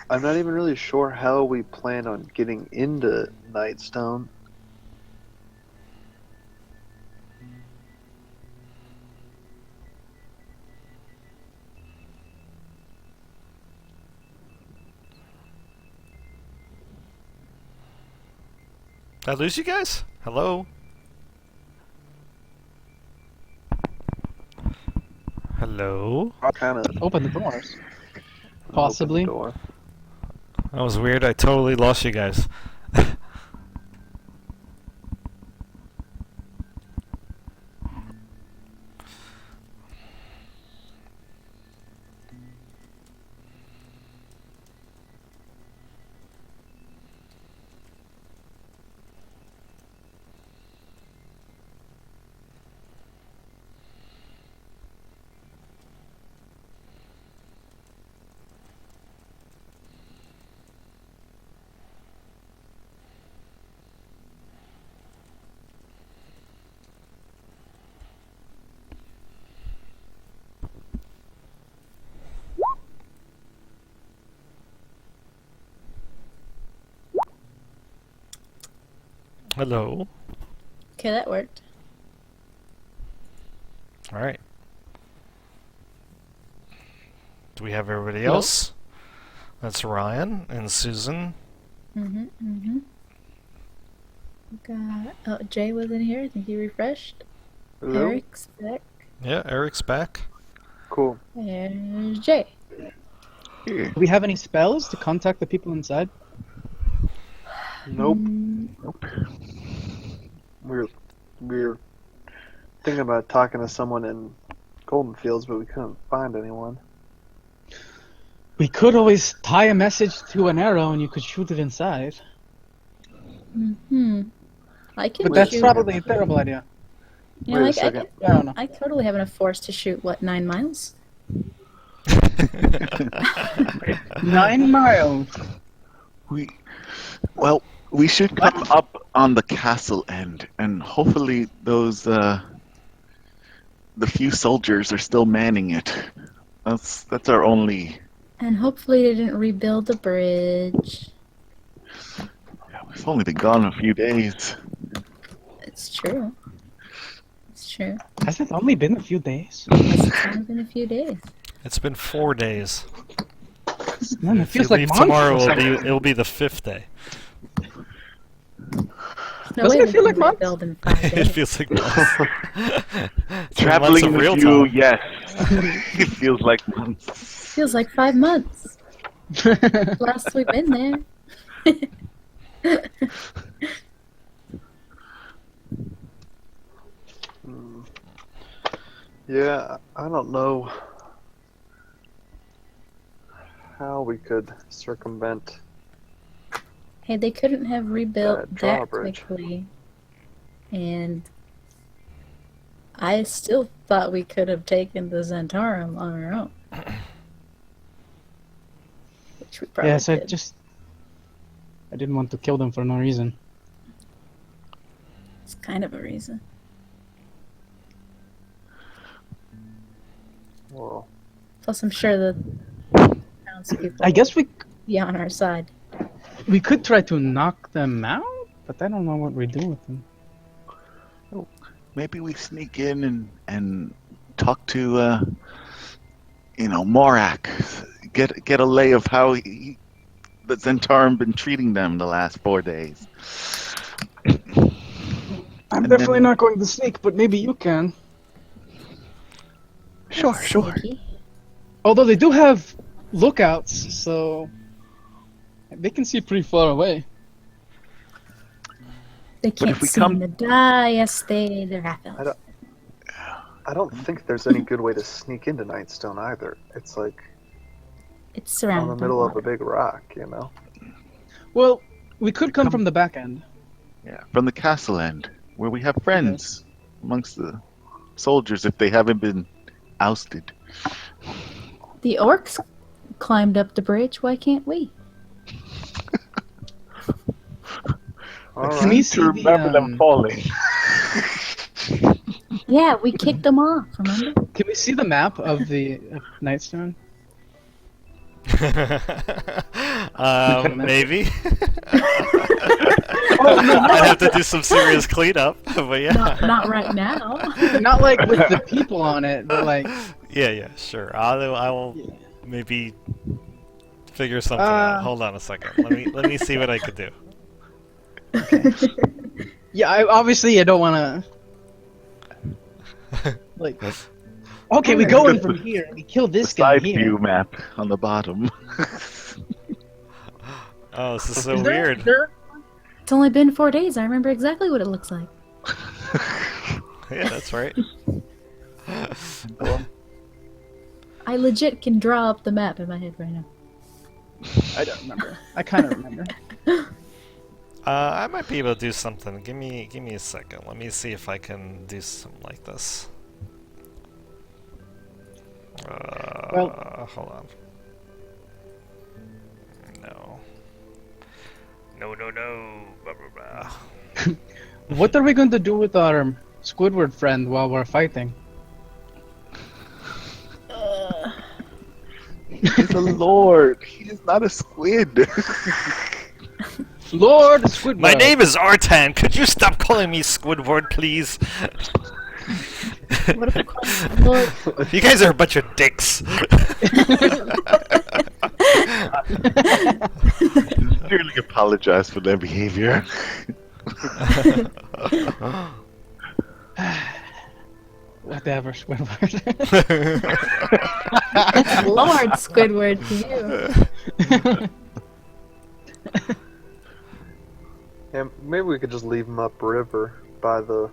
I'm not even really sure how we plan on getting into Nightstone. Did I lose you guys? Hello? Hello? Kind of Open the doors. Possibly. door. That was weird. I totally lost you guys. Hello? Okay, that worked. Alright. Do we have everybody Hello? else? That's Ryan and Susan. We got. Oh, Jay was in here. I think he refreshed. Hello? Eric's back. Yeah, Eric's back. Cool. There's Jay. Here. Do we have any spells to contact the people inside? Nope. Nope. We're thinking about talking to someone in Golden Fields, but we couldn't find anyone. We could always tie a message to an arrow and you could shoot it inside. I can But that's shoot. probably a terrible idea. You know, Wait a I second. I don't know. I totally have enough force to shoot, what, 9 miles? 9 miles. We should come up on the castle end, and hopefully those the few soldiers are still manning it. That's our only. And hopefully they didn't rebuild the bridge. Yeah, we've only been gone a few days. It's true. It's true. Has it only been a few days? It's only been a few days. It's been 4 days. Man, it If you feels like leave months tomorrow, or something. it'll be the 5th day. No Doesn't way it we feel can like months? rebuild in 5 It days. feels like months. It's Traveling months of real with you, time. yes. It feels like months. Feels like 5 months. Last we've been there. Yeah, I don't know how we could circumvent. Hey, they couldn't have rebuilt That that drawbridge. quickly. And I still thought we could have taken the Zentarum on our own. Which we probably Yes, I did. didn't want to kill them for no reason. It's kind of a reason. Well, Plus, I'm sure the townspeople I guess will be on our side. we could try to knock them out, but I don't know what we do with them. Maybe we sneak in and talk to Morak. Get a lay of how the Zentarum been treating them the last 4 days. I'm And definitely then- not going to sneak, but maybe you can. Sure. Sneaky. Although they do have lookouts, so they can see pretty far away. They can't if we seem come- to die. Yes, they're half elves. I don't think there's any good way to sneak into Nightstone either. It's like It's on surrounded the by middle of a water. big rock, you know? Well, we could come from the back end. Yeah, from the castle end, where we have friends amongst the soldiers if they haven't been ousted. The orcs climbed up the bridge. Why can't we? All I right. seem we to see remember them falling. Yeah, we kicked them off. Remember? Can we see the map of the Nightstone? Maybe. Oh no, I'd have to do some serious cleanup, but yeah. Not right now. not like with the people on it, but like Yeah, sure. I will maybe figure something out. Hold on a second. Let me see what I could do. yeah. I don't want to like. Okay, we go in from here. We kill this guy Side here. view map on the bottom. Oh, this is so Is there- weird. there- It's only been 4 days. I remember exactly what it looks like. Yeah, that's right. I legit can draw up the map in my head right now. I don't remember. I kind of remember. I might be able to do something. Give me a second. Let me see if I can do something like this. Hold on. No. Blah, blah, blah. What are we going to do with our Squidward friend while we're fighting? He's a lord. He is not a squid. Lord Squidward. My name is Artan. Could you stop calling me Squidward, please? What if we call him Lord? You guys are a bunch of dicks. Sincerely apologize for their behavior. Whatever, Squidward. Lord Squidward to you. Yeah, maybe we could just leave him upriver by the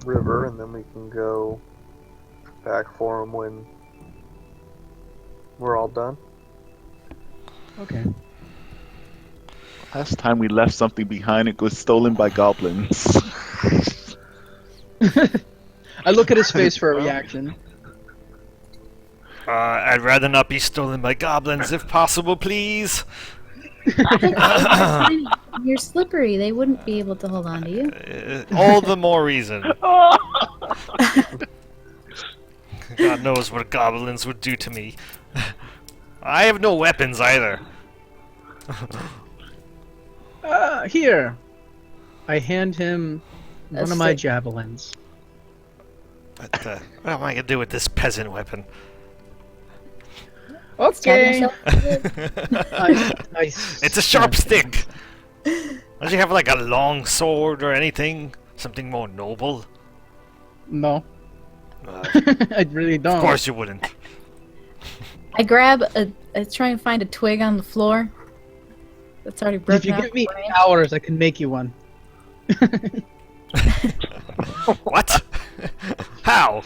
river, and then we can go back for him when we're all done. Okay. Last time we left something behind, it was stolen by goblins. I look at his face for a reaction. I'd rather not be stolen by goblins if possible, please. You're slippery. They wouldn't be able to hold on to you. All the more reason. God knows what goblins would do to me. I have no weapons either. Here. I hand him one of my stick. javelins. But, what am I gonna do with this peasant weapon? Okay. It's a sharp stick. Don't you have like a long sword or anything? Something more noble? No, Uh, I really don't. of course you wouldn't. I grab I try and find a twig on the floor. That's already If broken you off give me the branch. hours, I can make you one. What? How?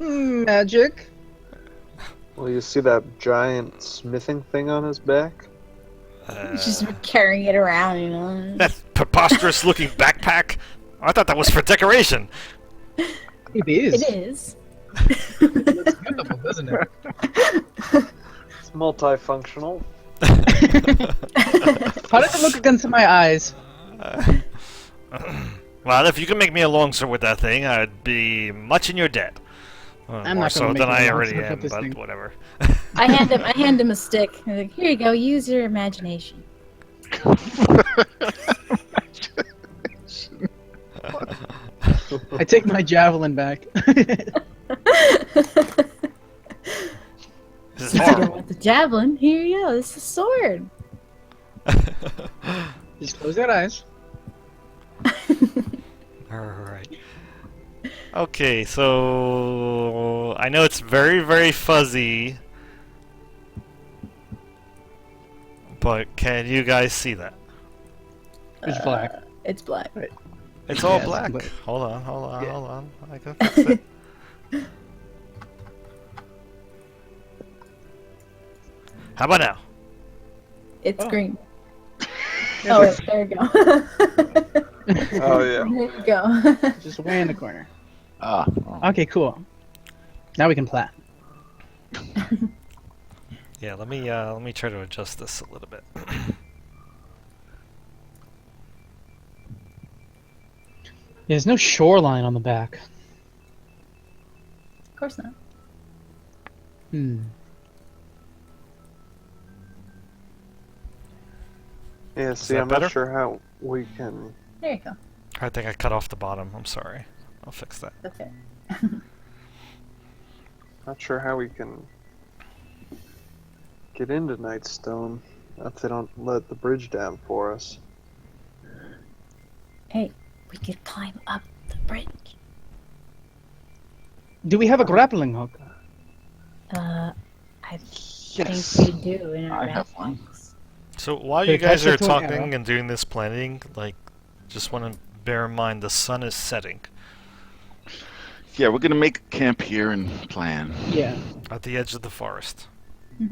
Magic. Well, you see that giant smithing thing on his back? Just carrying it around, you know. That preposterous looking backpack? I thought that was for decoration. It is. It is. It's beautiful, doesn't it? It's multifunctional. How does it look against my eyes? Well, if you can make me a longsword with that thing, I'd be much in your debt. I'm More not gonna so make than you a I already longsword am, with this but thing. whatever. I hand him a stick. I'm like, here you go. Use your imagination. I take my javelin back. This is You don't horrible. want the javelin. Here you go. This is a sword. Just close your eyes. Alright. Okay, so I know it's very, very fuzzy, but can you guys see that? It's black. It's black. It's all Yes, black. but- Hold on. Yeah. I can fix it. How about now? It's Oh. green. Oh, wait, there you go. Oh, yeah. There you go. Just way in the corner. Ah, Okay, cool. Now we can plat. Yeah, let me try to adjust this a little bit. There's no shoreline on the back. Of course not. Yeah, see, that I'm better? not sure how we can. There you go. I think I cut off the bottom. I'm sorry. I'll fix that. Okay. Not sure how we can get into Nightstone if they don't let the bridge down for us. Hey, we could climb up the bridge. Do we have a grappling hook? I Yes. think we do in our I have one. backpacks. So while Okay, you guys are attach it to an talking arrow. and doing this planning, like, just want to bear in mind the sun is setting Yeah, we're gonna make a camp here and plan. Yeah. at the edge of the forest. I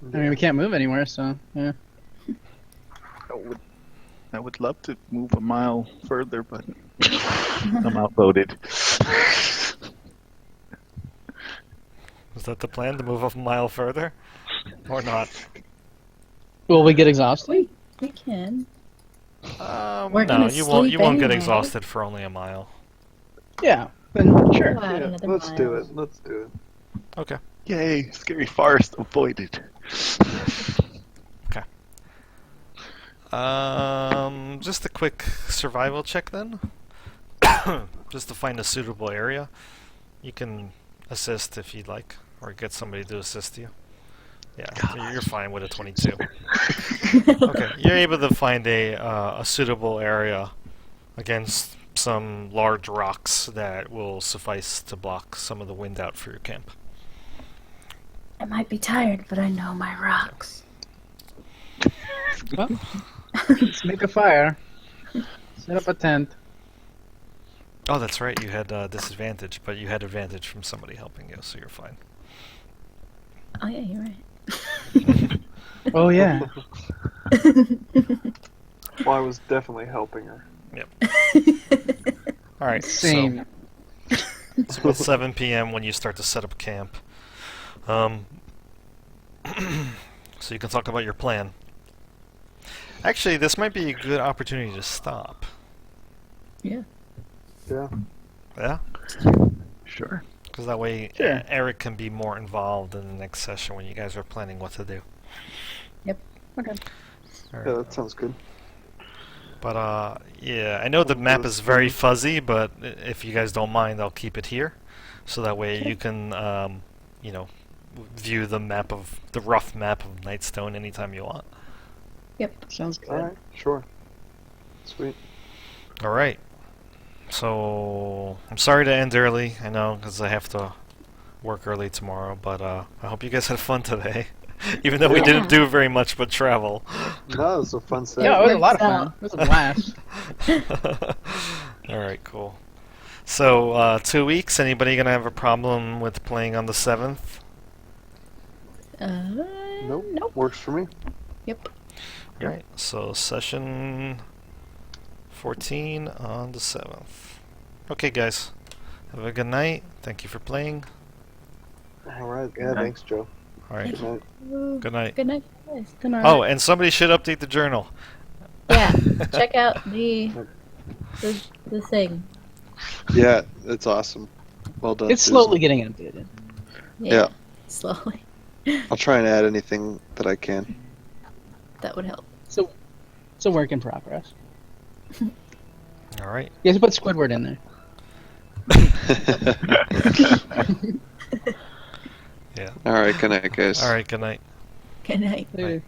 mean, we can't move anywhere, so yeah. I would love to move a mile further, but I'm outvoted. Is that the plan, to move a mile further? Or not? Will we get exhausted? We can. No, We're gonna you won't sleep get anyway. exhausted for only a mile. Yeah. Then sure. Go out Yeah, another let's do mile. it. Let's do it. Okay. Yay, scary forest avoided. Just a quick survival check then. Just to find a suitable area. You can assist if you'd like, or get somebody to assist you. Yeah, you're fine with a 22. Okay, you're able to find a suitable area against some large rocks that will suffice to block some of the wind out for your camp. I might be tired, but I know my rocks. Well, let's make a fire. Set up a tent. Oh, that's right. You had disadvantage, but you had advantage from somebody helping you, so you're fine. Oh yeah, you're right. Oh yeah. Well, I was definitely helping her. All right. Same. So it's about 7 p.m. when you start to set up camp. So you can talk about your plan. Actually, this might be a good opportunity to stop. Yeah. Yeah. Yeah? Sure. Because that way Sure. Eric can be more involved in the next session when you guys are planning what to do. Okay. All Yeah, right. that sounds good. But yeah, I know the map is very fuzzy, but if you guys don't mind, I'll keep it here, so that way you can, you know, view the rough map of Nightstone anytime you want. Sounds good. Alright, sure. Sweet. All right. So I'm sorry to end early. I know because I have to work early tomorrow, but I hope you guys had fun today. Even though we Yeah. didn't do very much but travel. No, it was a fun set. Yeah, it was a lot of Works fun. It was a blast. All right, cool. So 2 weeks. Anybody gonna have a problem with playing on the 7th? Nope. Nope. Works for me. Yep. All right. So session 14 on the 7th. Okay, guys. Have a good night. Thank you for playing. Alright, yeah, night. thanks, Joe. All right. Good night. Good night. Good night, guys. Good night. Oh, and somebody should update the journal. Yeah. Check out the thing. Yeah, it's awesome. Well done. It's Susan. slowly getting updated. Yeah. Slowly. I'll try and add anything that I can. That would help. So it's a work in progress. All right. You guys put Squidward in there. Yeah. Alright, good night, guys. All right. Good night. Good night. Later.